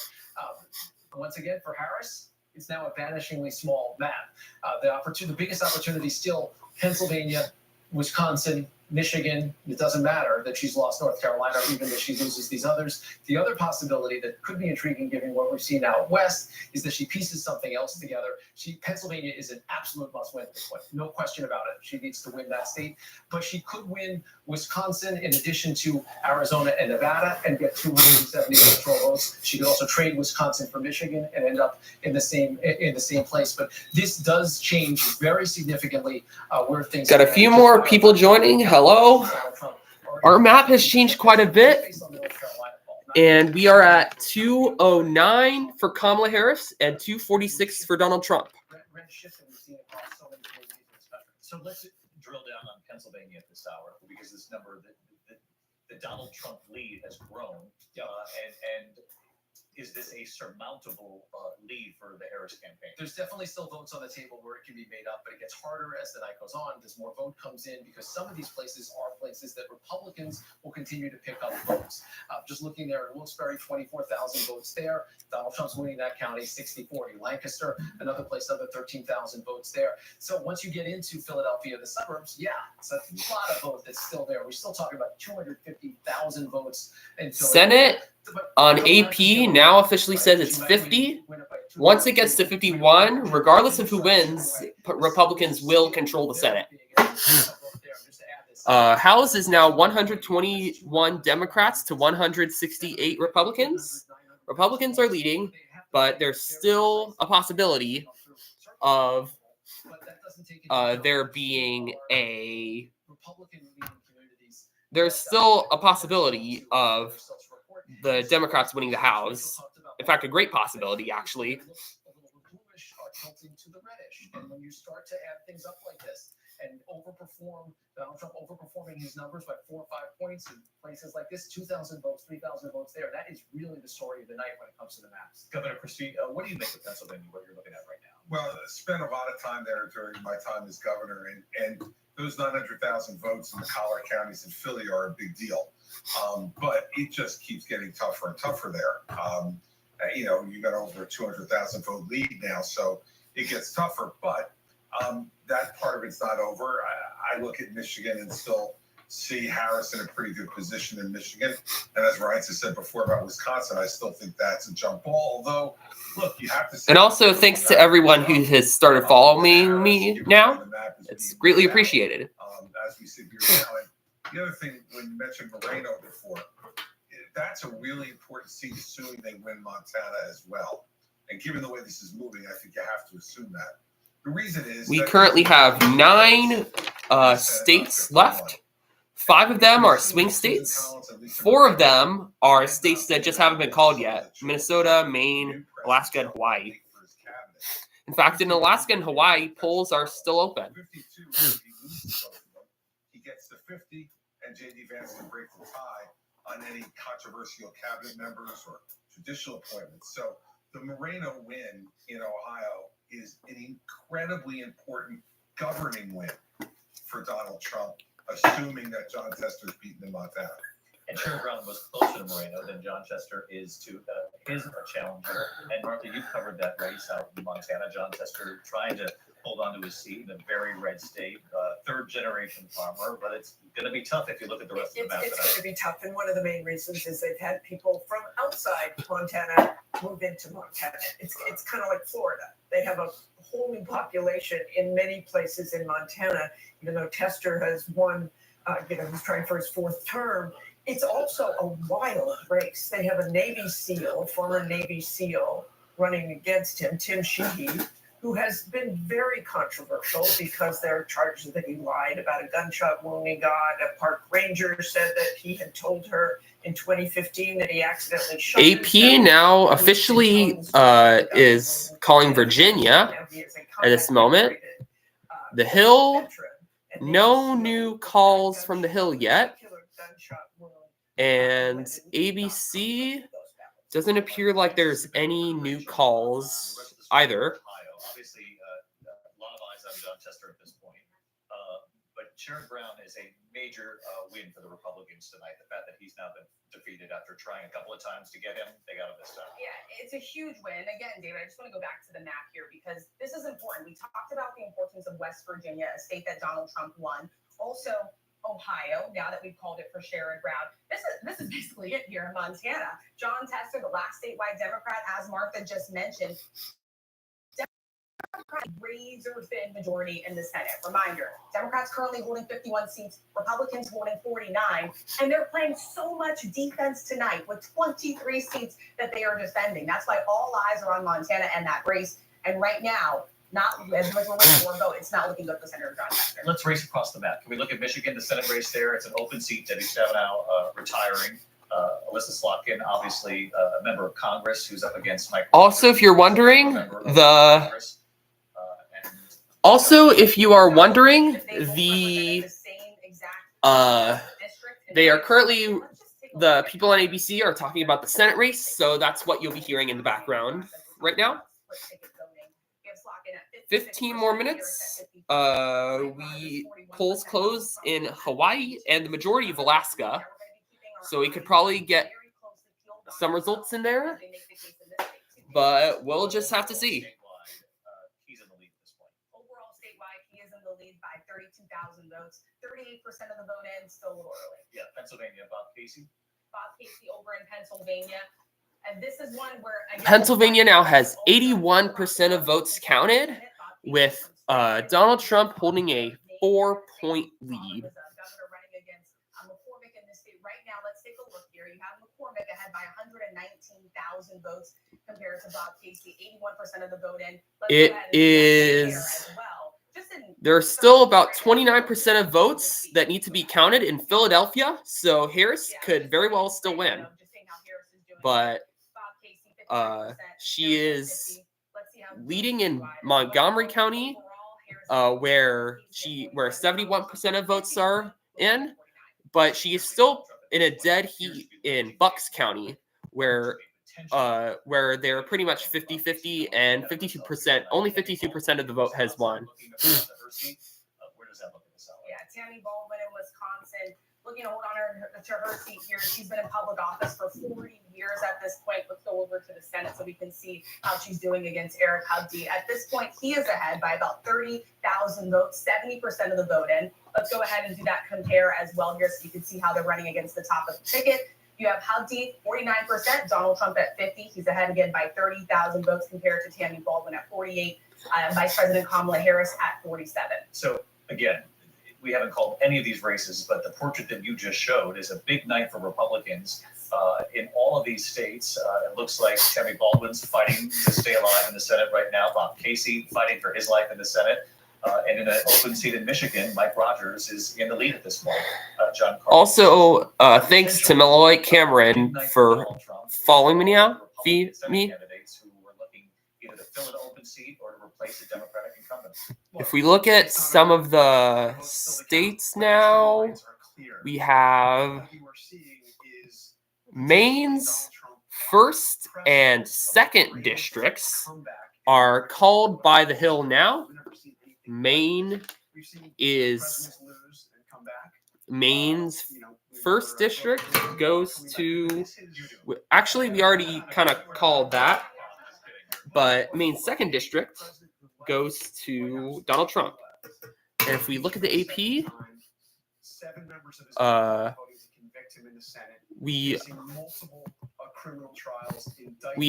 Once again, for Harris, it's now a vanishingly small map. The biggest opportunity still Pennsylvania, Wisconsin, Michigan. It doesn't matter that she's lost North Carolina, or even that she loses these others. The other possibility that could be intriguing, given what we've seen out west, is that she pieces something else together. Pennsylvania is an absolute must-win at this point, no question about it. She needs to win that state, but she could win Wisconsin in addition to Arizona and Nevada and get 270 electoral votes. She could also trade Wisconsin for Michigan and end up in the same place. But this does change very significantly where things. Got a few more people joining. Hello. Our map has changed quite a bit, and we are at 209 for Kamala Harris and 246 for Donald Trump. So let's drill down on Pennsylvania at this hour, because this number, the Donald Trump lead has grown, and is this a surmountable lead for the Harris campaign? There's definitely still votes on the table where it can be made up, but it gets harder as the night goes on. As more vote comes in, because some of these places are places that Republicans will continue to pick up votes. Just looking there in Wilkes-Barre, 24,000 votes there. Donald Trump's winning that county 60-40. Lancaster, another place, another 13,000 votes there. So once you get into Philadelphia, the suburbs, it's a lot of vote that's still there. We're still talking about 250,000 votes in Philadelphia. Senate on AP now officially says it's 50. Once it gets to 51, regardless of who wins, Republicans will control the Senate. House is now 121 Democrats to 168 Republicans. Republicans are leading, but there's still a possibility of there being a. There's still a possibility of the Democrats winning the House. In fact, a great possibility, actually. And when you start to add things up like this and Donald Trump overperforming his numbers by 4 or 5 points in places like this, 2,000 votes, 3,000 votes there, that is really the story of the night when it comes to the maps. Governor Christie, what do you make of Pennsylvania, what you're looking at right now? Well, I spent a lot of time there during my time as governor, and those 900,000 votes in the collar counties in Philly are a big deal. But it just keeps getting tougher and tougher there. You got over a 200,000 vote lead now, so it gets tougher. But that part of it's not over. I look at Michigan and still see Harris in a pretty good position in Michigan. And as Ryan said before about Wisconsin, I still think that's a jump ball. Although, look, you have to say. And also, thanks to everyone who has started following me now. It's greatly appreciated. As we sit here now. And the other thing, when you mentioned Moreno before, that's a really important seat, assuming they win Montana as well. And given the way this is moving, I think you have to assume that. The reason is We currently have 9 states left. 5 of them are swing states. 4 of them are states that just haven't been called yet. Minnesota, Maine, Alaska, and Hawaii. In fact, in Alaska and Hawaii, polls are still open. 52, he gets to 50, and J.D. Vance can break the tie on any controversial cabinet members or judicial appointments. So the Moreno win in Ohio is an incredibly important governing win for Donald Trump, assuming that John Tester's beaten in Montana. And Sherrod Brown was closer to Moreno than John Chester is to his challenger. And Martha, you've covered that race out in Montana. John Tester trying to hold on to his seat in a very red state, third-generation farmer, but it's going to be tough if you look at the rest of the map. It's going to be tough, and one of the main reasons is they've had people from outside Montana move into Montana. It's kind of like Florida. They have a whole new population in many places in Montana, even though Tester has won, he's trying for his 4th term. It's also a wild race. They have a Navy SEAL, former Navy SEAL, running against him, Tim Sheehy, who has been very controversial because there are charges that he lied about a gunshot wound he got. A park ranger said that he had told her in 2015 that he accidentally shot AP now officially is calling Virginia at this moment. The Hill, no new calls from the Hill yet. And ABC doesn't appear like there's any new calls either. Obviously, a lot of eyes on John Tester at this point. But Sherrod Brown is a major win for the Republicans tonight. The fact that he's now been defeated after trying a couple of times to get him, they got him this time. Yeah, it's a huge win. Again, David, I just want to go back to the map here because this is important. We talked about the importance of West Virginia, a state that Donald Trump won. Also, Ohio, now that we've called it for Sherrod Brown. This is basically it here in Montana. John Tester, the last statewide Democrat, as Martha just mentioned, razor-thin majority in the Senate. Reminder, Democrats currently holding 51 seats, Republicans holding 49, and they're playing so much defense tonight with 23 seats that they are defending. That's why all eyes are on Montana and that race. And right now, not as much as one vote, it's not looking good for Senator John Tester. Let's race across the map. Can we look at Michigan, the Senate race there? It's an open seat. Debbie Stabenow retiring. Alyssa Slotkin, obviously a member of Congress who's up against Mike. Also, if you're wondering, they are currently, the people on ABC are talking about the Senate race, so that's what you'll be hearing in the background right now. 15 more minutes. Polls close in Hawaii and the majority of Alaska, so we could probably get some results in there, but we'll just have to see. Overall, statewide, he is in the lead by 32,000 votes. 38% of the vote in, still a little early. Yeah, Pennsylvania, Bob Casey. Bob Casey over in Pennsylvania. And this is one where Pennsylvania now has 81% of votes counted, with Donald Trump holding a 4-point lead. Governor running against McCormick in this state right now. Let's take a look here. You have McCormick ahead by 119,000 votes compared to Bob Casey, 81% of the vote in. There are still about 29% of votes that need to be counted in Philadelphia, so Harris could very well still win. But she is leading in Montgomery County, where 71% of votes are in, but she is still in a dead heat in Bucks County, where they're pretty much 50-50, and only 52% of the vote has won. Yeah, Tammy Baldwin in Wisconsin, looking to hold on to her seat here. She's been in public office for 40 years at this point. Let's go over to the Senate so we can see how she's doing against Eric Hugdie. At this point, he is ahead by about 30,000 votes, 70% of the vote in. Let's go ahead and do that compare as well here so you can see how they're running against the top of the ticket. You have Hubdy, 49%, Donald Trump at 50. He's ahead again by 30,000 votes compared to Tammy Baldwin at 48, Vice President Kamala Harris at 47. So again, we haven't called any of these races, but the portrait that you just showed is a big night for Republicans. In all of these states, it looks like Tammy Baldwin's fighting to stay alive in the Senate right now. Bob Casey fighting for his life in the Senate. And in an open seat in Michigan, Mike Rogers is in the lead at this point. John Carter. Also, thanks to Malloy Cameron for following me now. Feed me. Candidates who were looking either to fill an open seat or to replace a Democratic incumbent. If we look at some of the states now, we have Maine's 1st and 2nd districts are called by the Hill now. Maine is Maine's 1st district goes to, actually we already kind of called that, but Maine's 2nd district goes to Donald Trump. And if we look at the AP, we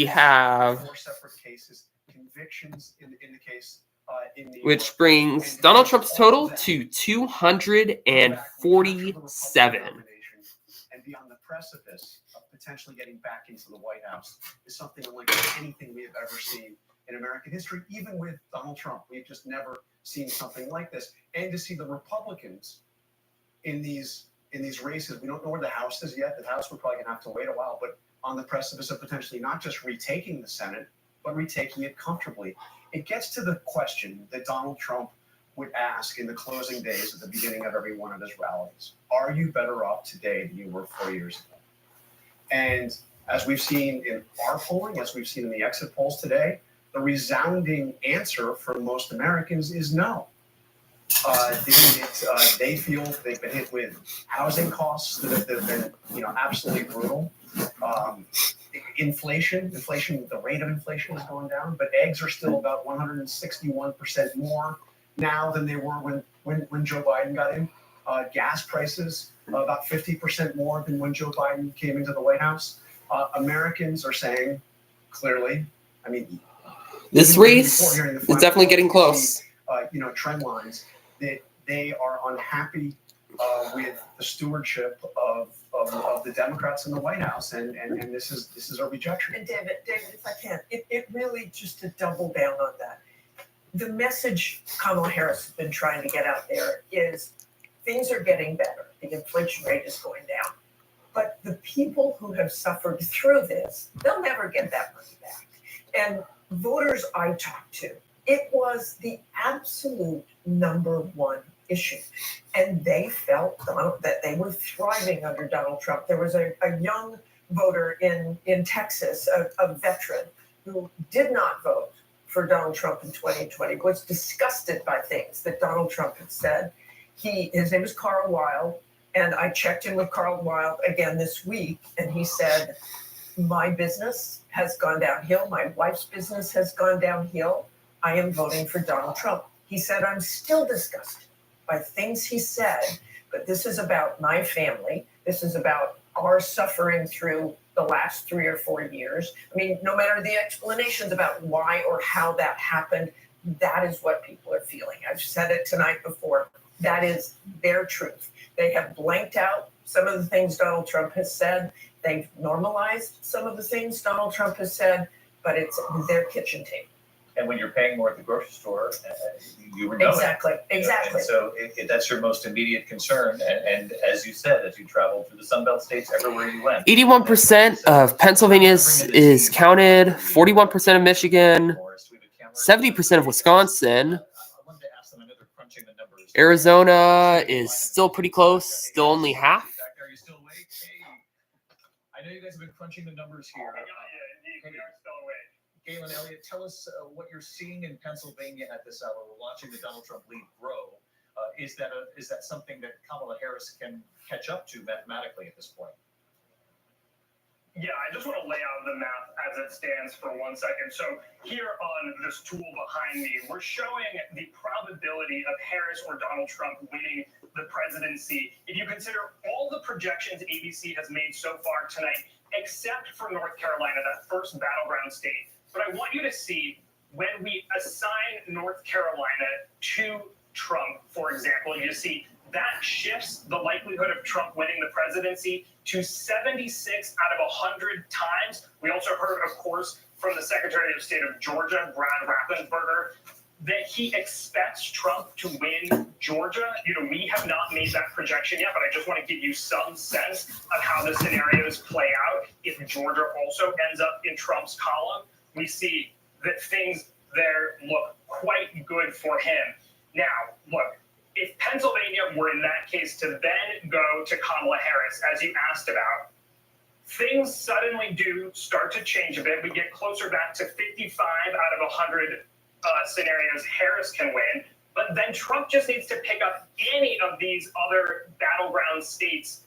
have 4 separate cases, convictions in the case. Which brings Donald Trump's total to 247. And be on the precipice of potentially getting back into the White House is something unlike anything we have ever seen in American history. Even with Donald Trump, we've just never seen something like this. And to see the Republicans in these races, we don't know where the House is yet. The House we're probably gonna have to wait a while, but on the precipice of potentially not just retaking the Senate, but retaking it comfortably. It gets to the question that Donald Trump would ask in the closing days at the beginning of every one of his rallies. Are you better off today than you were 4 years ago? And as we've seen in our polling, as we've seen in the exit polls today, the resounding answer from most Americans is no. They feel they've been hit with housing costs that have been, absolutely brutal. Inflation, the rate of inflation is going down, but eggs are still about 161% more now than they were when Joe Biden got in. Gas prices about 50% more than when Joe Biden came into the White House. Americans are saying clearly, this race is definitely getting close. Trend lines that they are unhappy with the stewardship of the Democrats in the White House, and this is a rejection. And David, if I can, it really, just to double down on that, the message Kamala Harris has been trying to get out there is things are getting better. The inflation rate is going down, but the people who have suffered through this, they'll never get that money back. And voters I talked to, it was the absolute #1 issue. And they felt that they were thriving under Donald Trump. There was a young voter in Texas, a veteran, who did not vote for Donald Trump in 2020, was disgusted by things that Donald Trump had said. His name is Carl Wild, and I checked in with Carl Wild again this week, and he said, my business has gone downhill. My wife's business has gone downhill. I am voting for Donald Trump. He said, I'm still disgusted by things he said, but this is about my family. This is about our suffering through the last 3 or 4 years. No matter the explanations about why or how that happened, that is what people are feeling. I've said it tonight before. That is their truth. They have blanked out some of the things Donald Trump has said. They've normalized some of the things Donald Trump has said, but it's their kitchen table. And when you're paying more at the grocery store, you know Exactly. And so that's your most immediate concern. And as you said, as you traveled through the Sunbelt states, everywhere you went. 81% of Pennsylvania is counted, 41% of Michigan, 70% of Wisconsin. Arizona is still pretty close, still only half. Are you still awake? Hey, I know you guys have been crunching the numbers here. Galen, Elliott, tell us what you're seeing in Pennsylvania at this hour. We're watching the Donald Trump lead grow. Is that something that Kamala Harris can catch up to mathematically at this point? Yeah, I just want to lay out the math as it stands for 1 second. So here on this tool behind me, we're showing the probability of Harris or Donald Trump winning the presidency. If you consider all the projections ABC has made so far tonight, except for North Carolina, that first battleground state. But I want you to see when we assign North Carolina to Trump, for example, you see that shifts the likelihood of Trump winning the presidency to 76 out of 100 times. We also heard, of course, from the Secretary of State of Georgia, Brad Raffensperger, that he expects Trump to win Georgia. We have not made that projection yet, but I just want to give you some sense of how the scenarios play out. If Georgia also ends up in Trump's column, we see that things there look quite good for him. Now, look, if Pennsylvania were in that case to then go to Kamala Harris, as you asked about, things suddenly do start to change a bit. We get closer back to 55 out of 100 scenarios Harris can win. But then Trump just needs to pick up any of these other battleground states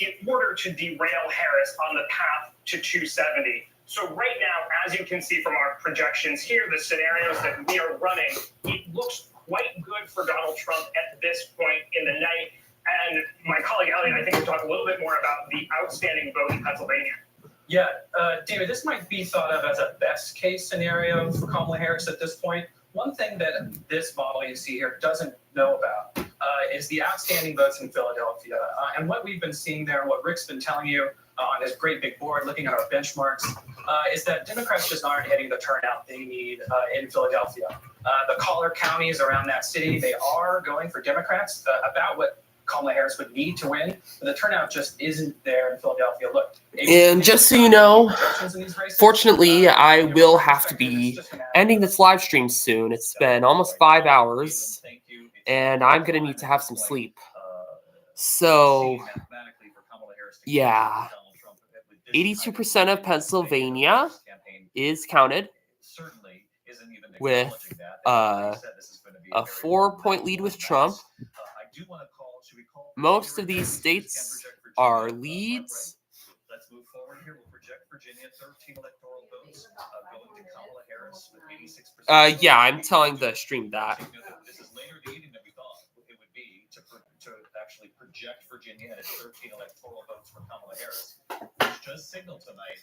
in order to derail Harris on the path to 270. So right now, as you can see from our projections here, the scenarios that we are running, it looks quite good for Donald Trump at this point in the night. And my colleague Elliot, I think, will talk a little bit more about the outstanding vote in Pennsylvania. Yeah, David, this might be thought of as a best case scenario for Kamala Harris at this point. One thing that this model you see here doesn't know about is the outstanding votes in Philadelphia. And what we've been seeing there, what Rick's been telling you on this great big board, looking at our benchmarks, is that Democrats just aren't getting the turnout they need in Philadelphia. The collar counties around that city, they are going for Democrats about what Kamala Harris would need to win, but the turnout just isn't there in Philadelphia. Look, and just so you know, fortunately, I will have to be ending this live stream soon. It's been almost 5 hours, and I'm going to need to have some sleep. So, yeah, 82% of Pennsylvania is counted with a 4-point lead with Trump. Most of these states are leads. Let's move forward here. We'll project Virginia, 13 electoral votes going to Kamala Harris with 86%. Yeah, I'm telling the stream that. This is later in the evening than we thought it would be to actually project Virginia at 13 electoral votes for Kamala Harris, which does signal tonight,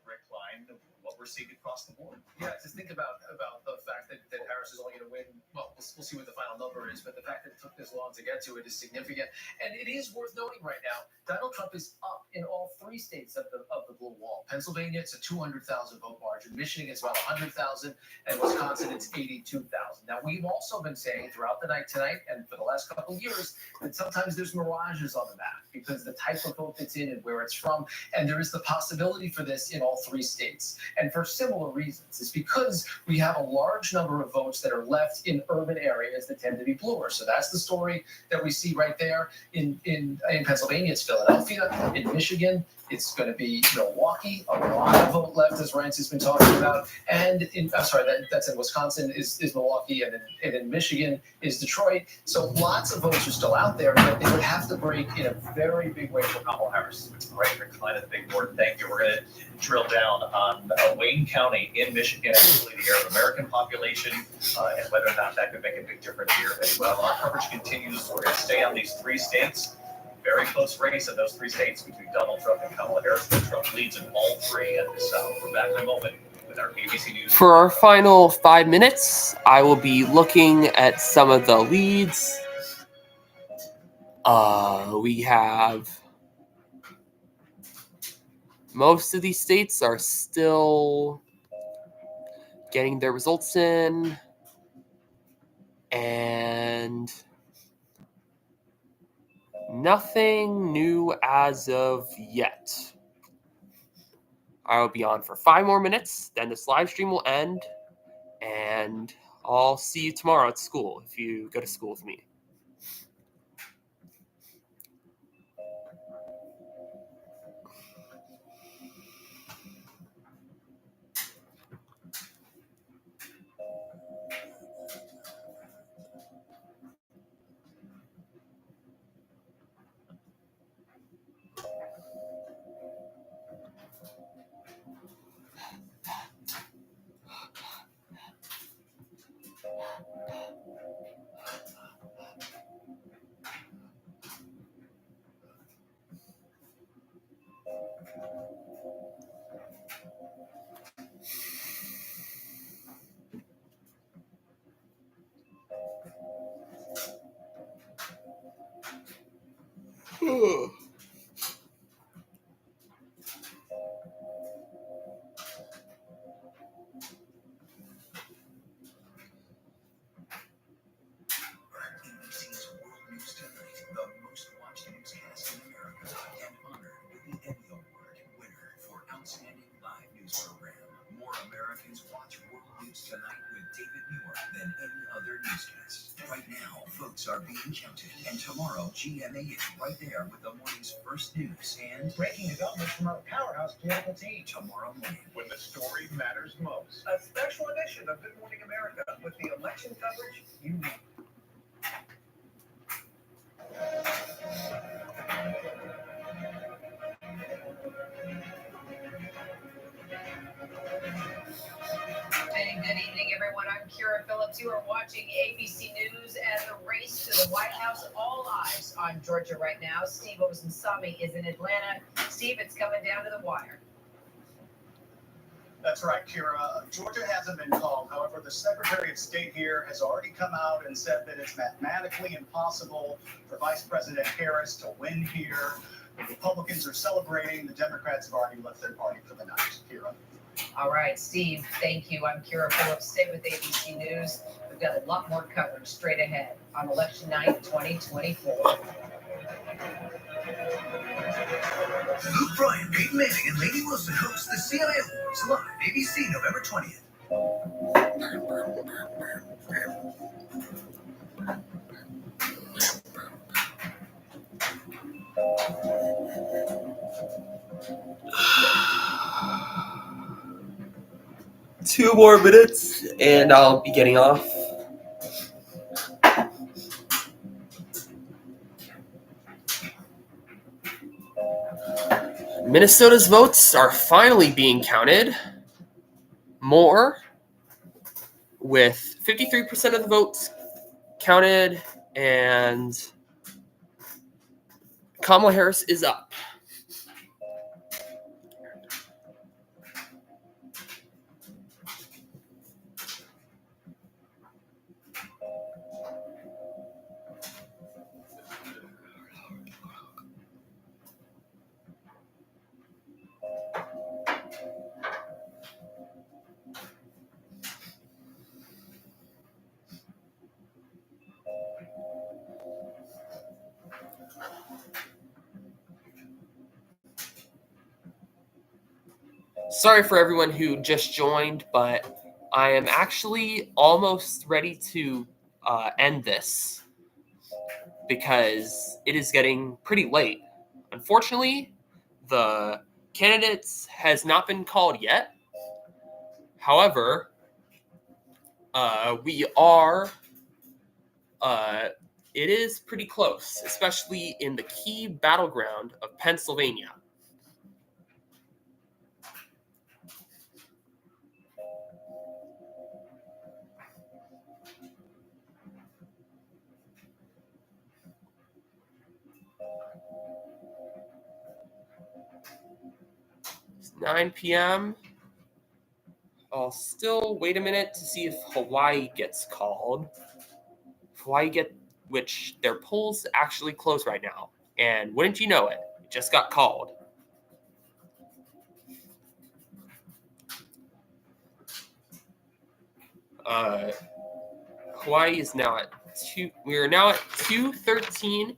Rick Klein, what we're seeing across the board. Yeah, just think about the fact that Harris is only going to win. Well, we'll see what the final number is, but the fact that it took this long to get to it is significant. And it is worth noting right now, Donald Trump is up in all 3 states of the blue wall. Pennsylvania, it's a 200,000 vote margin. Michigan, it's about 100,000, and Wisconsin, it's 82,000. Now, we've also been saying throughout the night tonight and for the last couple of years that sometimes there's mirages on the map because the type of vote that's in and where it's from, and there is the possibility for this in all 3 states. And for similar reasons. It's because we have a large number of votes that are left in urban areas that tend to be bluer. So that's the story that we see right there. In Pennsylvania, it's Philadelphia. In Michigan, it's going to be Milwaukee. A lot of vote left, as Rance has been talking about. And that's in Wisconsin is Milwaukee, and in Michigan is Detroit. So lots of votes are still out there, but they would have to break in a very big way for Kamala Harris. All right, Rick Klein at the big board. Thank you. We're going to drill down on Wayne County in Michigan, actually the Arab American population, and whether or not that could make a big difference here as well. Our coverage continues. We're going to stay on these 3 states. Very close race in those 3 states between Donald Trump and Kamala Harris. Trump leads in all 3 at this hour. We're back in a moment with our ABC News. For our final 5 minutes, I will be looking at some of the leads. We have most of these states are still getting their results in, and nothing new as of yet. I will be on for 5 more minutes, then this live stream will end, and I'll see you tomorrow at school if you go to school with me. ABC's World News Tonight, the most watched newscast in America, and honored with the Emmy Award winner for Outstanding Live News Program. More Americans watch World News Tonight with David Muir than any other newscast. Right now, votes are being counted, and tomorrow, GMA is right there with the morning's first news and Breaking developments from our powerhouse political team. tomorrow morning. When the story matters most. A special edition of Good Morning America with the election coverage you need. And good evening, everyone. I'm Kira Phillips. You are watching ABC News and the race to the White House. All eyes on Georgia right now. Steve Osunsami is in Atlanta. Steve, it's coming down to the wire. That's right, Kira. Georgia hasn't been called. However, the Secretary of State here has already come out and said that it's mathematically impossible for Vice President Harris to win here. The Republicans are celebrating. The Democrats have already left their party for the night, Kira. All right, Steve, thank you. I'm Kira Phillips. Stay with ABC News. We've got a lot more coverage straight ahead on election night 2024. Luke Bryan, Peyton Manning, and Lady Wilson host the CMA Awards live, ABC, November 20th. Two more minutes, and I'll be getting off. Minnesota's votes are finally being counted. More, with 53% of the votes counted, and Kamala Harris is up. Sorry for everyone who just joined, but I am actually almost ready to end this because it is getting pretty late. Unfortunately, the candidates has not been called yet. However, we are, it is pretty close, especially in the key battleground of Pennsylvania. It's 9 p.m. I'll still wait a minute to see if Hawaii gets called. Which their polls actually close right now. And wouldn't you know it, it just got called. Hawaii is now at we are now at 213.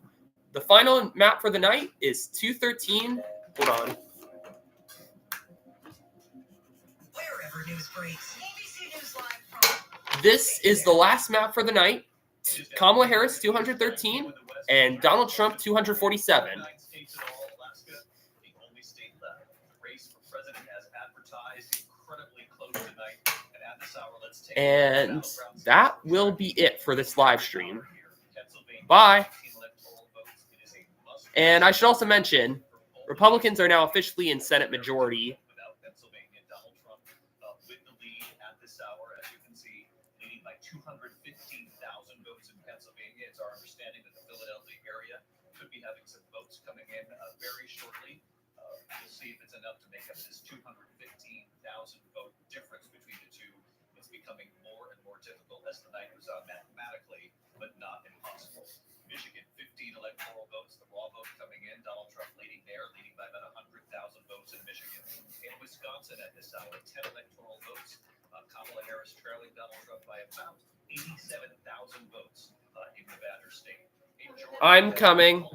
The final map for the night is 213. Hold on. Wherever news breaks, ABC News Live from This is the last map for the night. Kamala Harris 213 and Donald Trump 247. And that will be it for this live stream. Bye. And I should also mention, Republicans are now officially in Senate majority. With the lead at this hour, as you can see, leading by 215,000 votes in Pennsylvania. It's our understanding that the Philadelphia area could be having some votes coming in very shortly. We'll see if it's enough to make up this 215,000 becoming more and more difficult as the night goes on mathematically, but not impossible. Michigan, 15 electoral votes. The raw vote coming in. Donald Trump leading there, leading by about 100,000 votes in Michigan. In Wisconsin at this hour, 10 electoral votes. Kamala Harris trailing Donald Trump by about 87,000 votes in Nevada State. In Georgia, I'm coming.